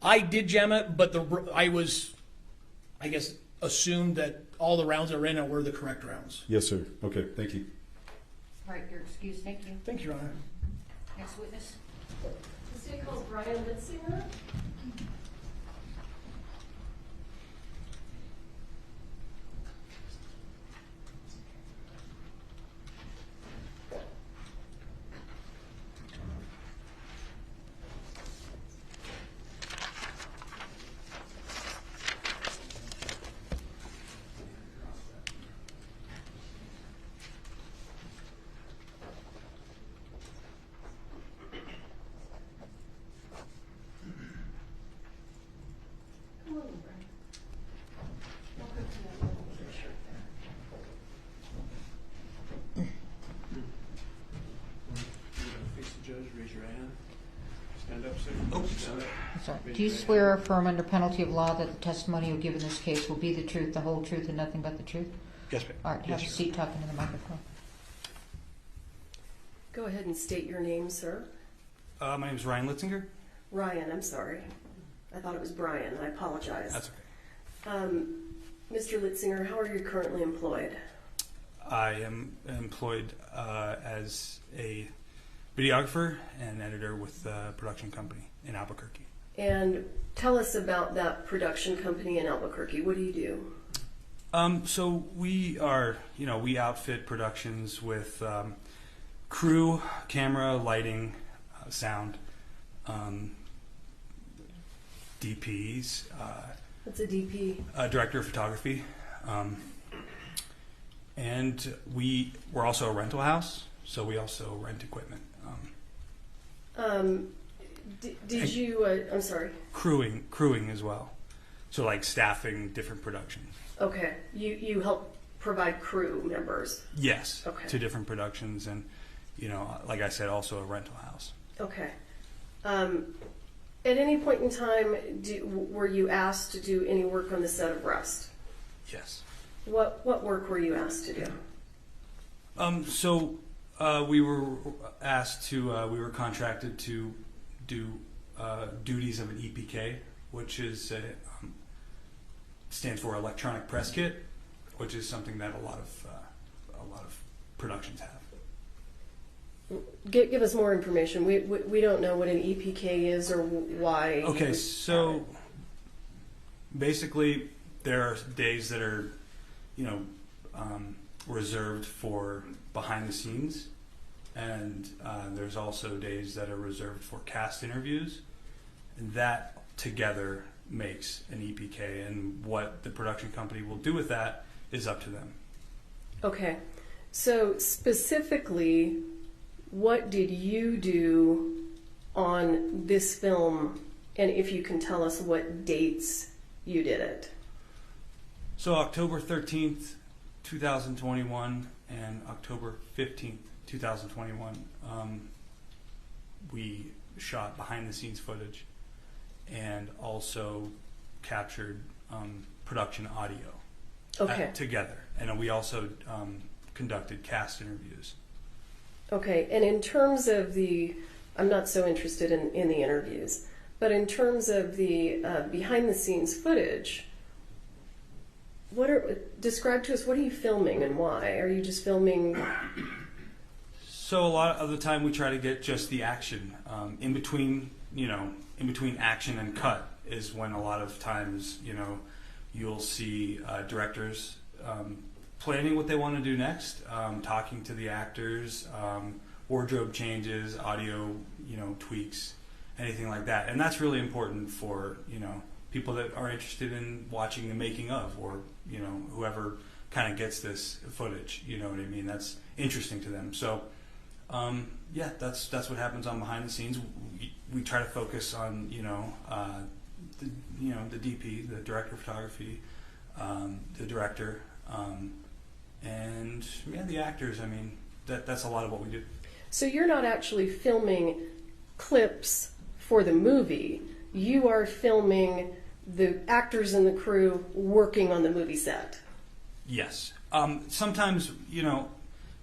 I did jam it, but I guess, assumed that all the rounds that were in it were the correct rounds. Yes, sir. Okay, thank you. All right, you're excused. Thank you. Thank you, Your Honor. Next witness. The state calls Brian Litzinger. Face the judge, raise your hand. Stand up, sir. Stand up. Sorry. Do you swear or affirm under penalty of law that the testimony you give in this case will be the truth, the whole truth, and nothing but the truth? Yes, ma'am. All right, have a seat talking to the microphone. Go ahead and state your name, sir. My name is Ryan Litzinger. Ryan, I'm sorry. I thought it was Brian. I apologize. That's okay. Mr. Litzinger, how are you currently employed? I am employed as a videographer and editor with a production company in Albuquerque. And tell us about that production company in Albuquerque. What do you do? So we are, we outfit productions with crew, camera, lighting, sound, DPs. What's a DP? Director of photography. And we're also a rental house, so we also rent equipment. Did you? I'm sorry. Crewing as well. So like staffing different productions. Okay, you help provide crew members. Yes. Okay. To different productions, and like I said, also a rental house. Okay. At any point in time, were you asked to do any work on the set of Rust? Yes. What work were you asked to do? So we were asked to. We were contracted to do duties of an EPK, which is stands for electronic press kit, which is something that a lot of productions have. Give us more information. We don't know what an EPK is or why. Okay, so basically there are days that are, reserved for behind the scenes, and there's also days that are reserved for cast interviews, and that together makes an EPK, and what the production company will do with that is up to them. Okay, so specifically, what did you do on this film, and if you can tell us what dates you did it? So October 13th, 2021 and October 15th, 2021, we shot behind the scenes footage and also captured production audio Okay. together. And we also conducted cast interviews. Okay, and in terms of I'm not so interested in the interviews, but in terms of the behind the scenes footage, describe to us, what are you filming and why? Are you just filming? So a lot of the time we try to get just the action. In between action and cut is when a lot of times, you'll see directors planning what they want to do next, talking to the actors, wardrobe changes, audio, tweaks, anything like that. And that's really important for, people that are interested in watching the making of, or, whoever kind of gets this footage, you know what I mean? That's interesting to them. So, that's what happens on behind the scenes. We try to focus on, the DP, the director of photography, the director, and the actors. I mean, that's a lot of what we do. So you're not actually filming clips for the movie. You are filming the actors and the crew working on the movie set. Yes. Sometimes,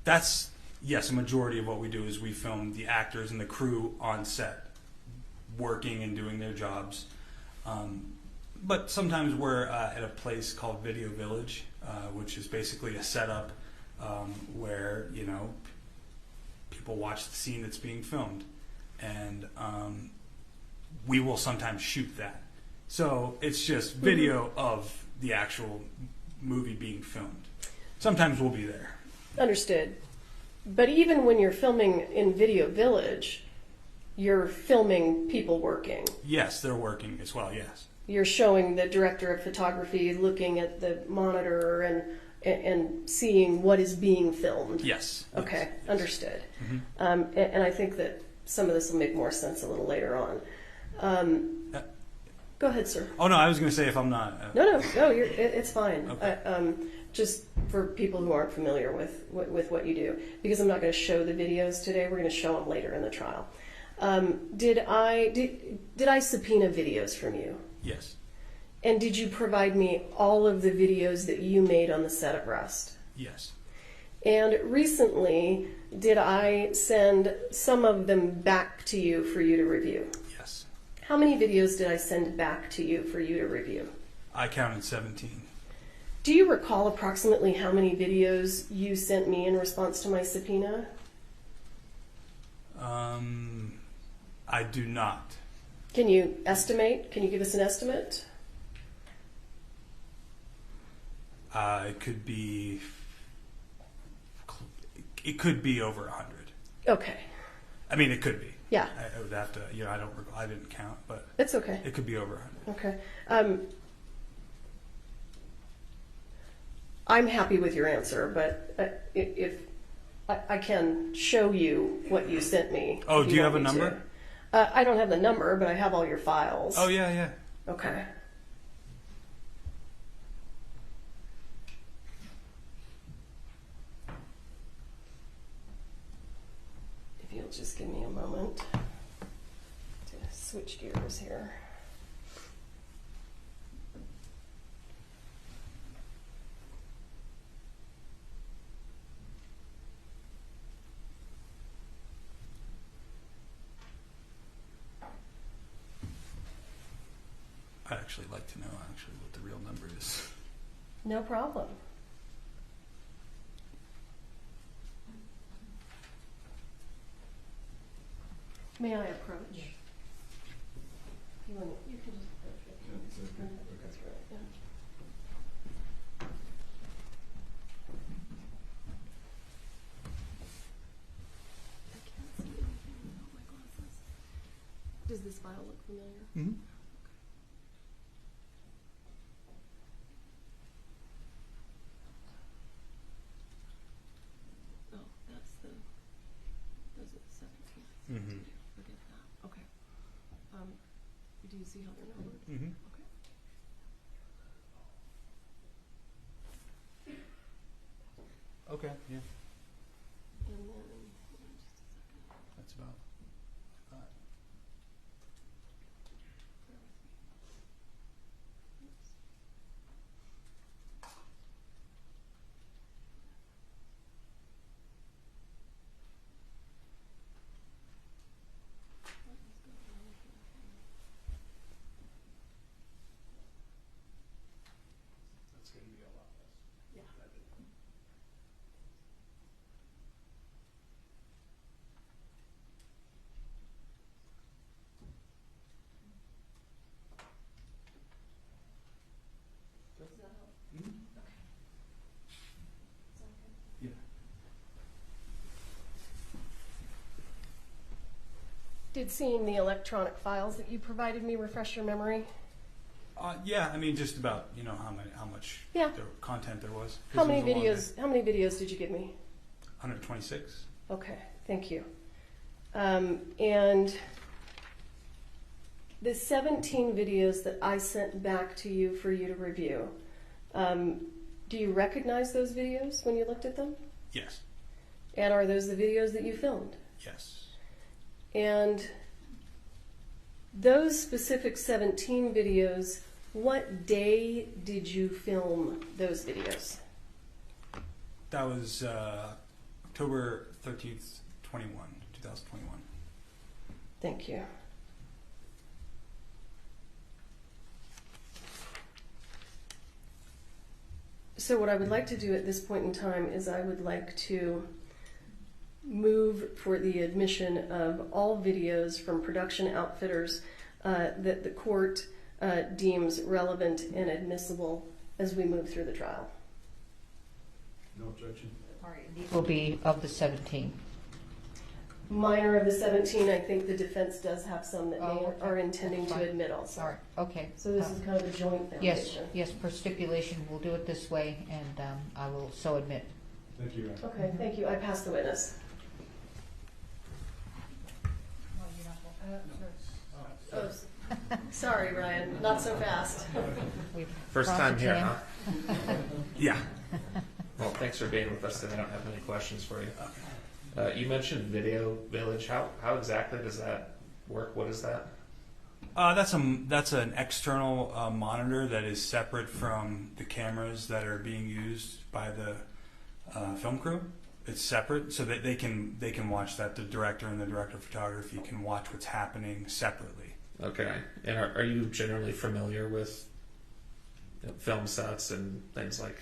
that's, yes, a majority of what we do is we film the actors and the crew on set working and doing their jobs. But sometimes we're at a place called Video Village, which is basically a setup where, people watch the scene that's being filmed. And we will sometimes shoot that. So it's just video of the actual movie being filmed. Sometimes we'll be there. Understood. But even when you're filming in Video Village, you're filming people working. Yes, they're working as well, yes. You're showing the director of photography looking at the monitor and seeing what is being filmed. Yes. Okay, yes. Understood. Mm-hmm. And I think that some of this will make more sense a little later on. Go ahead, sir. Oh, no, I was going to say if I'm not... No, it's fine. Okay. Just for people who aren't familiar with what you do, because I'm not going to show the videos today. We're going to show them later in the trial. Did I subpoena videos from you? Yes. And did you provide me all of the videos that you made on the set of Rust? Yes. And recently, did I send some of them back to you for you to review? Yes. How many videos did I send back to you for you to review? I counted 17. Do you recall approximately how many videos you sent me in response to my subpoena? I do not. Can you estimate? Can you give us an estimate? It could be over 100. Okay. I mean, it could be. Yeah. I would have to, I don't recall, I didn't count, but It's okay. it could be over 100. Okay. I'm happy with your answer, but if I can show you what you sent me. Oh, if do you want have a me number? to. I don't have the number, but I have all your files. Oh, yeah. Okay. If you'll just give me a moment to switch gears here. I'd actually like to know what the real number is. No problem. May I approach? You can just approach it. That's right, yeah. I can't see anything without my glasses. Does this file look familiar? Mm-hmm. Oh, those are the 17th. Mm-hmm. Forget that. Okay. Do you see how they're numbered? Mm-hmm. Okay. Okay, yeah. And then, hold on just a second. That's about... Bear with me. Oops. enjoyed seeing the electronic files that you provided me. Refresh your memory. Yeah, I mean, just about how much Yeah. content there was. 'Cause How it many was a long videos? day. How many videos did you give me? 126. Okay, thank you. And the 17 videos that I sent back to you for you to review, do you recognize those videos when you looked at them? Yes. And are those the videos that you filmed? Yes. And those specific 17 videos, what day did you film those videos? That was October 13th, 2021. Thank you. So what I would like to do at this point in time is I would like to move for the admission of all videos from production outfitters that the court deems relevant and admissible as we move through the trial. No objection. All right, these will be of the 17. Minor of the 17, I think the defense does have some that Oh, they okay. are intending That's to fine. admit also. All right, okay. So this is kind of a joint Yes, foundation. yes, per stipulation, we'll do it this way, and I will so admit. Thank you, Ryan. Okay, thank you. I pass the witness. Oh, sorry, Ryan. Not so fast. We've First brought time the here, jam. huh? Yeah. Well, thanks for being with us today. I don't have any questions for you. You mentioned Video Village. How exactly does that work? What is that? That's an external monitor that is separate from the cameras that are being used by the film crew. It's separate so that they can watch that. The director and the director of photography can watch what's happening separately. Okay. And are you generally familiar with film sets and things like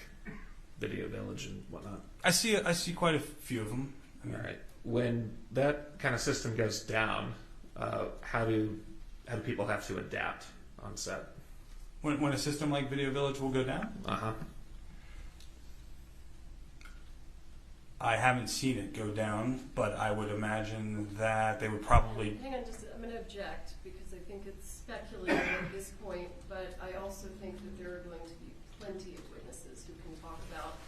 Video Village and whatnot? I see quite a few of them. I mean, All right. When that kind of system goes down, how do people have to adapt on set? When a system like Video Village will go down, I haven't seen it go down, but I would imagine that they would probably. Hang on, I'm going to object because I think it's speculative at this point, but I also think that there are going to be plenty of witnesses who can talk about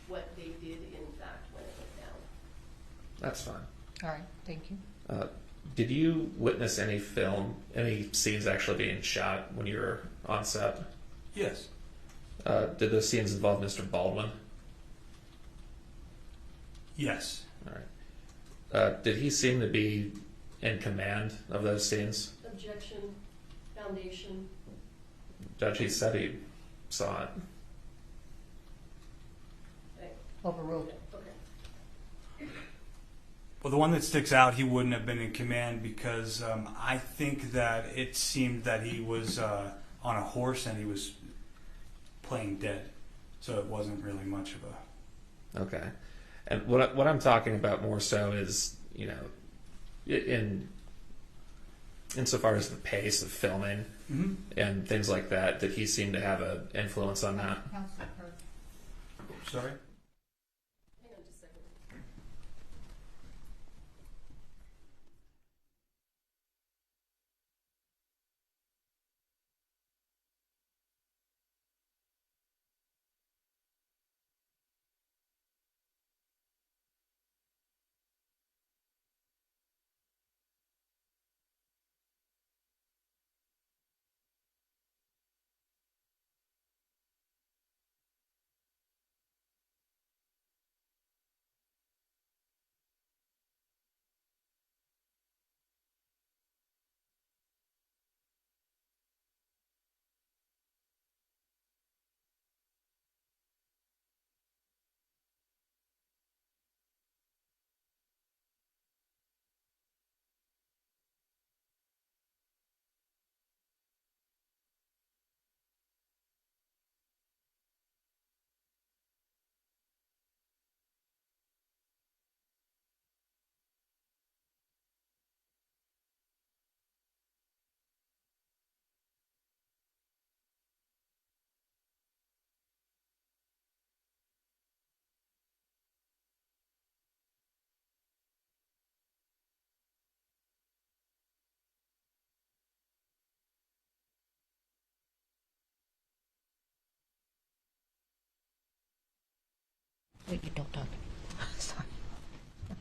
what they did in fact when it went down. That's fine. All right, thank you. Did you witness any scenes actually being shot when you were on set? Yes. Did those scenes involve Mr. Baldwin? Yes. All right. Did he seem to be in command of those scenes? Objection, foundation. Judge, he said he saw it. Okay. Overruled. Okay. Well, the one that sticks out, he wouldn't have been in command because I think that it seemed that he was on a horse and he was playing dead, so it wasn't really much of a. Okay. And what I'm talking about more so is, insofar as the pace of filming and things like that, did he seem to have an influence on that? Sorry?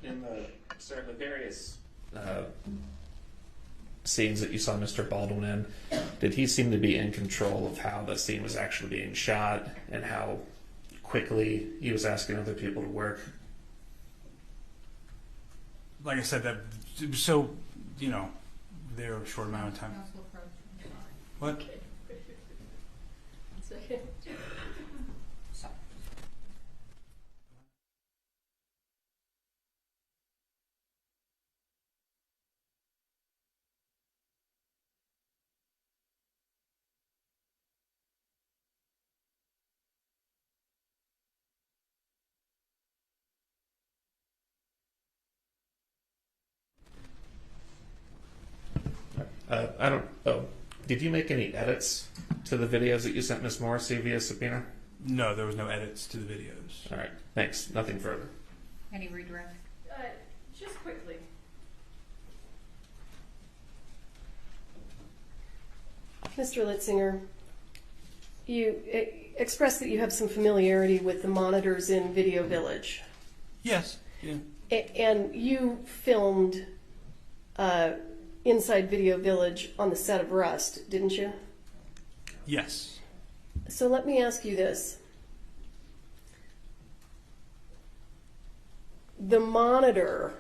in the various scenes that you saw Mr. Baldwin in, did he seem to be in control of how the scene was actually being shot and how quickly he was asking other people to work? Like I said, that so they were a short amount of time. What? Did you make any edits to the videos that you sent Ms. Morrissey via subpoena? No, there was no edits to the videos. All right, thanks. Nothing further. Any redirect? Just quickly. Mr. Litzinger, you expressed that you have some familiarity with the monitors in Video Village. Yes. Yeah. And you filmed inside Video Village on the set of Rust, didn't you? Yes. So let me ask you this. The monitor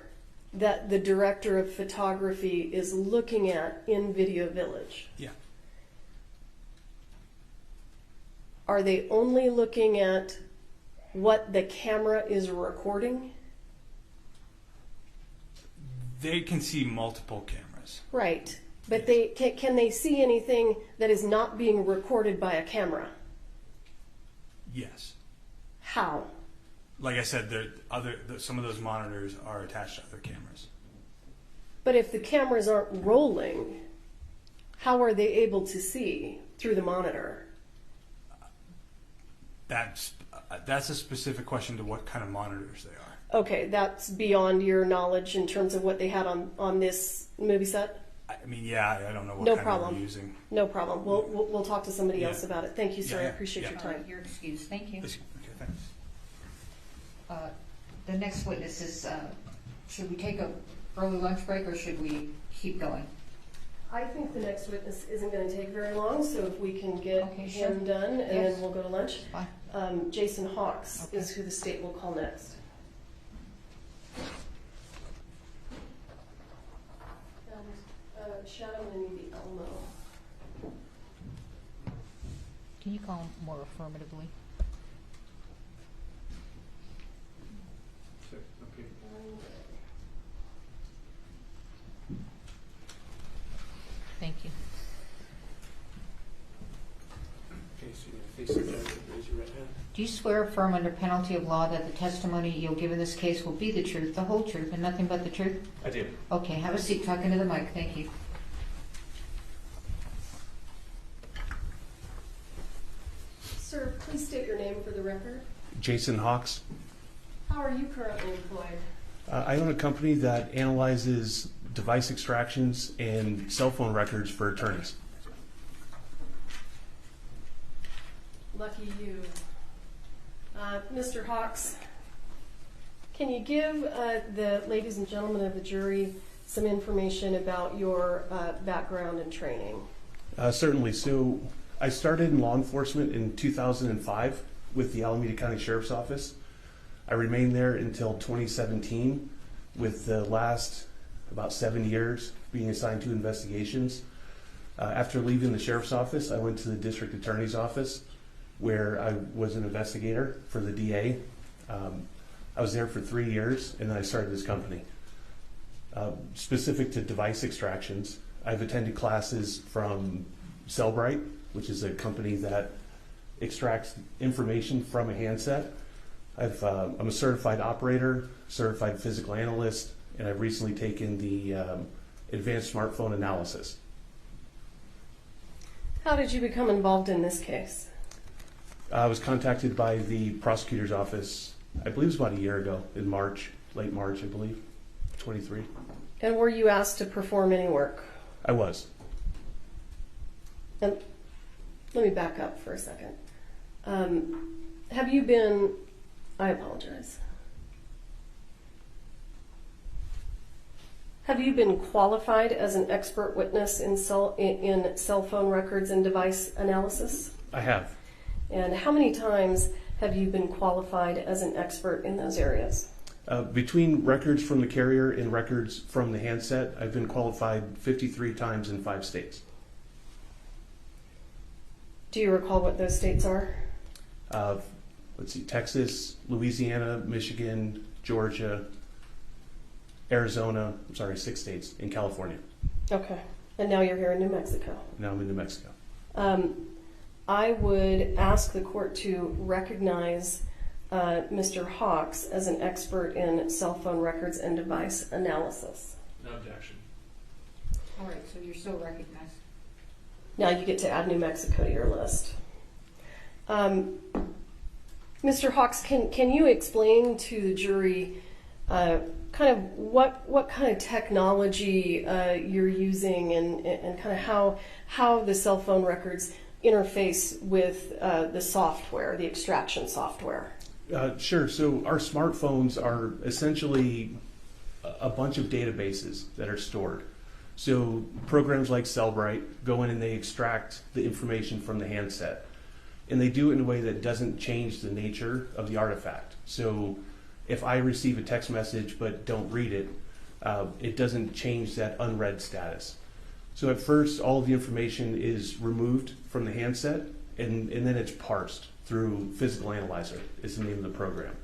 that the director of photography is looking at in Video Village, Yeah. are they only looking at what the camera is recording? They can see multiple cameras. Right. But they can they see anything that is not being recorded by a camera? Yes. How? Like I said, some of those monitors are attached to other cameras. But if the cameras aren't rolling, how are they able to see through the monitor? That's a specific question to what kind of monitors they are. Okay, that's beyond your knowledge in terms of what they had on this movie set? I mean, yeah, I don't know what No kind problem. they're using. No problem. We'll talk to somebody else about it. Thank you, sir. Yeah, I appreciate yeah. your time. You're excused. Thank you. Okay, thanks. The next witness is, should we take a early lunch break or should we keep going? I think the next witness isn't going to take very long, so if we can get Okay, sure. him done, and Yes. then we'll go to lunch. Fine. Jason Hawks Okay. is who the state will call next. And Shadow, I'm going to need the Elmo. Can you call him more affirmatively? Thank you. Okay, so you're facing the judge and raise your right hand. Do you swear or affirm under penalty of law that the testimony you'll give in this case will be the truth, the whole truth, and nothing but the truth? I do. Okay, have a seat. Talk into the mic. Thank you. Sir, please state your name for the record. Jason Hawks. How are you currently employed? I own a company that analyzes device extractions and cell phone records for attorneys. Lucky you. Mr. Hawks, can you give the ladies and gentlemen of the jury some information about your background and training? Certainly. So I started in law enforcement in 2005 with the Alameda County Sheriff's Office. I remained there until 2017, with the last about 7 years being assigned to investigations. After leaving the Sheriff's Office, I went to the District Attorney's Office, where I was an investigator for the DA. I was there for 3 years, and then I started this company. Specific to device extractions, I've attended classes from Cellbrite, which is a company that extracts information from a handset. I'm a certified operator, certified physical analyst, and I've recently taken the advanced smartphone analysis. How did you become involved in this case? I was contacted by the prosecutor's office, I believe it was about a year ago, in March, late March, I believe, 23. And were you asked to perform any work? I was. And let me back up for a second. Have you been, I apologize. Have you been qualified as an expert witness in cell phone records and device analysis? I have. And how many times have you been qualified as an expert in those areas? Between records from the carrier and records from the handset, I've been qualified 53 times in 5 states. Do you recall what those states are? Let's see, Texas, Louisiana, Michigan, Georgia, Arizona, 6 states, in California. Okay. And now you're here in New Mexico. Now I'm in New Mexico. I would ask the court to recognize Mr. Hawks as an expert in cell phone records and device analysis. No objection. All right, so you're so recognized. Now you get to add New Mexico to your list. Mr. Hawks, can you explain to the jury kind of what kind of technology you're using and kind of how the cell phone records interface with the software, the extraction software? Sure. So our smartphones are essentially a bunch of databases that are stored. So programs like Cellbrite go in and they extract the information from the handset. And they do it in a way that doesn't change the nature of the artifact. So if I receive a text message but don't read it, it doesn't change that unread status. So at first, all of the information is removed from the handset, and then it's parsed through Physical Analyzer, is the name of the program.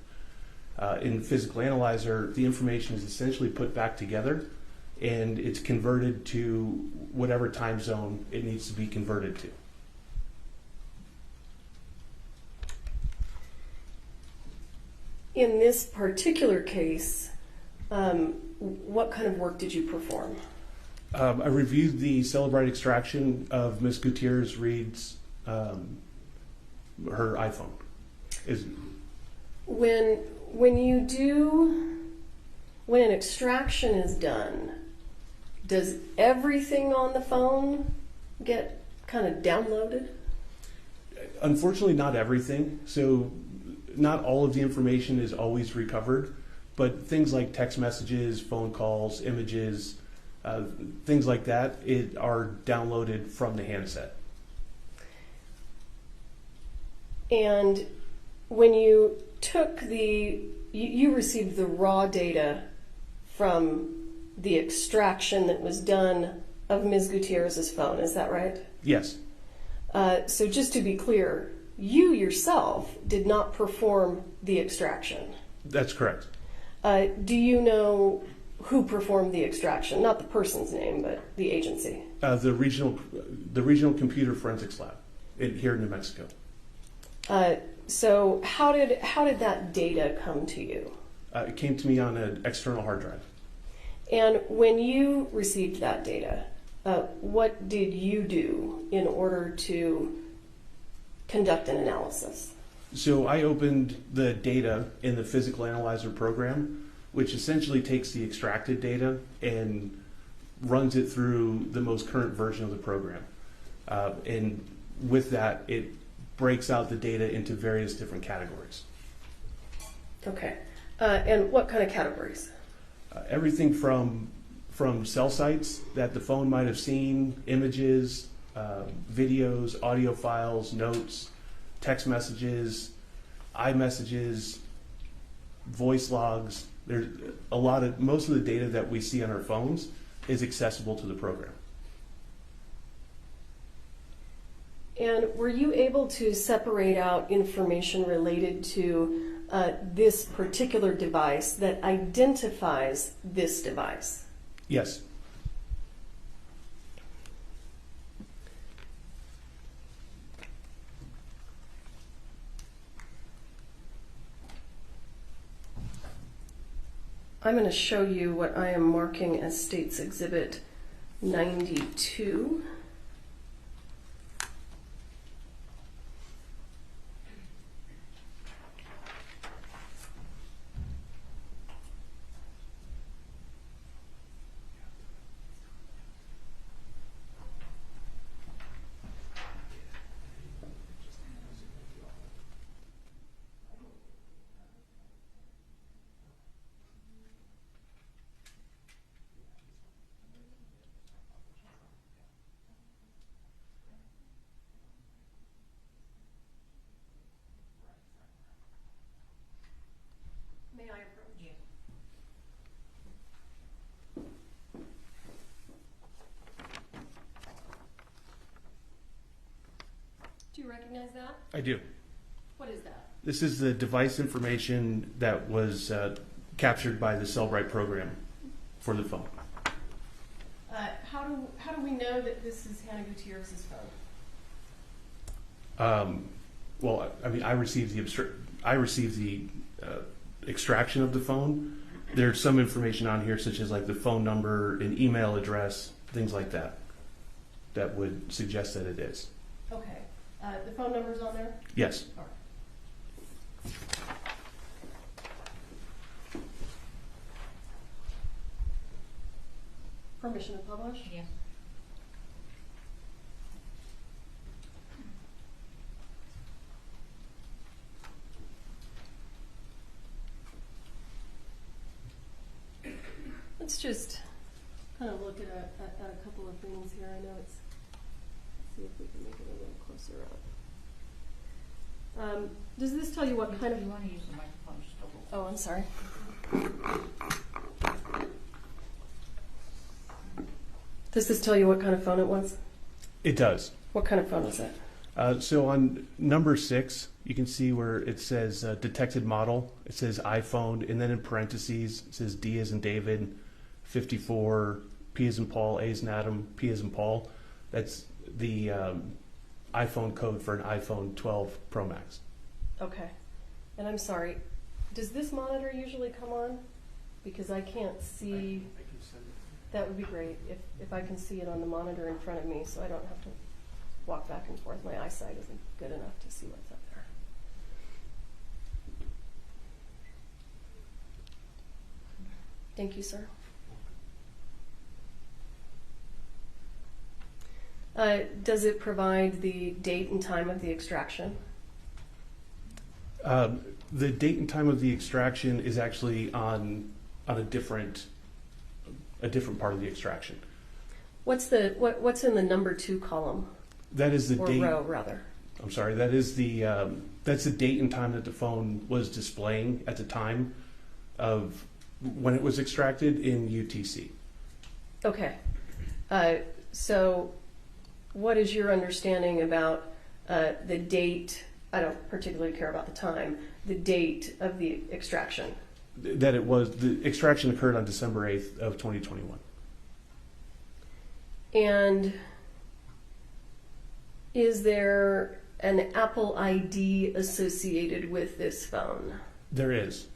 In Physical Analyzer, the information is essentially put back together, and it's converted to whatever time zone it needs to be converted to. In this particular case, what kind of work did you perform? I reviewed the Cellbrite extraction of Ms. Gutierrez Reed's her iPhone. When an extraction is done, does everything on the phone get kind of downloaded? Unfortunately, not everything. So not all of the information is always recovered, but things like text messages, phone calls, images, things like that are downloaded from the handset. And when you took you received the raw data from the extraction that was done of Ms. Gutierrez's phone, is that right? Yes. So just to be clear, you yourself did not perform the extraction. That's correct. Do you know who performed the extraction? Not the person's name, but the agency. The regional computer forensics lab here in New Mexico. So how did that data come to you? It came to me on an external hard drive. And when you received that data, what did you do in order to conduct an analysis? So I opened the data in the Physical Analyzer program, which essentially takes the extracted data and runs it through the most current version of the program. And with that, it breaks out the data into various different categories. Okay. And what kind of categories? Everything from cell sites that the phone might have seen, images, videos, audio files, notes, text messages, iMessages, voice logs. There's most of the data that we see on our phones is accessible to the program. And were you able to separate out information related to this particular device that identifies this device? Yes. I'm going to show you what I am marking as State's Exhibit 92. Do you recognize that? I do. What is that? This is the device information that was captured by the Cellbrite program for the phone. How do we know that this is Hannah Gutierrez's phone? Well, I mean, I received the extraction of the phone. There's some information on here, such as like the phone number, an email address, things like that, that would suggest that it is. Okay. The phone number's on there? Yes. All right. Permission to publish? Yes. Let's just kind of look at a couple of things here. I know it's, see if we can make it a little closer up. Does this tell you what kind of... You want to use the microphone just a little. Oh, I'm sorry. Does this tell you what kind of phone it was? It does. What kind of phone was it? So on number 6, you can see where it says detected model. It says iPhone, and then in parentheses, it says D as in David, 54, P as in Paul, A as in Adam, P as in Paul. That's the iPhone code for an iPhone 12 Pro Max. Okay. And I'm sorry, does this monitor usually come on? Because I can't see. I can send it. That would be great if I can see it on the monitor in front of me so I don't have to walk back and forth. My eyesight isn't good enough to see what's up there. Thank you, sir. Does it provide the date and time of the extraction? The date and time of the extraction is actually on a different part of the extraction. What's in the number 2 column? That is the or date. row, rather. I'm sorry. That is that's the date and time that the phone was displaying at the time of when it was extracted in UTC. Okay. So what is your understanding about the date? I don't particularly care about the time. The date of the extraction. That it was, the extraction occurred on December 8th of 2021. And is there an Apple ID associated with this phone? There is.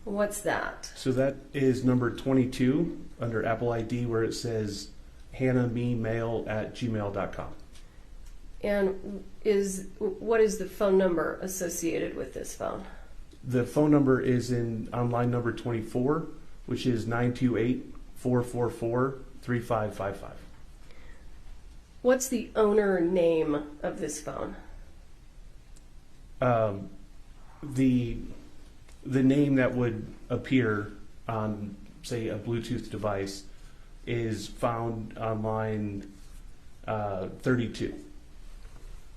What's that? So that is number 22 under Apple ID, where it says hannahmemail@gmail.com. And what is the phone number associated with this phone? The phone number is on line number 24, which is 928-444-3555. What's the owner name of this phone? The name that would appear on, say, a Bluetooth device is found on line 32,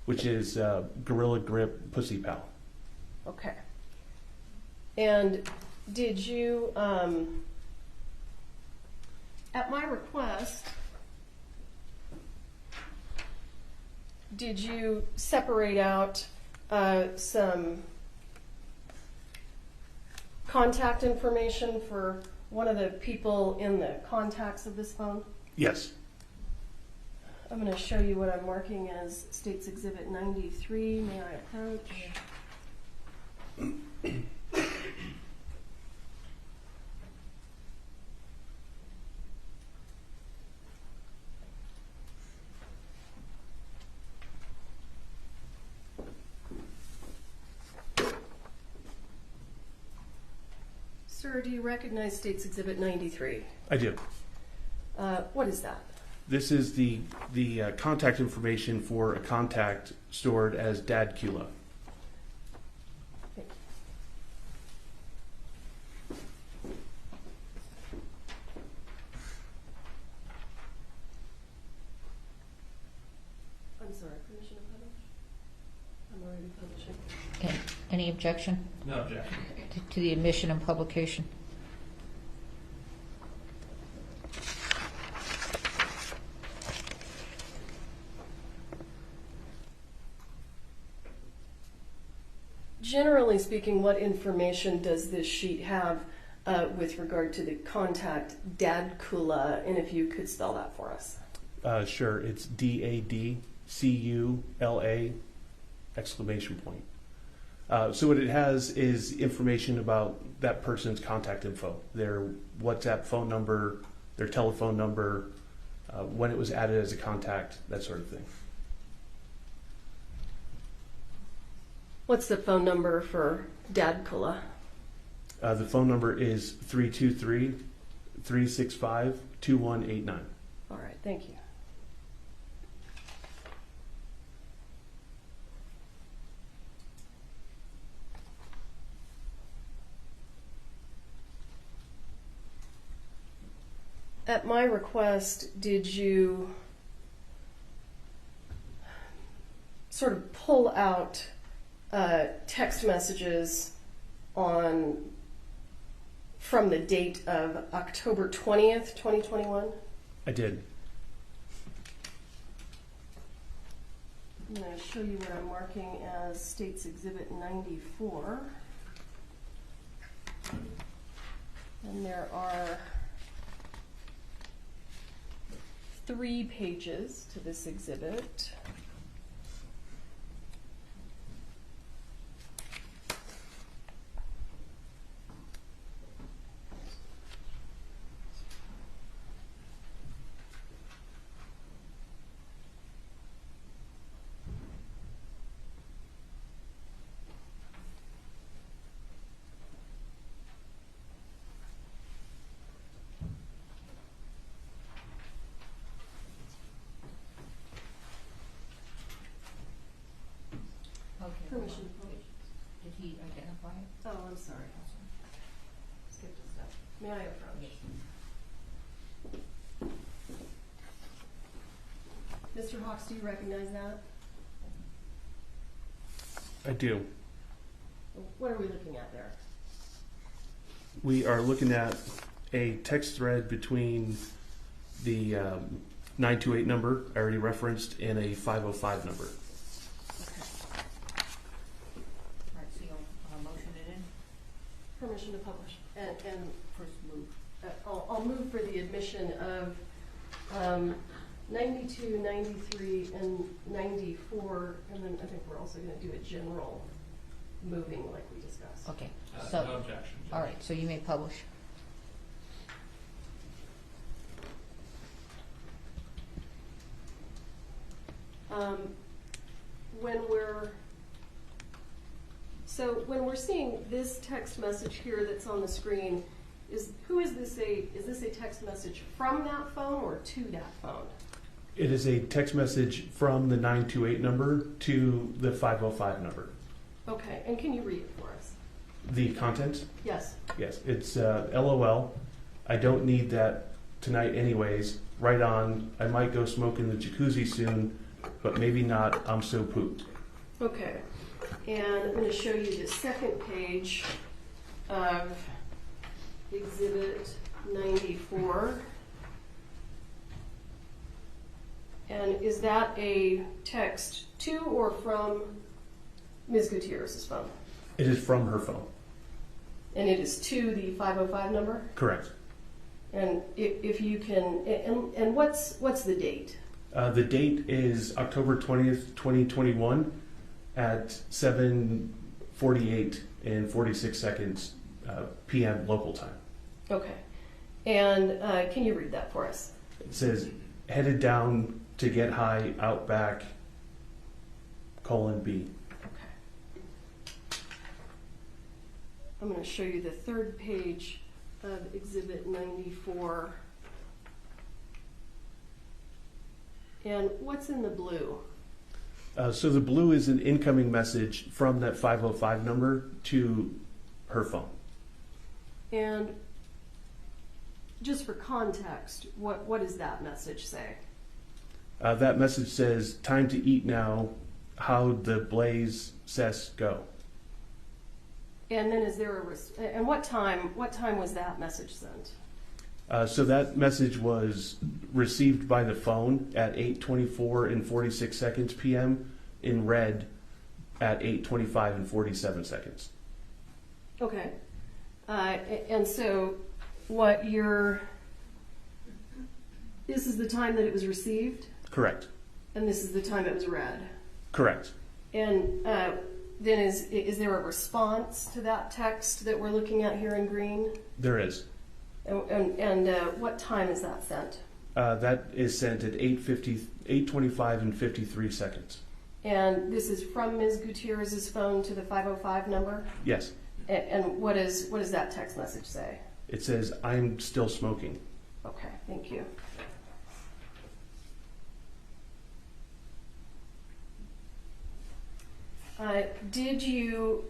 which is Gorilla Grip Pussy Pal. Okay. And did you, at my request, did you separate out some contact information for one of the people in the contacts of this phone? Yes. I'm going to show you what I'm marking as State's Exhibit 93. May I approach? Sir, do you recognize State's Exhibit 93? I do. What is that? This is the contact information for a contact stored as Dad Kula. Thank you. I'm sorry, permission to publish? I'm already publishing. Any objection No objection. to the admission and publication? generally speaking, what information does this sheet have with regard to the contact Dadcula, and if you could spell that for us? Sure, it's DADCULA exclamation point. So what it has is information about that person's contact info, their WhatsApp phone number, their telephone number, when it was added as a contact, that sort of thing. What's the phone number for Dadcula? The phone number is 323-365-2189. All right, thank you. At my request, did you sort of pull out text messages from the date of October 20th, 2021? I did. I'm going to show you what I'm marking as States Exhibit 94. And there are 3 pages to this exhibit. Permission. Did he identify it? Oh, I'm sorry. Skipped a step. May I approach? Mr. Hawks, do you recognize that? I do. What are we looking at there? We are looking at a text thread between the 928 number I already referenced and a 505 number. Permission to publish and first move. I'll move for the admission of 92, 93, and 94, and then I think we're also going to do a general moving like we discussed. Okay, No so, objection. all right, so you may publish. When we're seeing this text message here that's on the screen, is this a text message from that phone or to that phone? It is a text message from the 928 number to the 505 number. Okay, and can you read it for us? The content? Yes. Yes, it's LOL. I don't need that tonight anyways. Right on. I might go smoke in the jacuzzi soon, but maybe not. I'm so pooped. Okay. And I'm going to show you the second page of Exhibit 94. And is that a text to or from Ms. Gutierrez's phone? It is from her phone. And it is to the 505 number? Correct. And if you can, and what's the date? The date is October 20th, 2021 at 7:48 and 46 seconds p.m. local time. Okay. And can you read that for us? It says, headed down to get high out back, :B. Okay. I'm going to show you the third page of Exhibit 94. And what's in the blue? So the blue is an incoming message from that 505 number to her phone. And just for context, what does that message say? That message says, time to eat now, how'd the blaze cess go? And then is there and what time was that message sent? So that message was received by the phone at 8:24 and 46 seconds p.m. in red at 8:25 and 47 seconds. Okay. And so this is the time that it was received, Correct. and this is the time it was read. Correct. And then is there a response to that text that we're looking at here in green? There is. And what time is that sent? That is sent at 8:25 and 53 seconds. And this is from Ms. Gutierrez's phone to the 505 number? Yes. And what does that text message say? It says, "I'm still smoking." Okay, thank you. Did you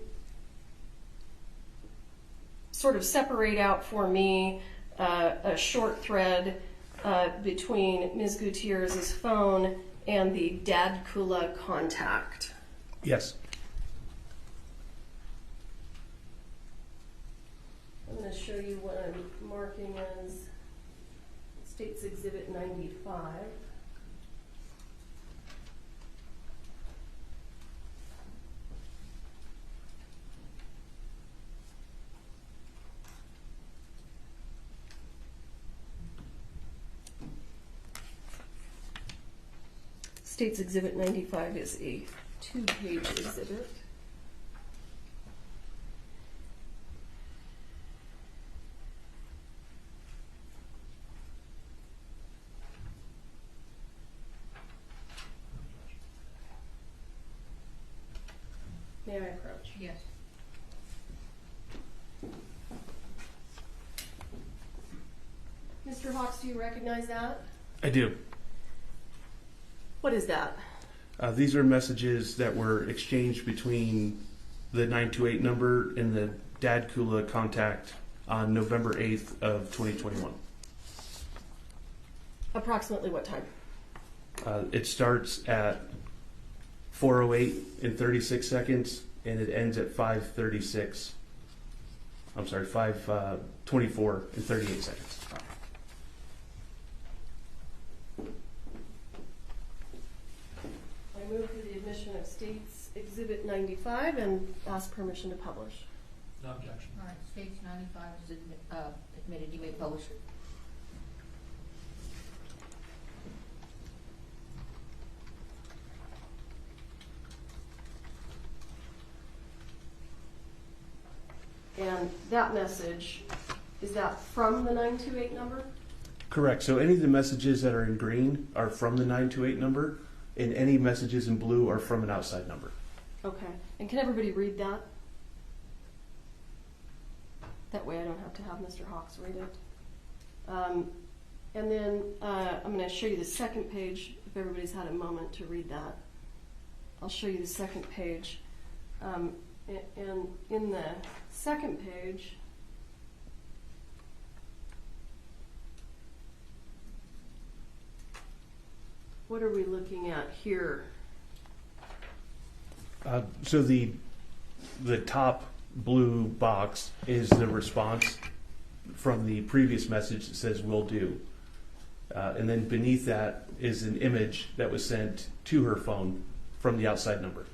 sort of separate out for me a short thread between Ms. Gutierrez's phone and the Dad Kula contact? Yes. I'm going to show you what I'm marking as State's Exhibit 95. State's Exhibit 95 is a 2-page exhibit. May I approach? Yes. Mr. Hawks, do you recognize that? I do. What is that? These are messages that were exchanged between the 928 number and the Dad Kula contact on November 8th of 2021. Approximately what time? It starts at 4:08 and 36 seconds, and it ends at 5:36. I'm sorry, 5:24 and 38 seconds. I move for the admission of State's Exhibit 95 and ask permission to publish. No objection. All right, States 95 is admitted. You may publish it. And that message, is that from the 928 number? Correct. So any of the messages that are in green are from the 928 number, and any messages in blue are from an outside number. Okay. And can everybody read that? That way I don't have to have Mr. Hawks read it. And then I'm going to show you the second page, if everybody's had a moment to read that. I'll show you the second page. And in the second page, what are we looking at here? So the top blue box is the response from the previous message that says "will do," and then beneath that is an image that was sent to her phone from the outside number.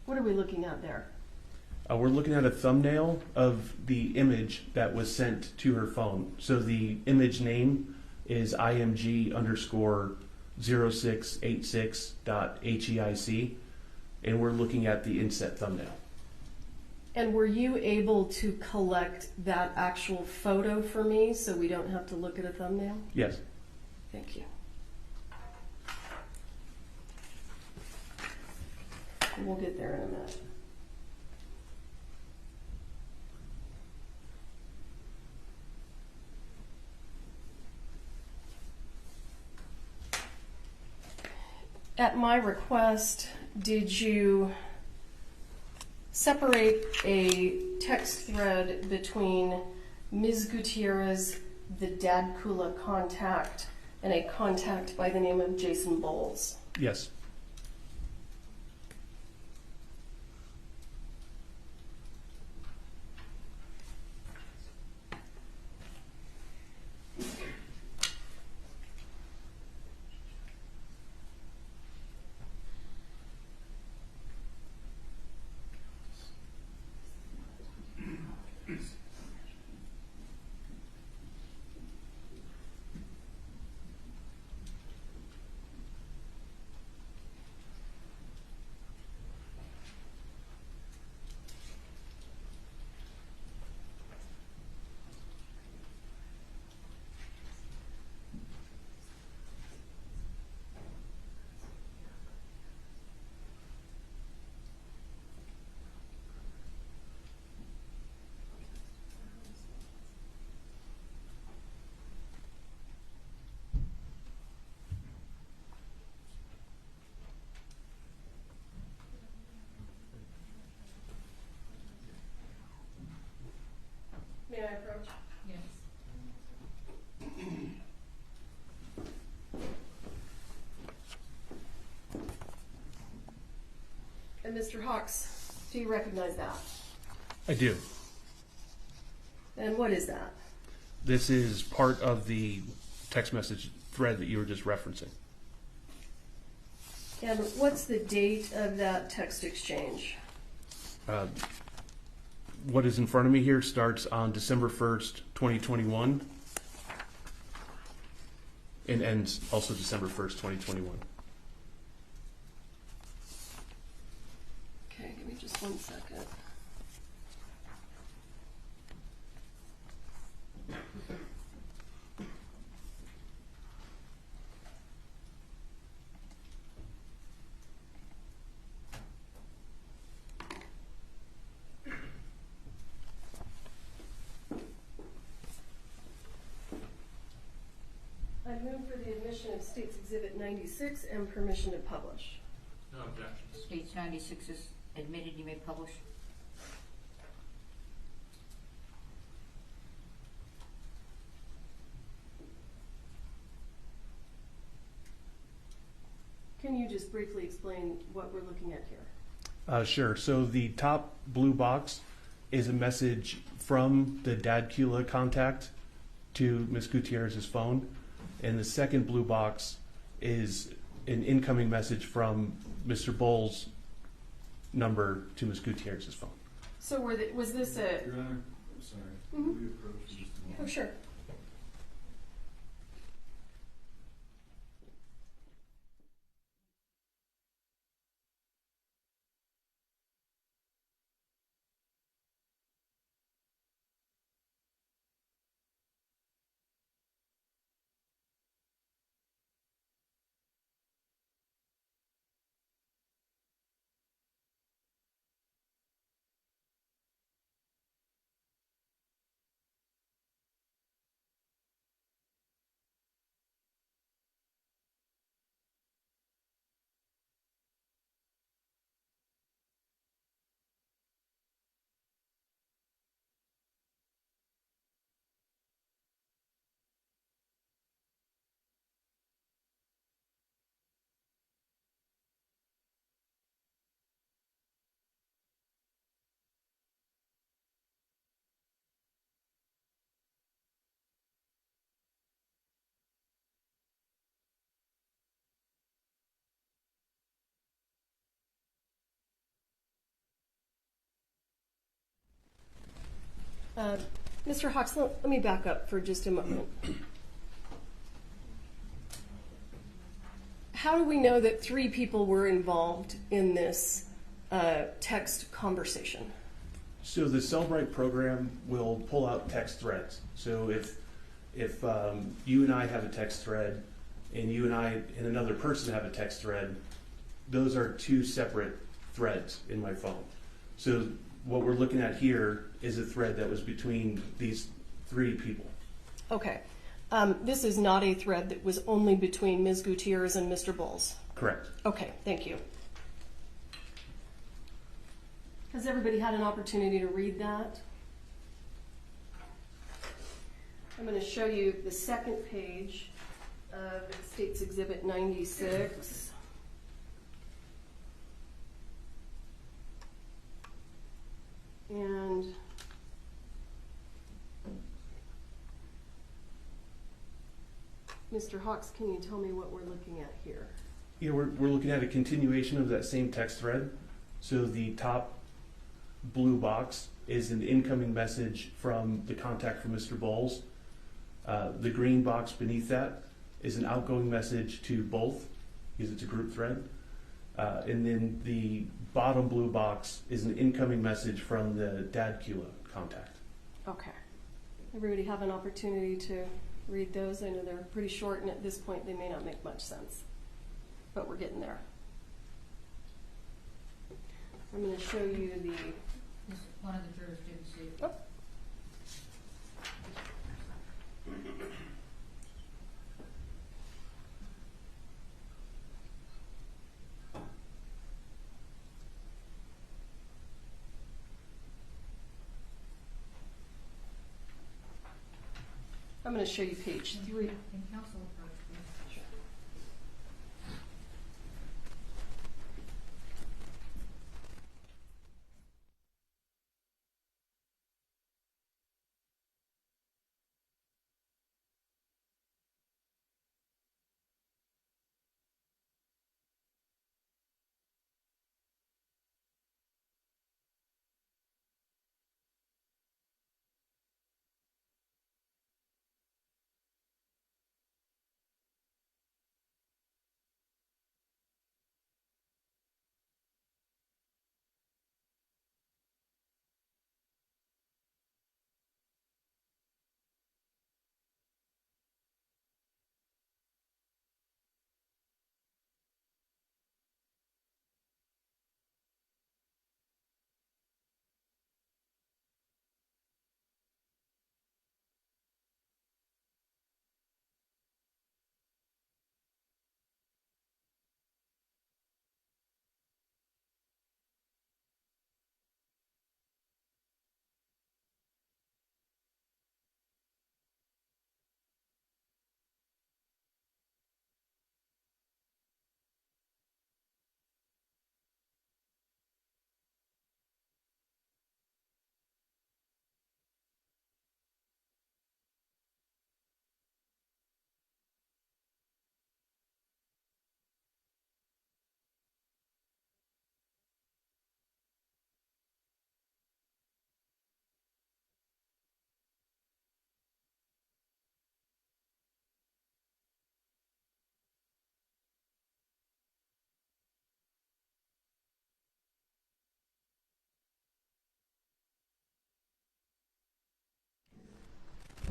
What are we looking at there? We're looking at a thumbnail of the image that was sent to her phone. So the image name is img_0686.heic, and we're looking at the inset thumbnail. And were you able to collect that actual photo for me so we don't have to look at a thumbnail? Yes. Thank you. We'll get there in a minute. At my request, did you separate a text thread between Ms. Gutierrez, the Dad Kula contact, and a contact by the name of Jason Bowles? Yes. May I approach? Yes. And Mr. Hawks, do you recognize that? I do. And what is that? This is part of the text message thread that you were just referencing. And what's the date of that text exchange? What is in front of me here starts on December 1st, 2021, and ends also December 1st, 2021. Okay, give me just 1 second. I move for the admission of States Exhibit 96 and permission to publish. No objections. States 96 is admitted, you may publish. Can you just briefly explain what we're looking at here? Sure. So the top blue box is a message from the Dadcula contact to Ms. Gutierrez's phone, and the second blue box is an incoming message from Mr. Bowles' number to Ms. Gutierrez's phone. So was this a... Your Honor, I'm sorry. Mhm. Will you approach just a moment? Oh, sure. Mr. Hawks, let me back up for just a moment. How do we know that 3 people were involved in this text conversation? So the Cellbrite program will pull out text threads. So if you and I have a text thread, and you and I and another person have a text thread, those are 2 separate threads in my phone. So what we're looking at here is a thread that was between these 3 people. Okay. This is not a thread that was only between Ms. Gutierrez and Mr. Bowles. Correct. Okay, thank you. Has everybody had an opportunity to read that? I'm going to show you the second page of States Exhibit 96. And Mr. Hawks, can you tell me what we're looking at here? Yeah, we're looking at a continuation of that same text thread. So the top blue box is an incoming message from the contact from Mr. Bowles. The green box beneath that is an outgoing message to both, because it's a group thread. And then the bottom blue box is an incoming message from the Dad Kula contact. Okay. Everybody have an opportunity to read those. I know they're pretty short, and at this point they may not make much sense, but we're getting there. I'm going to show you the... One of the jurors didn't see it. Oh. I'm going to show you page 3. Can counsel approach, please? Sure.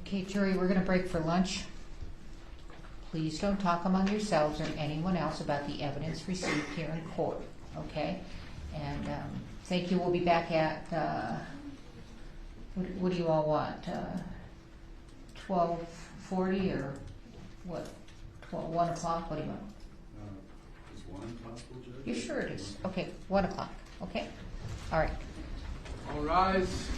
Okay, jury, we're going to break for lunch. Please don't talk among yourselves or anyone else about the evidence received here in court, okay? And thank you. We'll be back at, what do you all want? 12:40 or what? 1 o'clock? What do you want? Is one possible, Judge? You sure it is? Okay, 1 o'clock, okay? All right. All rise.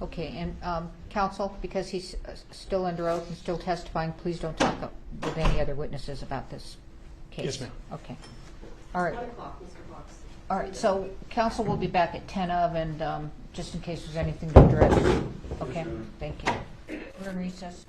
Okay, and counsel, because he's still under oath and still testifying, please don't talk with any other witnesses about this case. Yes, ma'am. Okay. All right. 1 o'clock, Mr. Fox. All right, so counsel will be back at 10 of, and just in case there's anything to address. Okay, thank you. We're in recess.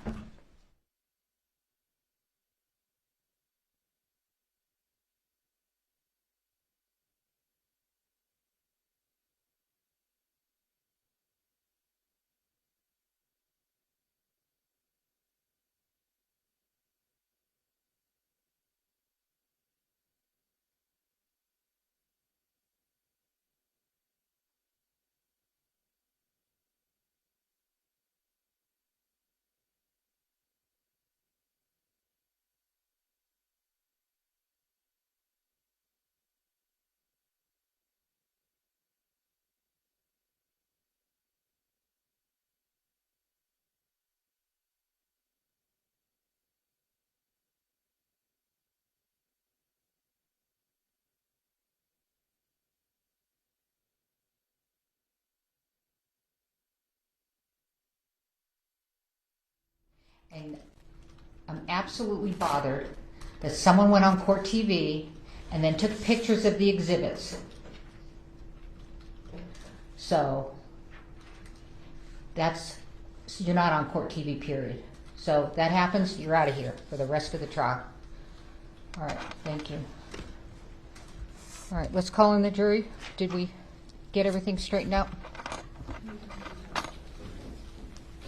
And I'm absolutely bothered that someone went on court TV and then took pictures of the exhibits. So you're not on court TV, period. So that happens, you're out of here for the rest of the trial. All right, thank you. All right, let's call in the jury. Did we get everything straightened out?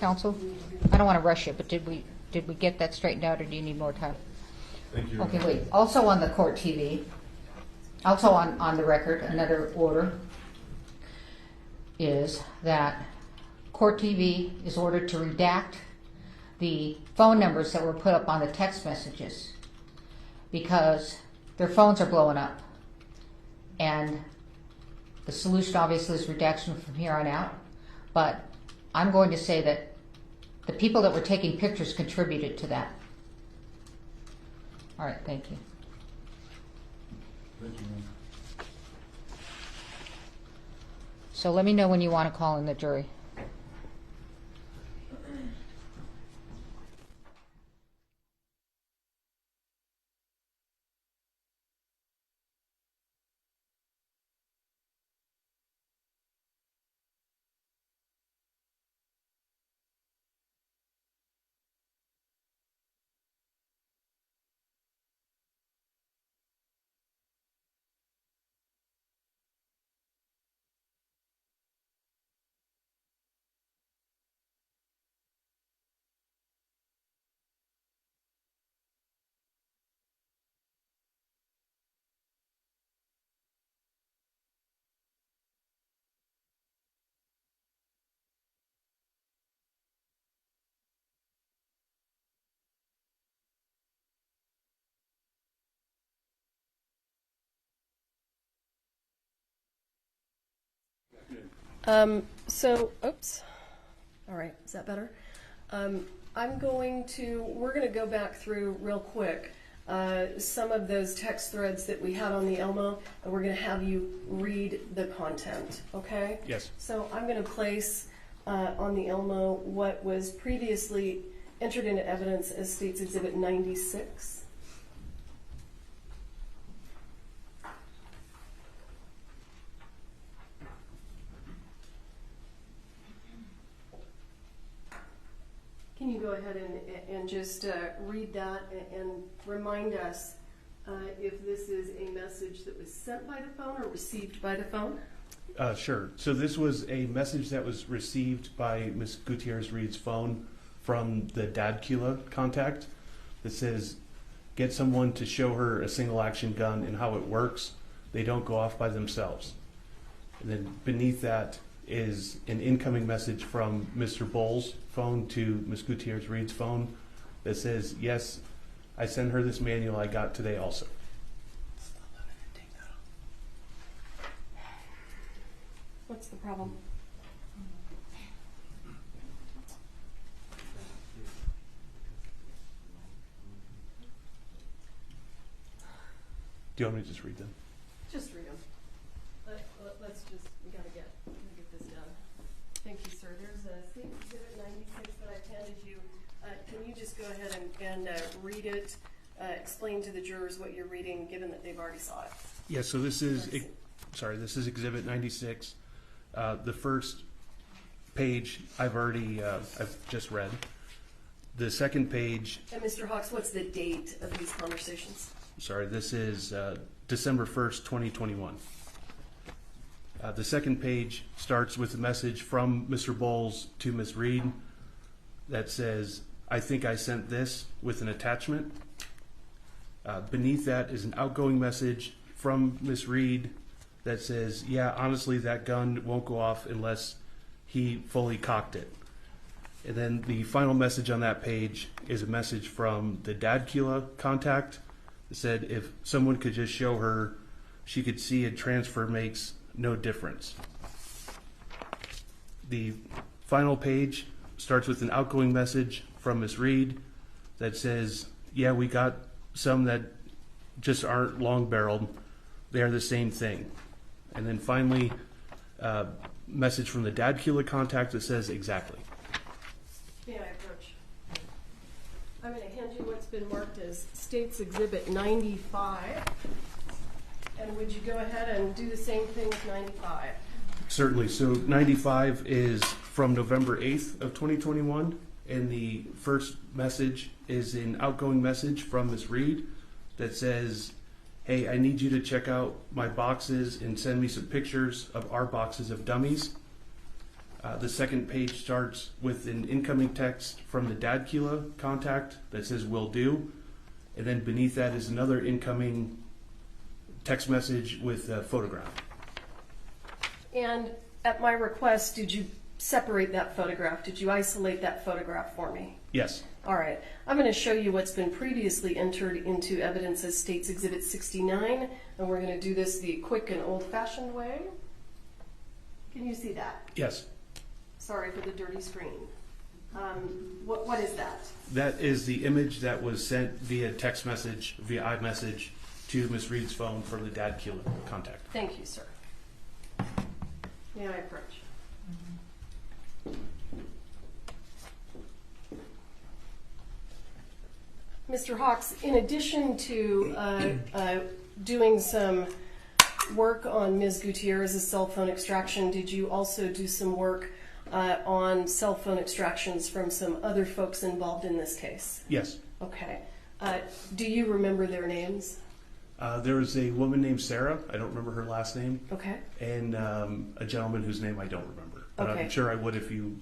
Counsel? I don't want to rush it, but did we get that straightened out, or do you need more time? Thank you. Okay, wait. Also on the court TV, also on the record, another order is that court TV is ordered to redact the phone numbers that were put up on the text messages because their phones are blowing up. And the solution obviously is redaction from here on out. But I'm going to say that the people that were taking pictures contributed to that. All right, thank you. Thank you, ma'am. So let me know when you want to call in the jury. Oops. All right, is that better? We're going to go back through real quick some of those text threads that we had on the Elmo, and we're going to have you read the content, okay? Yes. So I'm going to place on the Elmo what was previously entered into evidence as State's Exhibit 96. Can you go ahead and just read that and remind us if this is a message that was sent by the phone or received by the phone? Sure. So this was a message that was received by Ms. Gutierrez Reed's phone from the Dadkula contact that says, get someone to show her a single action gun and how it works. They don't go off by themselves. And then beneath that is an incoming message from Mr. Bowles' phone to Ms. Gutierrez Reed's phone that says, yes, I sent her this manual I got today also. What's the problem? Do you want me to just read them? Just read them. Let's just, we gotta get this done. Thank you, sir. There's a State Exhibit 96 that I've handed you. Can you just go ahead and read it, explain to the jurors what you're reading, given that they've already saw it? Yeah, so this is Exhibit 96. The first page I've just read. The second page. And Mr. Hawks, what's the date of these conversations? Sorry, this is December 1st, 2021. The second page starts with a message from Mr. Bowles to Ms. Reed that says, I think I sent this with an attachment. Beneath that is an outgoing message from Ms. Reed that says, yeah, honestly, that gun won't go off unless he fully cocked it. And then the final message on that page is a message from the Dadkula contact that said if someone could just show her, she could see a transfer makes no difference. The final page starts with an outgoing message from Ms. Reed that says, yeah, we got some that just aren't long barreled. They are the same thing. And then finally, message from the Dadkula contact that says exactly. May I approach? been marked as State's Exhibit 95. And would you go ahead and do the same thing with 95? Certainly. So 95 is from November 8th of 2021, and the first message is an outgoing message from Ms. Reed that says, hey, I need you to check out my boxes and send me some pictures of our boxes of dummies. The second page starts with an incoming text from the Dadkila contact that says will do, and then beneath that is another incoming text message with a photograph. And at my request, did you separate that photograph? Did you isolate that photograph for me? Yes. All right. I'm going to show you what's been previously entered into evidence as State's Exhibit 69, and we're going to do this the quick and old-fashioned way. Can you see that? Yes. Sorry for the dirty screen. What is that? That is the image that was sent via text message, via iMessage, to Ms. Reed's phone from the Dadkila contact. Thank you, sir. May I approach? Mr. Hawks, in addition to doing some work on Ms. Gutierrez's cell phone extraction, did you also do some work on cell phone extractions from some other folks involved in this case? Yes. Okay. Do you remember their names? There was a woman named Sarah, I don't remember her last name, Okay. and a gentleman whose name I don't remember. But Okay. I'm sure I would if you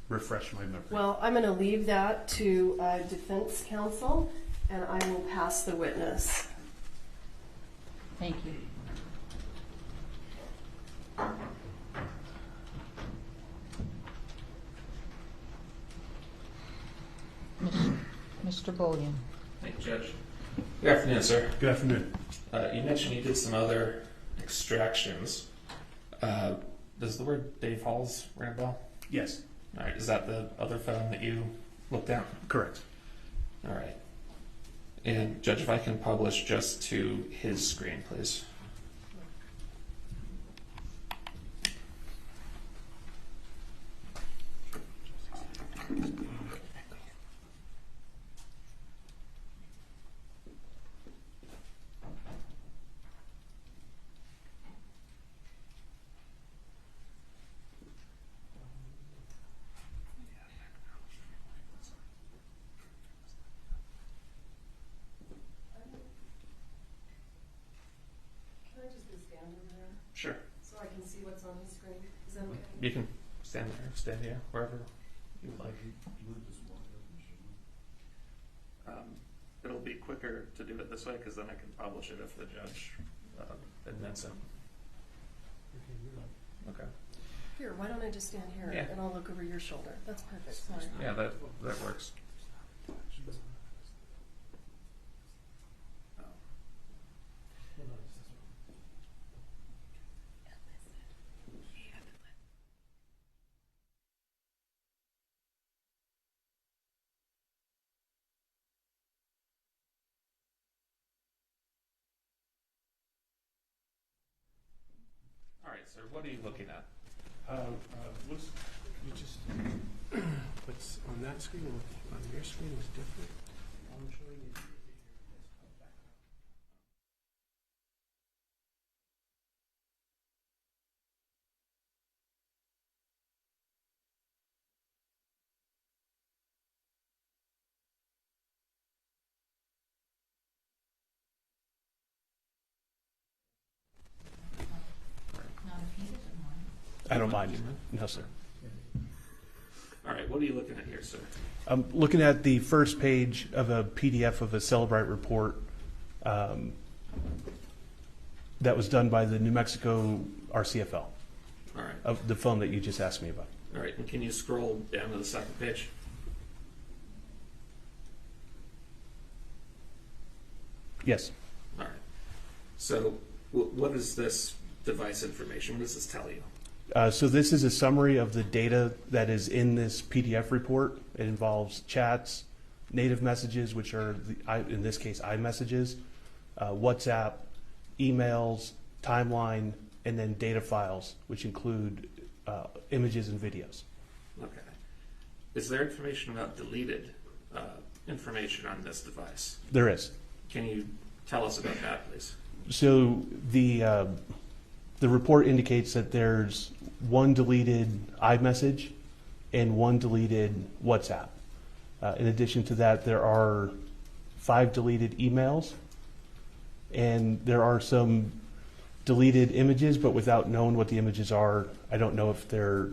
refresh my memory. Well, I'm going to leave that to defense counsel, and I will pass the witness. Thank you. Mr. Bowden. Thank you, Judge. Good afternoon, sir. Good afternoon. You mentioned you did some other extractions. Does the word Dave Halls ring a bell? Yes. All right. Is that the other phone that you looked at? Correct. All right. And Judge, if I can publish just to his screen, please. Sure. So I can see what's on his screen. Is that okay? You can stand there, stand here, wherever you like. It'll be quicker to do it this way because then I can publish it if the judge admits it. Okay. Here, why don't I just stand here Yeah. and I'll look over your shoulder? That's perfect. Sorry. Yeah, that works. All right, sir, what are you looking at? What's on that screen and on your screen is different. I'm showing you. I don't mind. No, sir. All right, what are you looking at here, sir? I'm looking at the first page of a PDF of a Celebrite report that was done by the New Mexico RCFL, All right. of the phone that you just asked me about. All right, and can you scroll down to the second page? Yes. All right. So what is this device information? What does this tell you? So this is a summary of the data that is in this PDF report. It involves chats, native messages, which are, in this case, iMessages, WhatsApp, emails, timeline, and then data files, which include images and videos. Okay. Is there information about deleted information on this device. There is. Can you tell us about that, please? So the report indicates that there's one deleted iMessage and one deleted WhatsApp. In addition to that, there are 5 deleted emails, and there are some deleted images, but without knowing what the images are, I don't know if they're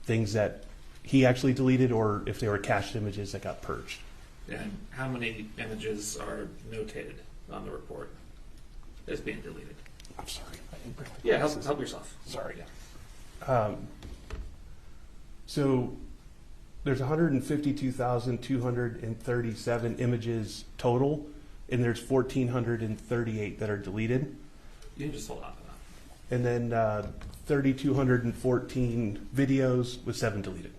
things that he actually deleted or if they were cached images that got purged. And how many images are notated on the report as being deleted? I'm sorry. I didn't bring my Yeah, glasses. help yourself. Sorry. Yeah. So there's 152,237 images total, and there's 1,438 that are deleted. You can just hold on to that. And then 3,214 videos with 7 deleted.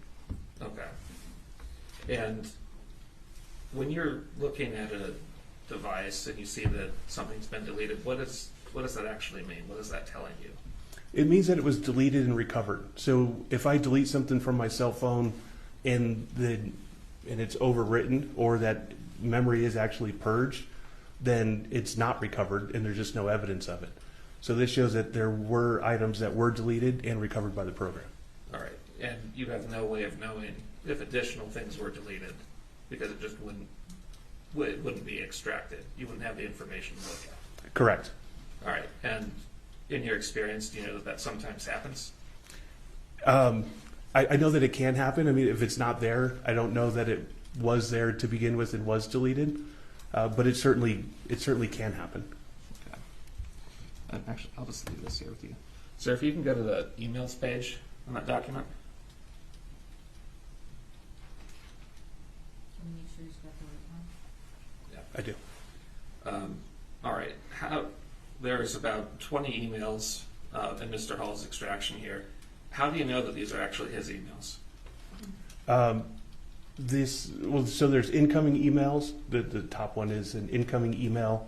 Okay. And when you're looking at a device and you see that something's been deleted, what does that actually mean? What is that telling you? It means that it was deleted and recovered. So if I delete something from my cell phone and it's overwritten, or that memory is actually purged, then it's not recovered and there's just no evidence of it. So this shows that there were items that were deleted and recovered by the program. All right. And you have no way of knowing if additional things were deleted because it just wouldn't be extracted. You wouldn't have the information to look at. Correct. All right. And in your experience, do you know that sometimes happens? I know that it can happen. I mean, if it's not there, I don't know that it was there to begin with and was deleted, but it certainly can happen. Okay. And actually, I'll just leave this here with you. Sir, if you can go to the emails page on that document. Can you make sure he's got the right one? I do. All right. There's about 20 emails in Mr. Hall's extraction here. How do you know that these are actually his emails? So there's incoming emails. The top one is an incoming email.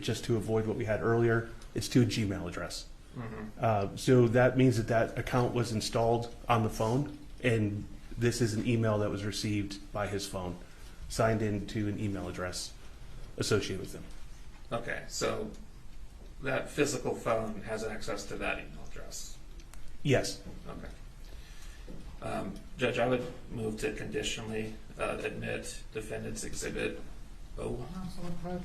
Just to avoid what we had earlier, it's to a Gmail address. Mm-hmm. So that means that account was installed on the phone, and this is an email that was received by his phone, signed into an email address associated with him. Okay, so that physical phone has access to that email address. Yes. Okay. Judge, I would move to conditionally admit defendant's exhibit O. Counsel approach.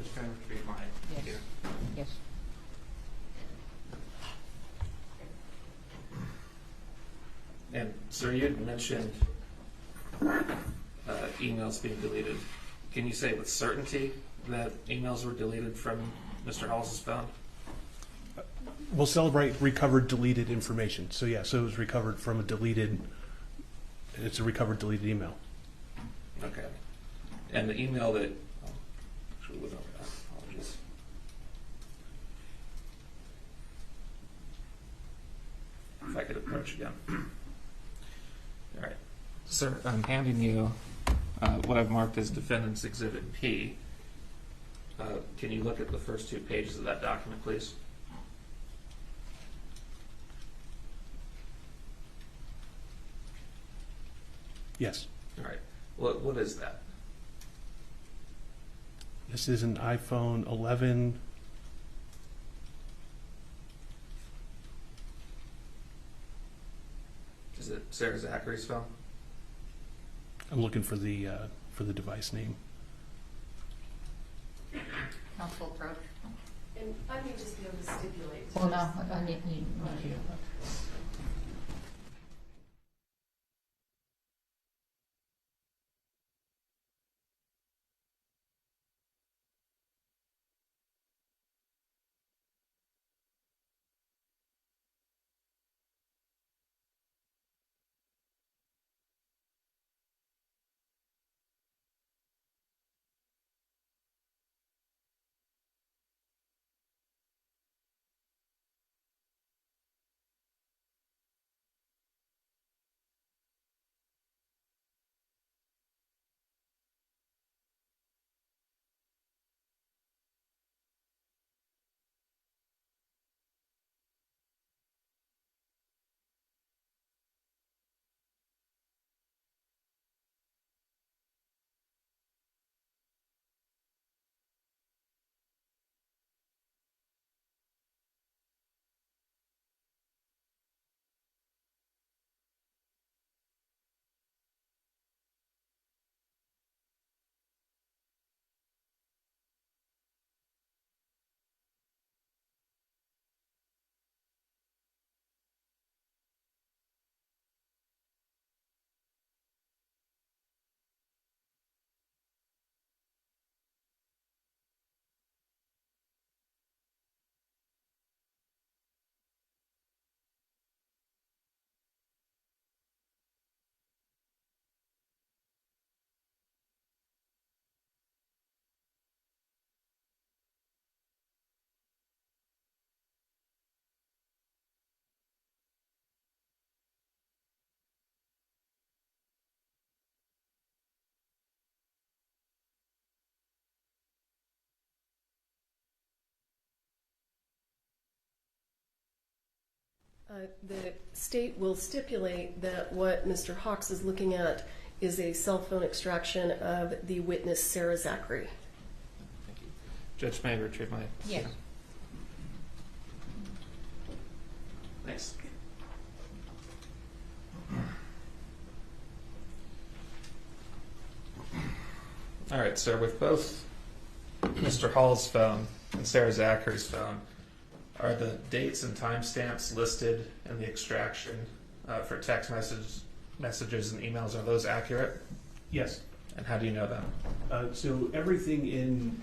Just kind of retrieve mine. Yes. Here. Yes. And sir, you had mentioned emails being deleted. Can you say with certainty that emails were deleted from Mr. Hall's phone? Well, Celebrite recovered deleted information. So yeah, so it was recovered from a deleted. It's a recovered deleted email. Okay. And the email that actually went over that. Apologies. If I could approach again. All right, sir. I'm handing you what I've marked as Defendant's Exhibit P. Can you look at the first 2 pages of that document, please? Yes. All right. What is that? This is an iPhone 11. Is it Sarah Zachary's phone? I'm looking for the device name. Counsel approach. And I may just be able to stipulate. Well, no, I need you. The state will stipulate that what Mr. Hawks is looking at is a cell phone extraction of the witness, Sarah Zachary. Thank you. Judge, may I retrieve my... Yes. Thanks. All right, sir, with both Mr. Hall's phone and Sarah Zachary's phone, are the dates and timestamps listed in the extraction for text messages and emails, are those accurate? Yes. And how do you know that? So everything in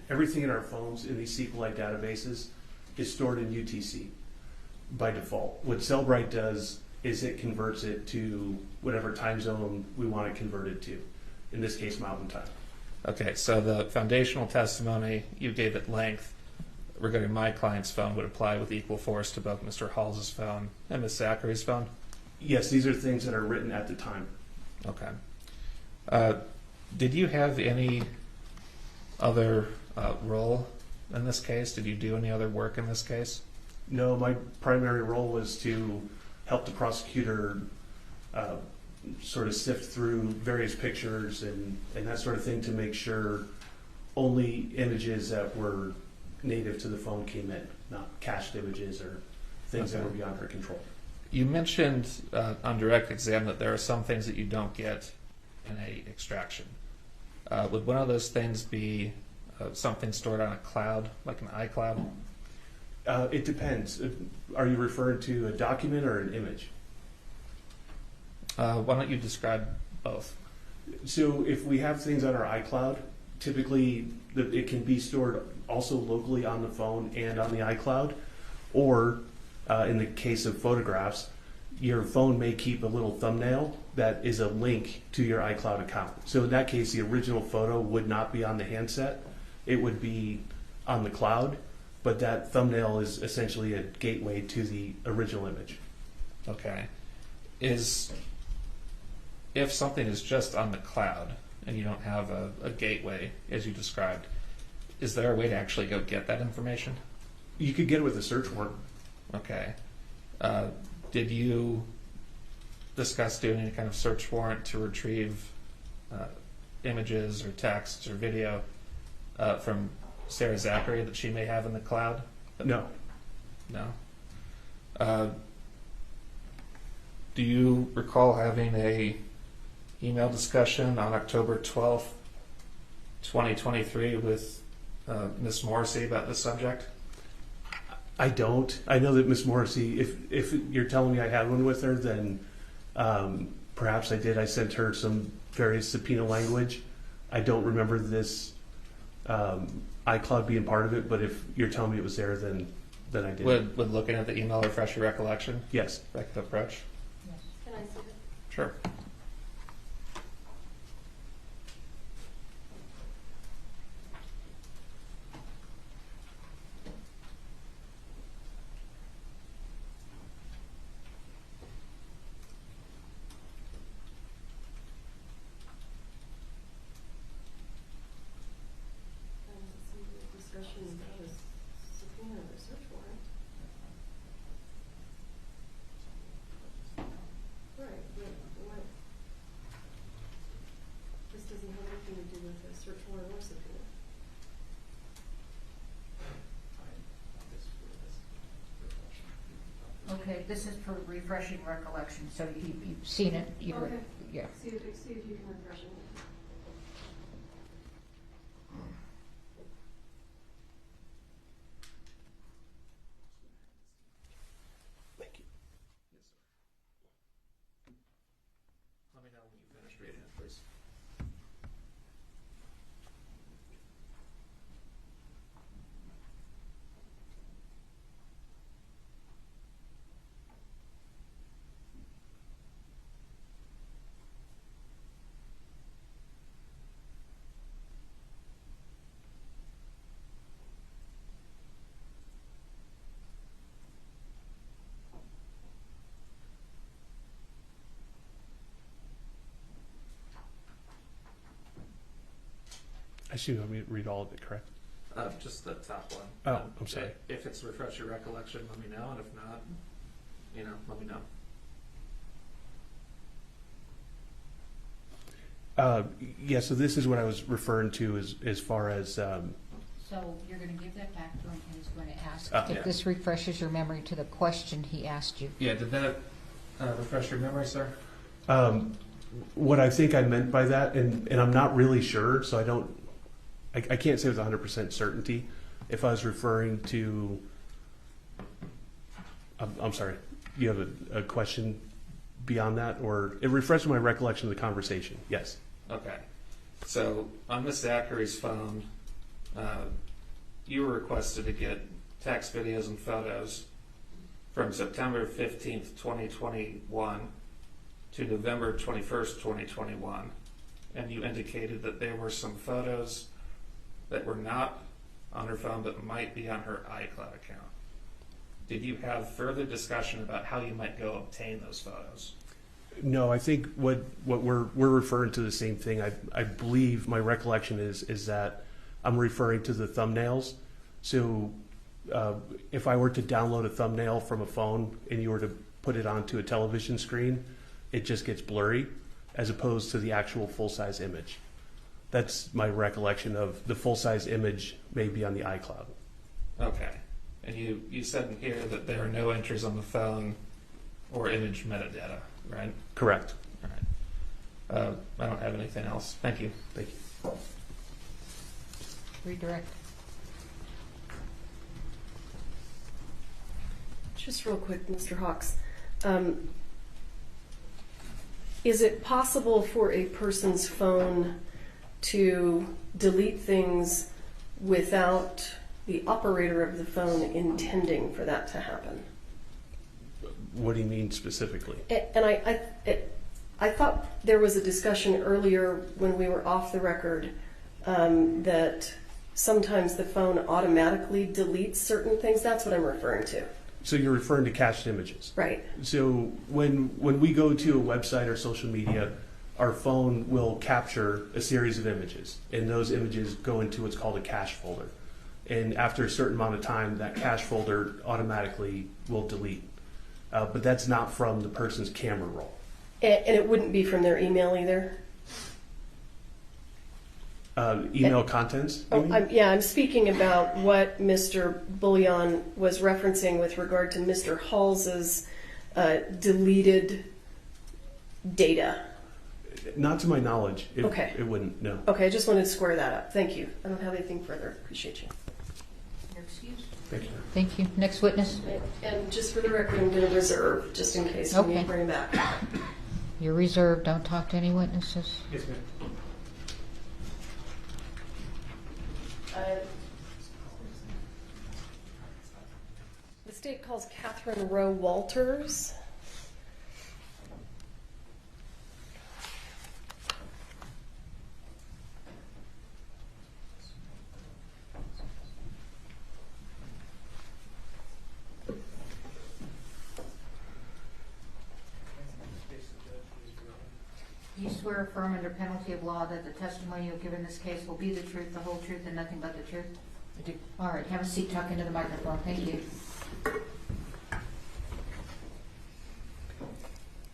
our phones in these SQLite databases is stored in UTC by default. What Cellbrite does is it converts it to whatever time zone we want it converted to. In this case, Mountain Time. Okay, so the foundational testimony you gave at length regarding my client's phone would apply with equal force to both Mr. Hall's phone and Ms. Zachary's phone? Yes, these are things that are written at the time. Okay. Did you have any other role in this case? Did you do any other work in this case? No, my primary role was to help the prosecutor sort of sift through various pictures and that sort of thing to make sure only images that were native to the phone came in, not cached images or things that were beyond her control. You mentioned on direct exam that there are some things that you don't get in a extraction. Would one of those things be something stored on a cloud, like an iCloud? It depends. Are you referring to a document or an image? Why don't you describe both? So if we have things on our iCloud, typically it can be stored also locally on the phone and on the iCloud, or in the case of photographs, your phone may keep a little thumbnail that is a link to your iCloud account. So in that case, the original photo would not be on the handset. It would be on the cloud, but that thumbnail is essentially a gateway to the original image. Okay. If something is just on the cloud and you don't have a gateway, as you described, is there a way to actually go get that information? You could get it with a search warrant. Okay. Did you discuss doing any kind of search warrant to retrieve images or text or video from Sarah Zachary that she may have in the cloud? No. No? Do you recall having a email discussion on October 12th, 2023 with Ms. Morrissey about this subject? I don't. I know that Miss Morrissey, if you're telling me I had one with her, then perhaps I did. I sent her some various subpoena language. I don't remember this iCloud being part of it, but if you're telling me it was there, then I did. Would looking at the email refresh your recollection? Yes. Back to the approach? Can I see it? Sure. Discussion about a subpoena or search warrant. Right, but what? This doesn't have anything to do with a search warrant or subpoena. Okay, this is for refreshing recollection, so you've seen it, Okay. yeah. See if you can refresh it. Let me know when you finish reading it, please. I assume you want me to read all of it, correct? Just the top one. Oh, I'm sorry. If it's refresh your recollection, let me know, and if not, let me know. Yeah, so this is what I was referring to as far as So you're going to give that back to him, and he's going to ask Yeah. if this refreshes your memory to the question he asked you. Yeah, did that refresh your memory, sir? what I think I meant by that, and I'm not really sure, so I can't say with 100% certainty if I was referring to. I'm sorry. You have a question beyond that, or it refreshed my recollection of the conversation. Yes. Okay. So on Miss Zachary's phone, you were requested to get text, videos, and photos from September 15th, 2021 to November 21st, 2021. And you indicated that there were some photos that were not on her phone but might be on her iCloud account. Did you have further discussion about how you might go obtain those photos? No, I think what we're referring to the same thing. I believe my recollection is that I'm referring to the thumbnails. So if I were to download a thumbnail from a phone and you were to put it onto a television screen, it just gets blurry as opposed to the actual full-size image. That's my recollection of the full-size image may be on the iCloud. Okay. And you said in here that there are no entries on the phone or image metadata, right? Correct. All right. I don't have anything else. Thank you. Thank you. redirect. Just real quick, Mr. Hawks. Is it possible for a person's phone to delete things without the operator of the phone intending for that to happen? What do you mean specifically? And I thought there was a discussion earlier when we were off the record that sometimes the phone automatically deletes certain things. That's what I'm referring to. So you're referring to cached images. Right. So when we go to a website or social media, our phone will capture a series of images, and those images go into what's called a cache folder. And after a certain amount of time, that cache folder automatically will delete. But that's not from the person's camera roll. And it wouldn't be from their email either? Email contents? you mean? I'm speaking about what Mr. Bullion was referencing with regard to Mr. Halls's deleted data. Not to my knowledge. Okay. It wouldn't, no. Okay, I just wanted to square that up. Thank you. I don't have anything further. Appreciate you. Your excuse. Thank you. Thank you. Next witness. And just for the record, I'm going to reserve, just in case we need to bring him back. You're reserved. Don't talk to any witnesses. Yes, ma'am. The state calls Catherine Rowe Walters. You swear or affirm under penalty of law that the testimony you'll give in this case will be the truth, the whole truth, and nothing but the truth? I do. All right, have a seat, talk into the microphone. Thank you.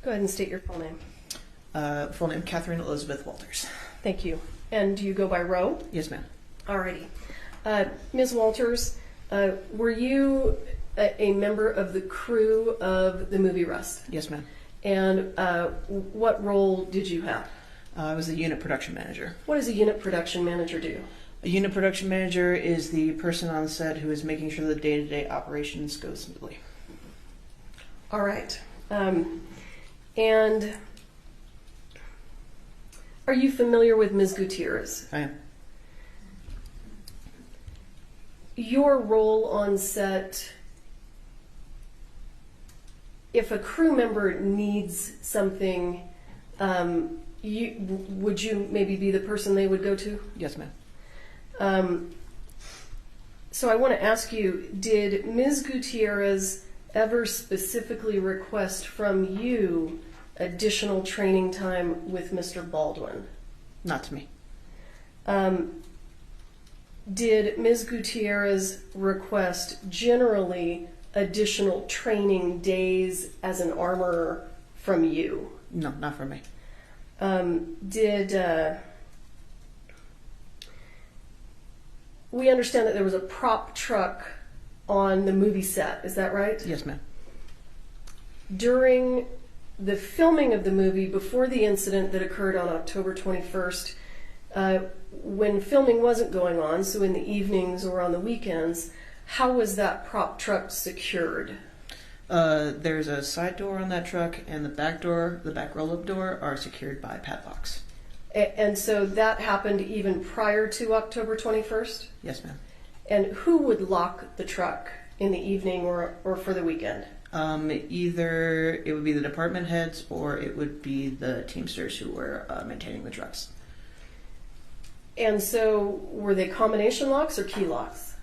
Go ahead and state your full name. Full name, Catherine Elizabeth Walters. Thank you. And do you go by Rowe? Yes, ma'am. Alrighty. Ms. Walters, were you a member of the crew of the movie Rust? Yes, ma'am. And what role did you have? I was the unit production manager. What does a unit production manager do? A unit production manager is the person on set who is making sure the day-to-day operations go smoothly. All right. And are you familiar with Ms. Gutierrez? I am. Your role on set, if a crew member needs something, would you maybe be the person they would go to? Yes, ma'am. So I want to ask you, did Ms. Gutierrez ever specifically request from you additional training time with Mr. Baldwin? Not to me. Did Ms. Gutierrez request generally additional training days as an armorer from you? No, not from me. We understand that there was a prop truck on the movie set, is that right? Yes, ma'am. During the filming of the movie, before the incident that occurred on October 21st, when filming wasn't going on, so in the evenings or on the weekends, how was that prop truck secured? There's a side door on that truck, and the back door, the back roll-up door, are secured by padlocks. And so that happened even prior to October 21st? Yes, ma'am. And who would lock the truck in the evening or for the weekend? Either it would be the department heads or it would be the Teamsters who were maintaining the trucks. And so were they combination locks or key locks?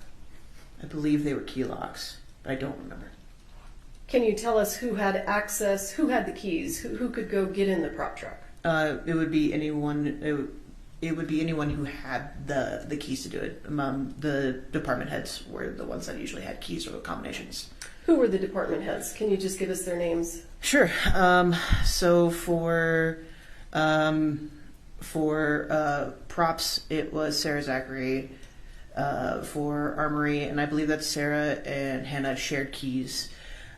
I believe they were key locks, but I don't remember. Can you tell us who had access, who had the keys, who could go get in the prop truck? It would be anyone. It would be anyone who had the keys to do it. The department heads were the ones that usually had keys or combinations. Who were the department heads? Can you just give us their names? Sure. So for props, it was Sarah Zachary. For armory, and I believe that Sarah and Hannah shared keys.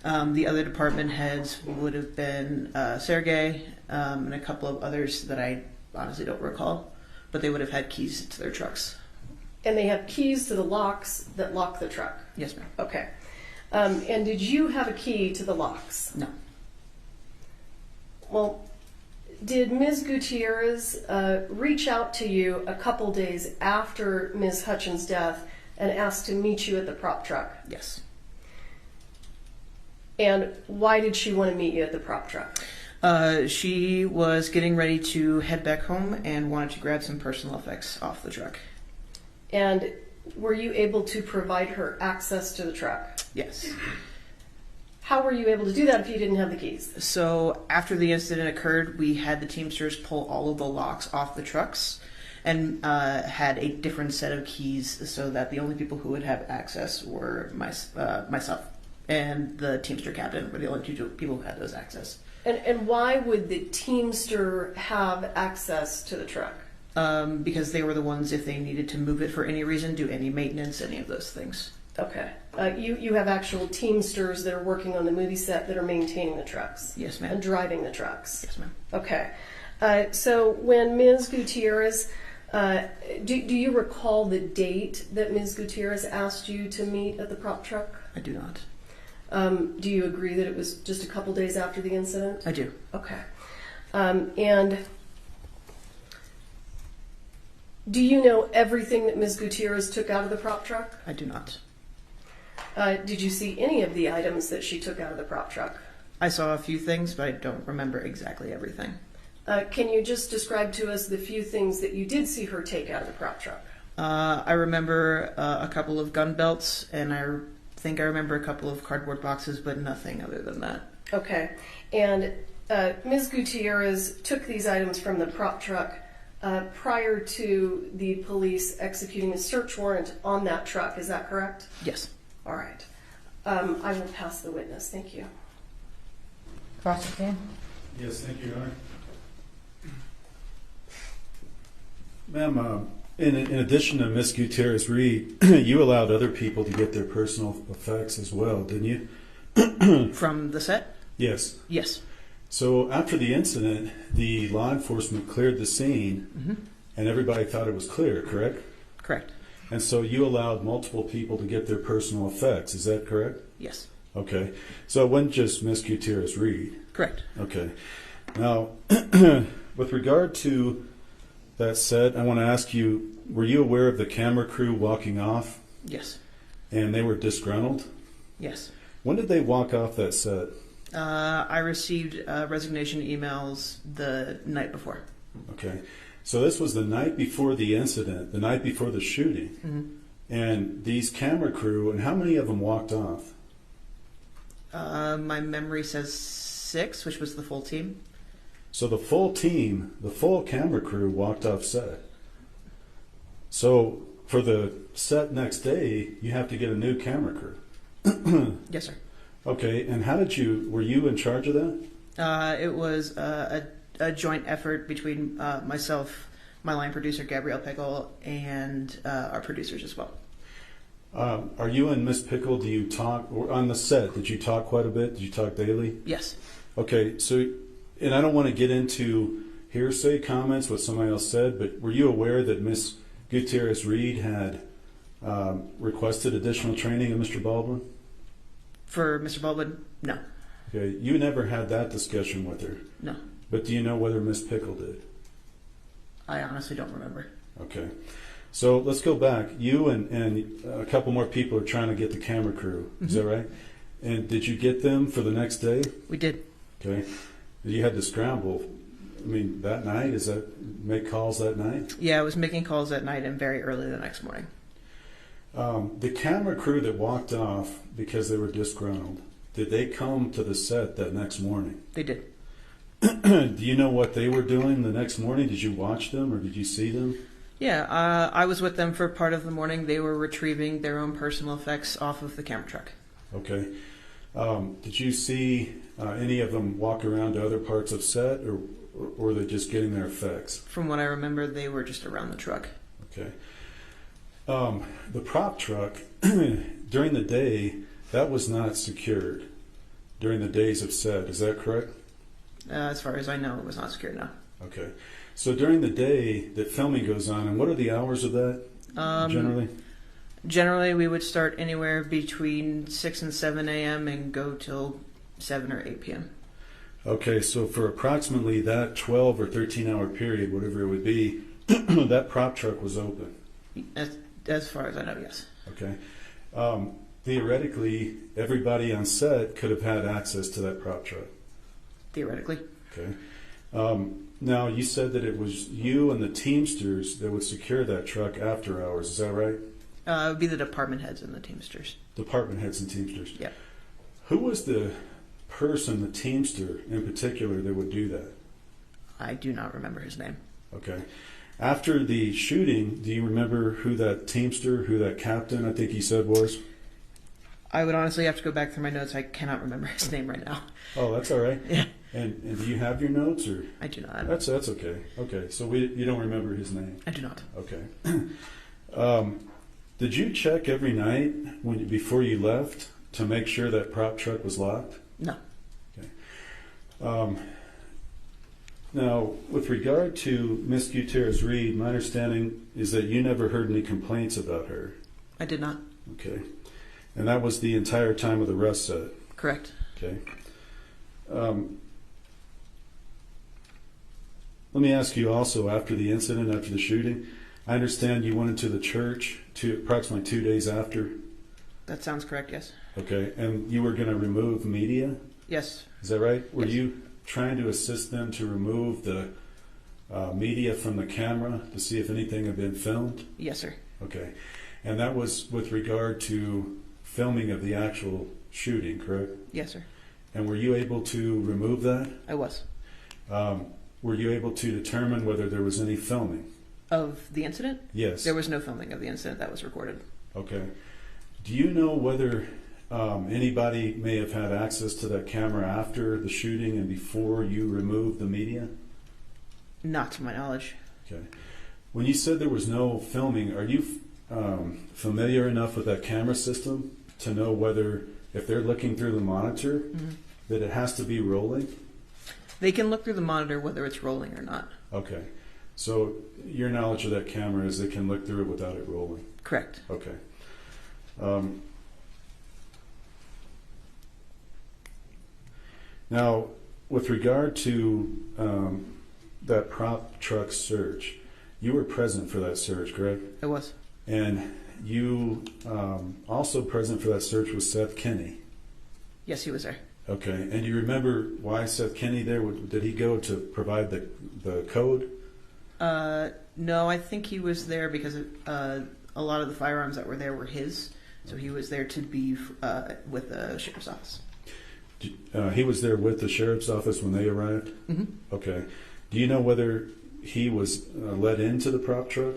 The other department heads would have been Sergey and a couple of others that I honestly don't recall, but they would have had keys to their trucks. And they have keys to the locks that lock the truck. Yes, ma'am. Okay. And did you have a key to the locks? No. Well, did Ms. Gutierrez reach out to you a couple days after Ms. Hutchins' death and ask to meet you at the prop truck? Yes. And why did she want to meet you at the prop truck? She was getting ready to head back home and wanted to grab some personal effects off the truck. And were you able to provide her access to the truck? Yes. How were you able to do that if you didn't have the keys? So after the incident occurred, we had the Teamsters pull all of the locks off the trucks and had a different set of keys so that the only people who would have access were myself and the Teamster captain were the only two people who had those access. And why would the Teamster have access to the truck? Because they were the ones, if they needed to move it for any reason, do any maintenance, any of those things. Okay. You have actual Teamsters that are working on the movie set that are maintaining the trucks? Yes, ma'am. And driving the trucks? Yes, ma'am. Okay. So when Ms. Gutierrez, do you recall the date that Ms. Gutierrez asked you to meet at the prop truck? I do not. Do you agree that it was just a couple days after the incident? I do. Okay. And do you know everything that Ms. Gutierrez took out of the prop truck? I do not. Did you see any of the items that she took out of the prop truck? I saw a few things, but I don't remember exactly everything. Can you just describe to us the few things that you did see her take out of the prop truck? I remember a couple of gun belts, and I think I remember a couple of cardboard boxes, but nothing other than that. Okay. And Ms. Gutierrez took these items from the prop truck prior to the police executing a search warrant on that truck. Is that correct? Yes. All right. I will pass the witness. Thank you. Prosecutor? Yes, thank you, Your Honor. Ma'am, in addition to Miss Gutierrez Reed, you allowed other people to get their personal effects as well, didn't you? From the set? Yes. Yes. So after the incident, the law enforcement cleared the scene, and everybody thought it was clear, correct? Correct. And so you allowed multiple people to get their personal effects, is that correct? Yes. Okay. So it wasn't just Miss Gutierrez Reed. Correct. Okay. Now, with regard to that set, I want to ask you, were you aware of the camera crew walking off Yes. and they were disgruntled? Yes. When did they walk off that set? I received resignation emails the night before. Okay. So this was the night before the incident, the night before the shooting. And these camera crew, and how many of them walked off? My memory says 6, which was the full team. So the full team, the full camera crew walked off set. So for the set next day, you have to get a new camera crew. Yes, sir. Okay, and were you in charge of that? It was a joint effort between myself, my line producer, Gabrielle Pickle, and our producers as well. Are you and Miss Pickle, do you talk, or on the set, did you talk quite a bit? Did you talk daily? Yes. Okay, so, and I don't want to get into hearsay comments, what somebody else said, but were you aware that Miss Gutierrez Reed had requested additional training of Mr. Baldwin? For Mr. Baldwin, no. Okay, you never had that discussion with her. No. But do you know whether Miss Pickle did? I honestly don't remember. Okay. So let's go back. You and a couple more people are trying to get the camera crew. Is that right? And did you get them for the next day? We did. Okay. You had to scramble. I mean, that night? Is that make calls that night? Yeah, I was making calls that night and very early the next morning. The camera crew that walked off because they were disgruntled, did they come to the set that next morning? They did. Do you know what they were doing the next morning? Did you watch them or did you see them? Yeah, I was with them for part of the morning. They were retrieving their own personal effects off of the camera truck. Okay. Did you see any of them walk around to other parts of set, or were they just getting their effects? From what I remember, they were just around the truck. Okay. The prop truck, during the day, that was not secured during the days of set. Is that correct? As far as I know, it was not secured, no. Okay. So during the day that filming goes on, and what are the hours of that? generally? Generally, we would start anywhere between 6 and 7 a.m. and go till 7 or 8 p.m. Okay, so for approximately that 12 or 13-hour period, whatever it would be, that prop truck was open. As far as I know, yes. Okay. Theoretically, everybody on set could have had access to that prop truck. Theoretically. Okay. Now, you said that it was you and the Teamsters that would secure that truck after hours. Is that right? It would be the department heads and the Teamsters. Department heads and Teamsters. Yeah. Who was the person, the Teamster in particular, that would do that? I do not remember his name. Okay. After the shooting, do you remember who that Teamster, who that captain, I think he said was? I would honestly have to go back through my notes. I cannot remember his name right now. Oh, that's all right. Yeah. And do you have your notes, or? I do not. That's okay. Okay, so you don't remember his name. I do not. Okay. Did you check every night before you left to make sure that prop truck was locked? No. Okay. Now, with regard to Miss Gutierrez Reed, my understanding is that you never heard any complaints about her. I did not. Okay. And that was the entire time of the arrest set. Correct. Okay. Let me ask you also, after the incident, after the shooting, I understand you went into the church approximately 2 days after. That sounds correct, yes. Okay. And you were going to remove media? Yes. Is that right? Were Yes. you trying to assist them to remove the media from the camera to see if anything had been filmed? Yes, sir. Okay. And that was with regard to filming of the actual shooting, correct? Yes, sir. And were you able to remove that? I was. Were you able to determine whether there was any filming? Of the incident? Yes. There was no filming of the incident that was recorded. Okay. Do you know whether anybody may have had access to that camera after the shooting and before you removed the media? Not to my knowledge. Okay. When you said there was no filming, are you familiar enough with that camera system to know whether, if they're looking through the monitor, that it has to be rolling? They can look through the monitor whether it's rolling or not. Okay. So your knowledge of that camera is they can look through it without it rolling? Correct. Okay. Now, with regard to that prop truck search, you were present for that search, correct? I was. And you also present for that search was Seth Kinney. Yes, he was there. Okay. And you remember why Seth Kinney there? Did he go to provide the code? No, I think he was there because a lot of the firearms that were there were his. So he was there to be with the sheriff's office. He was there with the sheriff's office when they arrived? Mm-hmm. Okay. Do you know whether he was let into the prop truck?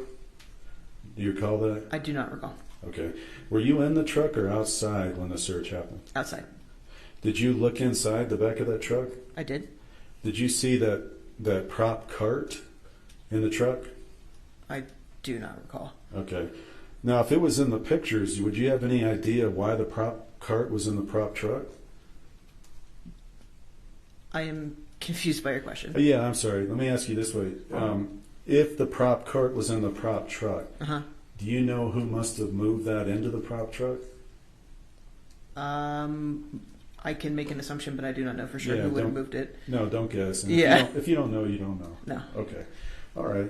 Do you recall that? I do not recall. Okay. Were you in the truck or outside when the search happened? Outside. Did you look inside the back of that truck? I did. Did you see that prop cart in the truck? I do not recall. Okay. Now, if it was in the pictures, would you have any idea why the prop cart was in the prop truck? I am confused by your question. Yeah, I'm sorry. Let me ask you this way. If the prop cart was in the prop truck, do you know who must have moved that into the prop truck? I can make an assumption, but I do not know for sure Yeah, who would have don't- moved it. No, don't guess. And Yeah. If you don't know, you don't know. No. Okay. All right.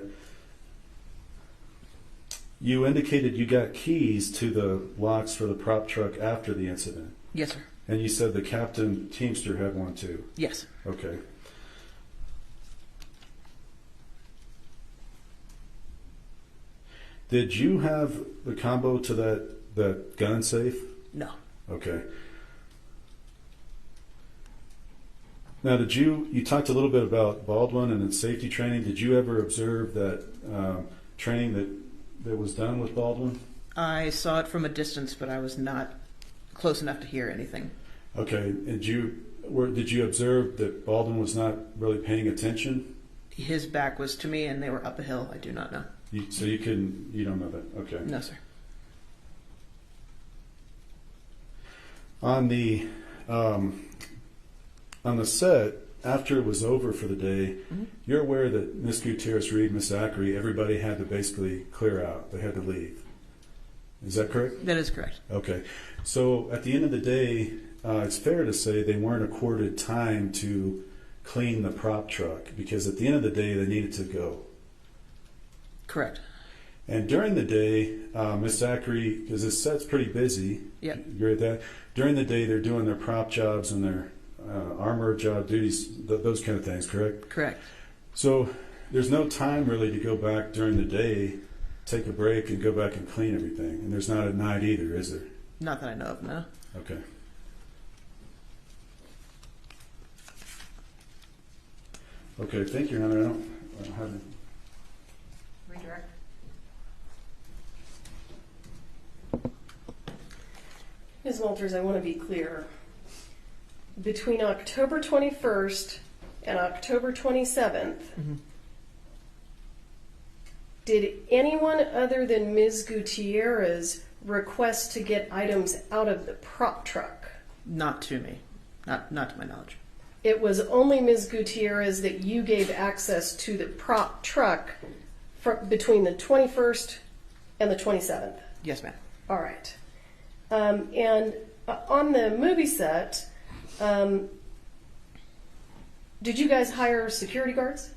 You indicated you got keys to the locks for the prop truck after the incident. Yes, sir. And you said the captain Teamster had one too. Yes. Okay. Did you have the combo to that gun safe? No. Okay. Now, you talked a little bit about Baldwin and its safety training. Did you ever observe that training that was done with Baldwin? I saw it from a distance, but I was not close enough to hear anything. Okay. And did you observe that Baldwin was not really paying attention? His back was to me, and they were up a hill. I do not know. So you don't know that? Okay. No, sir. On the set, after it was over for the day, you're aware that Miss Gutierrez Reed, Miss Zachary, everybody had to basically clear out. They had to leave. Is that correct? That is correct. Okay. So at the end of the day, it's fair to say they weren't accorded time to clean the prop truck because at the end of the day, they needed to go. Correct. And during the day, Miss Zachary, because this set's pretty busy, Yep. you agree with that? During the day, they're doing their prop jobs and their armor job duties, those kind of things, correct? Correct. So there's no time really to go back during the day, take a break, and go back and clean everything. And there's not at night either, is there? Not that I know of, no. Okay. Okay, thank you, Hannah. I don't have any. Redirect. Ms. Walters, I want to be clear. Between October 21st and October 27th, did anyone other than Ms. Gutierrez request to get items out of the prop truck? Not to me. Not to my knowledge. It was only Ms. Gutierrez that you gave access to the prop truck between the 21st and the 27th. Yes, ma'am. All right. And on the movie set, did you guys hire security guards?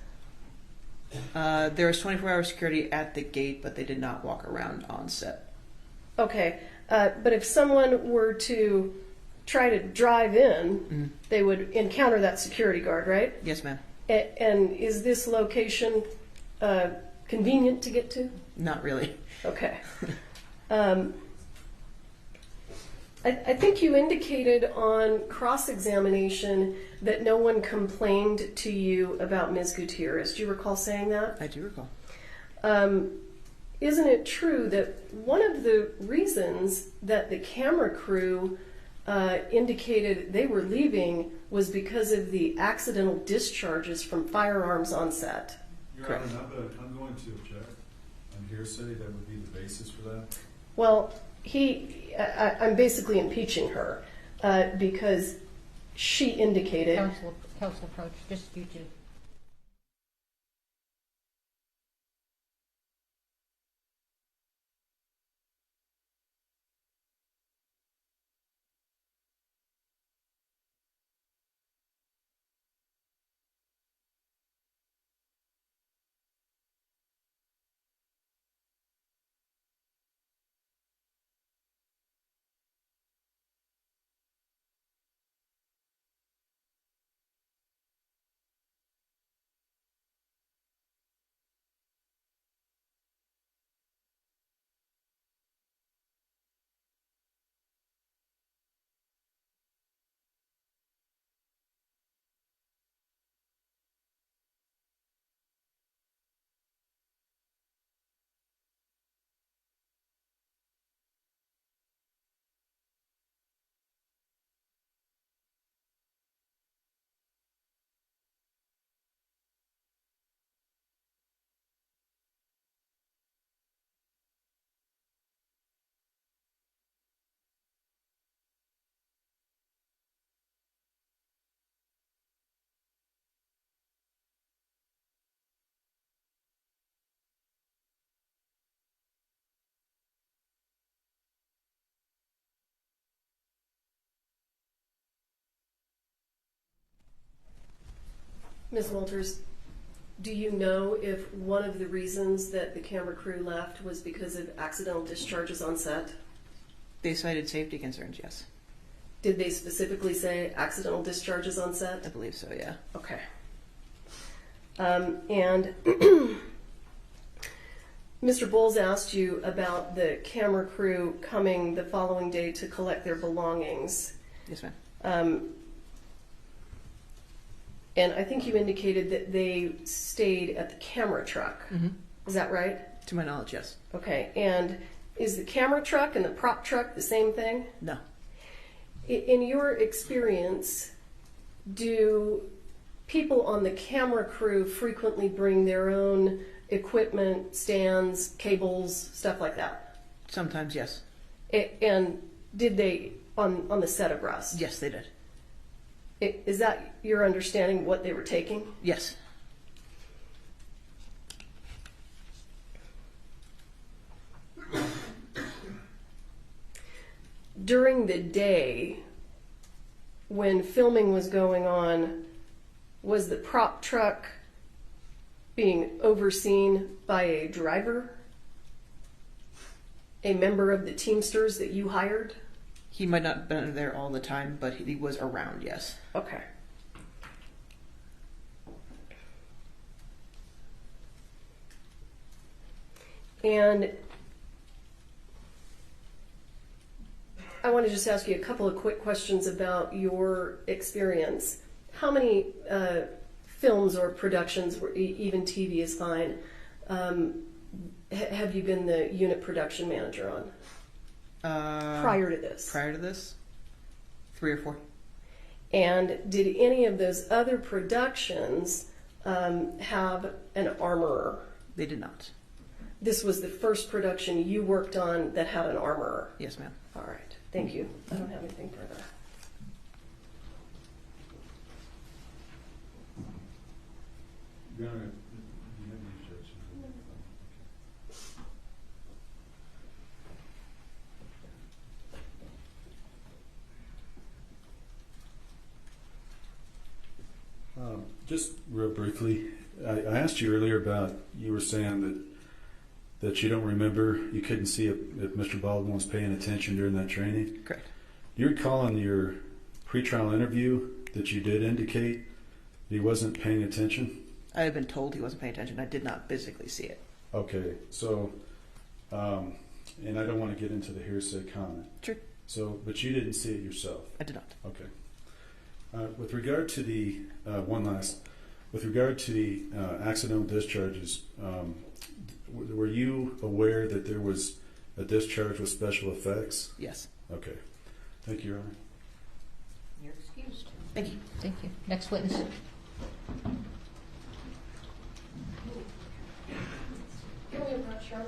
There was 24-hour security at the gate, but they did not walk around on set. Okay. But if someone were to try to drive in, they would encounter that security guard, right? Yes, ma'am. And is this location convenient to get to? Not really. Okay. I think you indicated on cross-examination that no one complained to you about Ms. Gutierrez. Do you recall saying that? I do recall. Isn't it true that one of the reasons that the camera crew indicated they were leaving was because of the accidental discharges from firearms on set? Your Correct. Honor, I'm going to object on hearsay. That would be the basis for that. Well, I'm basically impeaching her because she indicated. Counsel approach, just you two. Ms. Walters, do you know if one of the reasons that the camera crew left was because of accidental discharges on set? They cited safety concerns, yes. Did they specifically say accidental discharges on set? I believe so, yeah. Okay. And Mr. Bowles asked you about the camera crew coming the following day to collect their belongings. Yes, ma'am. And I think you indicated that they stayed at the camera truck. Is that right? To my knowledge, yes. Okay. And is the camera truck and the prop truck the same thing? No. In your experience, do people on the camera crew frequently bring their own equipment, stands, cables, stuff like that? Sometimes, yes. And did they on the set of Rust? Yes, they did. Is that your understanding what they were taking? Yes. During the day, when filming was going on, was the prop truck being overseen by a driver? A member of the Teamsters that you hired? He might not have been there all the time, but he was around, yes. Okay. And I want to just ask you a couple of quick questions about your experience. How many films or productions, even TV is fine, have you been the unit production manager on prior to this? Prior to this, 3 or 4. And did any of those other productions have an armorer? They did not. This was the first production you worked on that had an armorer? Yes, ma'am. All right. Thank you. I don't have anything further. Your Honor, do you have any objections? Just real briefly, I asked you earlier about, you were saying that you don't remember, you couldn't see if Mr. Baldwin was paying attention during that training. Correct. Do you recall in your pretrial interview that you did indicate he wasn't paying attention? I had been told he wasn't paying attention. I did not physically see it. Okay, so, and I don't want to get into the hearsay comment. Sure. So, but you didn't see it yourself? I did not. Okay. With regard to the, with regard to the accidental discharges, were you aware that there was a discharge with special effects? Yes. Okay. Thank you, Your Honor. You're excused. Thank you. Thank you. Next witness. Can we approach her?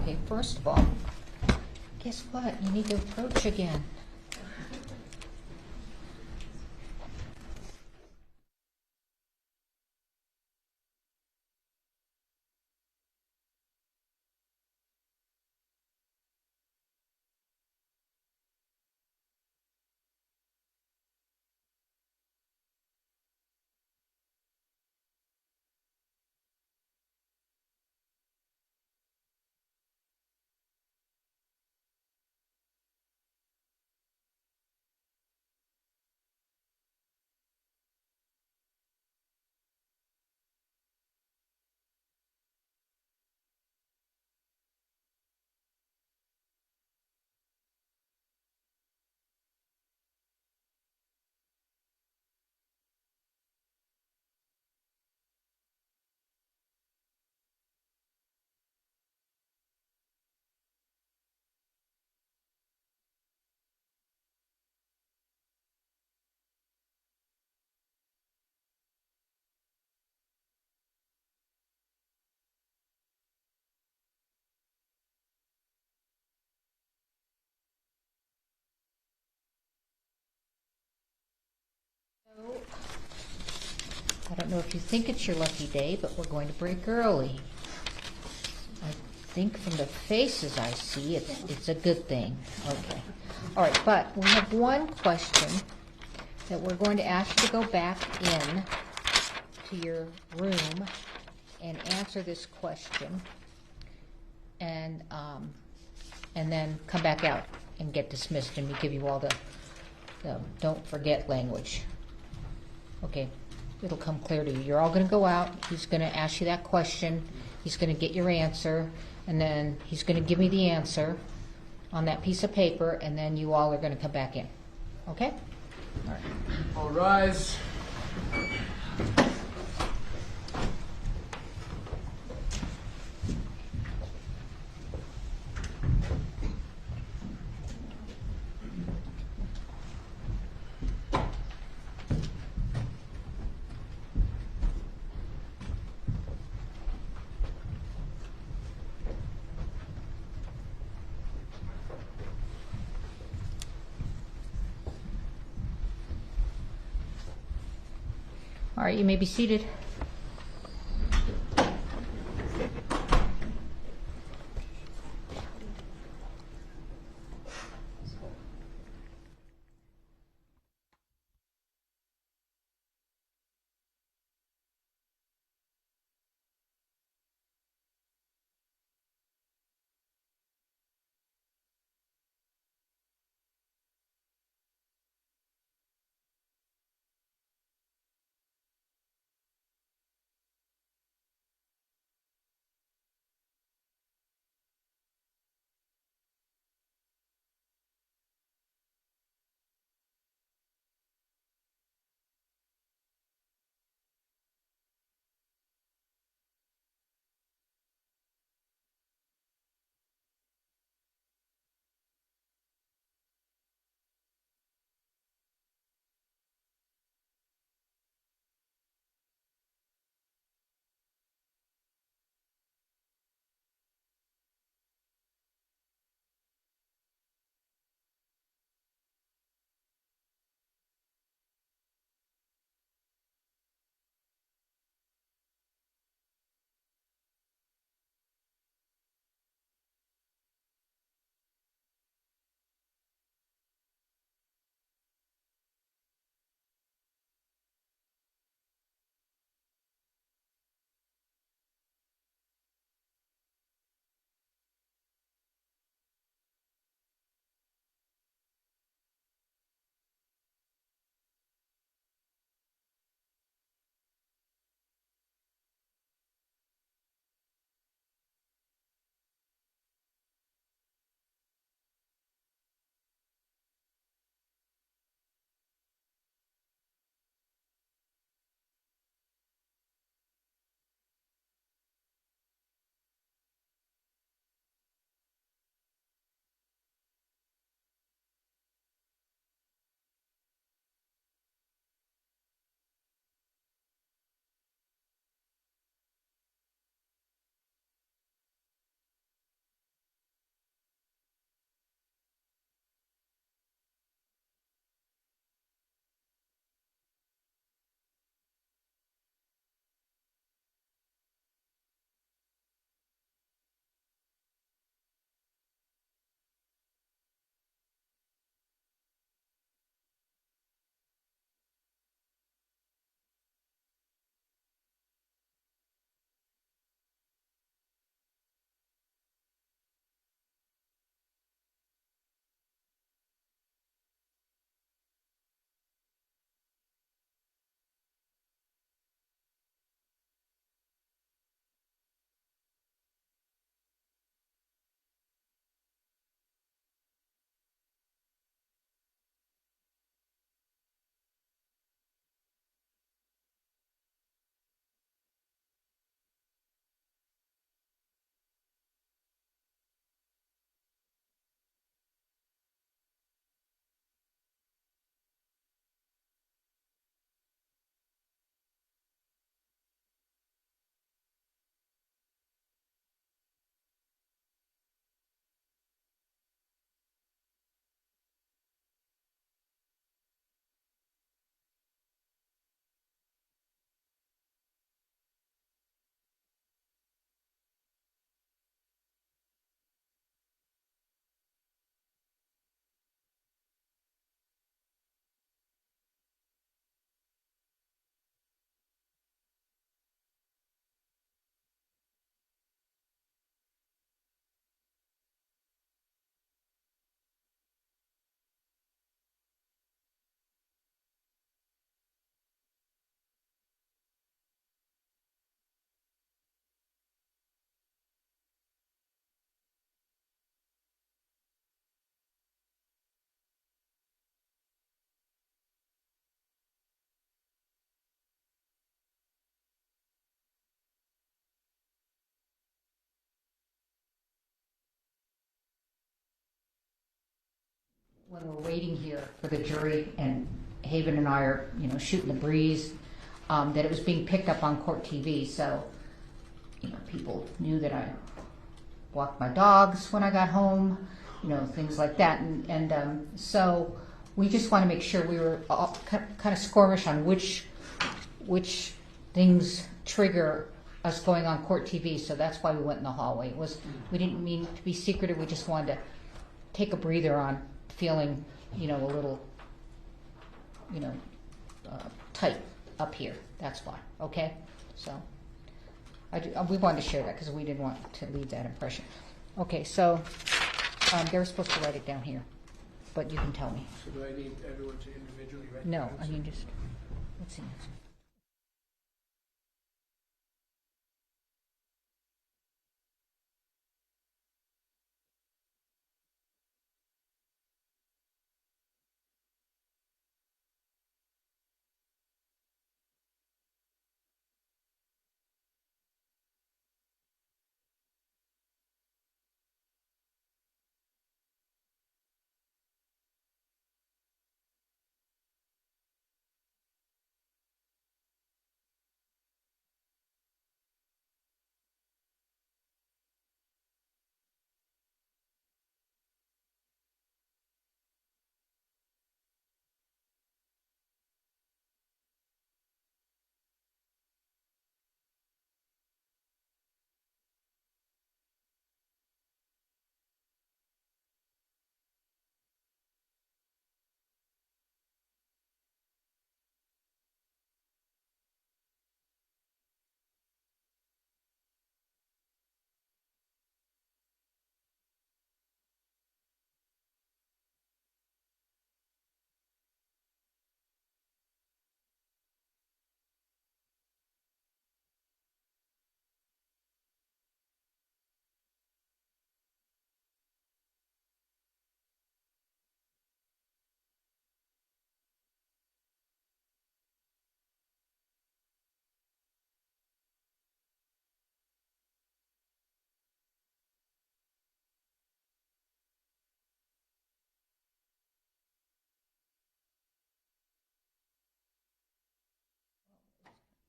Okay, first of all, guess what? You need to approach again. don't know if you think it's your lucky day, but we're going to break early. I think from the faces I see, it's a good thing. Okay. All right, but we have one question that we're going to ask you to go back in to your room and answer this question, and then come back out and get dismissed, and we give you all the don't forget language. Okay, it'll come clear to you. You're all going to go out. He's going to ask you that question. He's going to get your answer, and then he's going to give me the answer on that piece of paper, and then you all are going to come back in. Okay? All right. All rise. All right, you may be seated. when we're waiting here for the jury and Haven and I are, shooting the breeze, that it was being picked up on court TV. So, people knew that I walked my dogs when I got home, things like that. And so we just want to make sure we were all kind of squirmish on which things trigger us going on court TV. So that's why we went in the hallway. We didn't mean to be secretive. We just wanted to take a breather on feeling, a little, tight up here. That's why. Okay. So we wanted to share that because we didn't want to leave that impression. Okay. So they were supposed to write it down here, but you can tell me. So do I need everyone to individually write? No, down? I mean just let's see.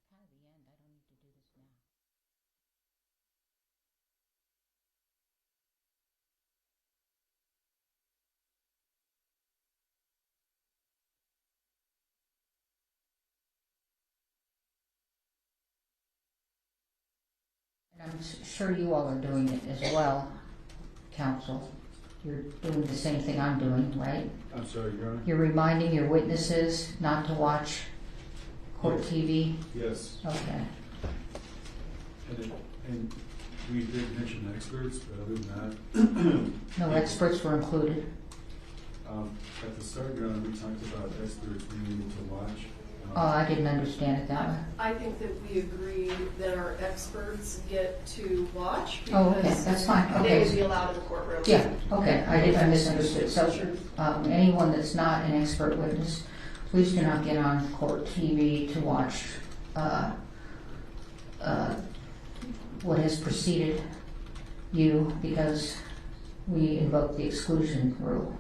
Kind of the end. I don't need to do this now. And I'm sure you all are doing it as well, counsel. You're doing the same thing I'm doing, right? I'm sorry, Your Honor. You're reminding your witnesses not to watch court TV? Yes. Okay. And we did mention experts, but other than that, No experts were included? at the start, Your Honor, we talked about experts being able to watch. Oh, I didn't understand it that way. I think that we agree that our experts get to watch Oh, okay, because that's fine. they would Okay. be allowed in the courtroom. Yeah, okay, I misunderstood. So, anyone that's not an expert witness, please do not get on court TV to watch what has preceded you because we invoke the exclusion rule.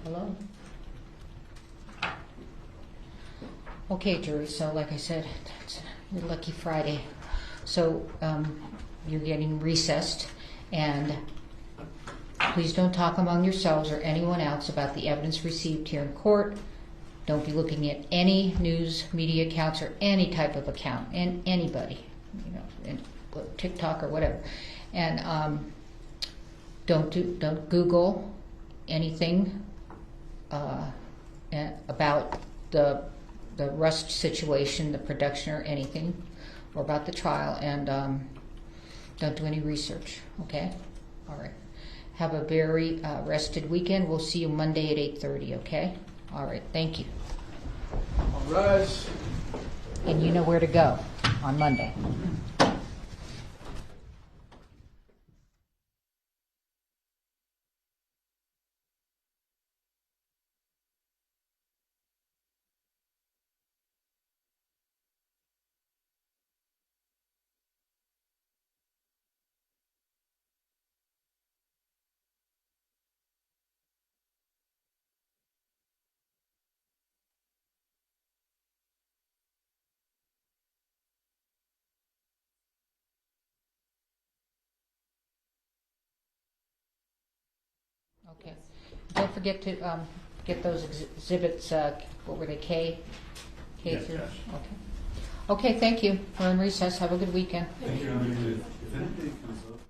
Hello? Okay, jury, so like I said, it's your lucky Friday. So you're getting recessed, and please don't talk among yourselves or anyone else about the evidence received here in court. Don't be looking at any news media accounts or any type of account, and anybody, and TikTok or whatever. And don't Google anything about the Rust situation, the production, or anything, or about the trial, and don't do any research. Okay, all right. Have a very rested weekend. We'll see you Monday at 8:30. Okay. All right. Thank you. All rise. And you know where to go on Monday. Okay. Don't forget to get those exhibits. What were they? K Yes, through. yes. Okay. Okay. Thank you. We're in recess. Have a good weekend. Thank you. If anything comes up.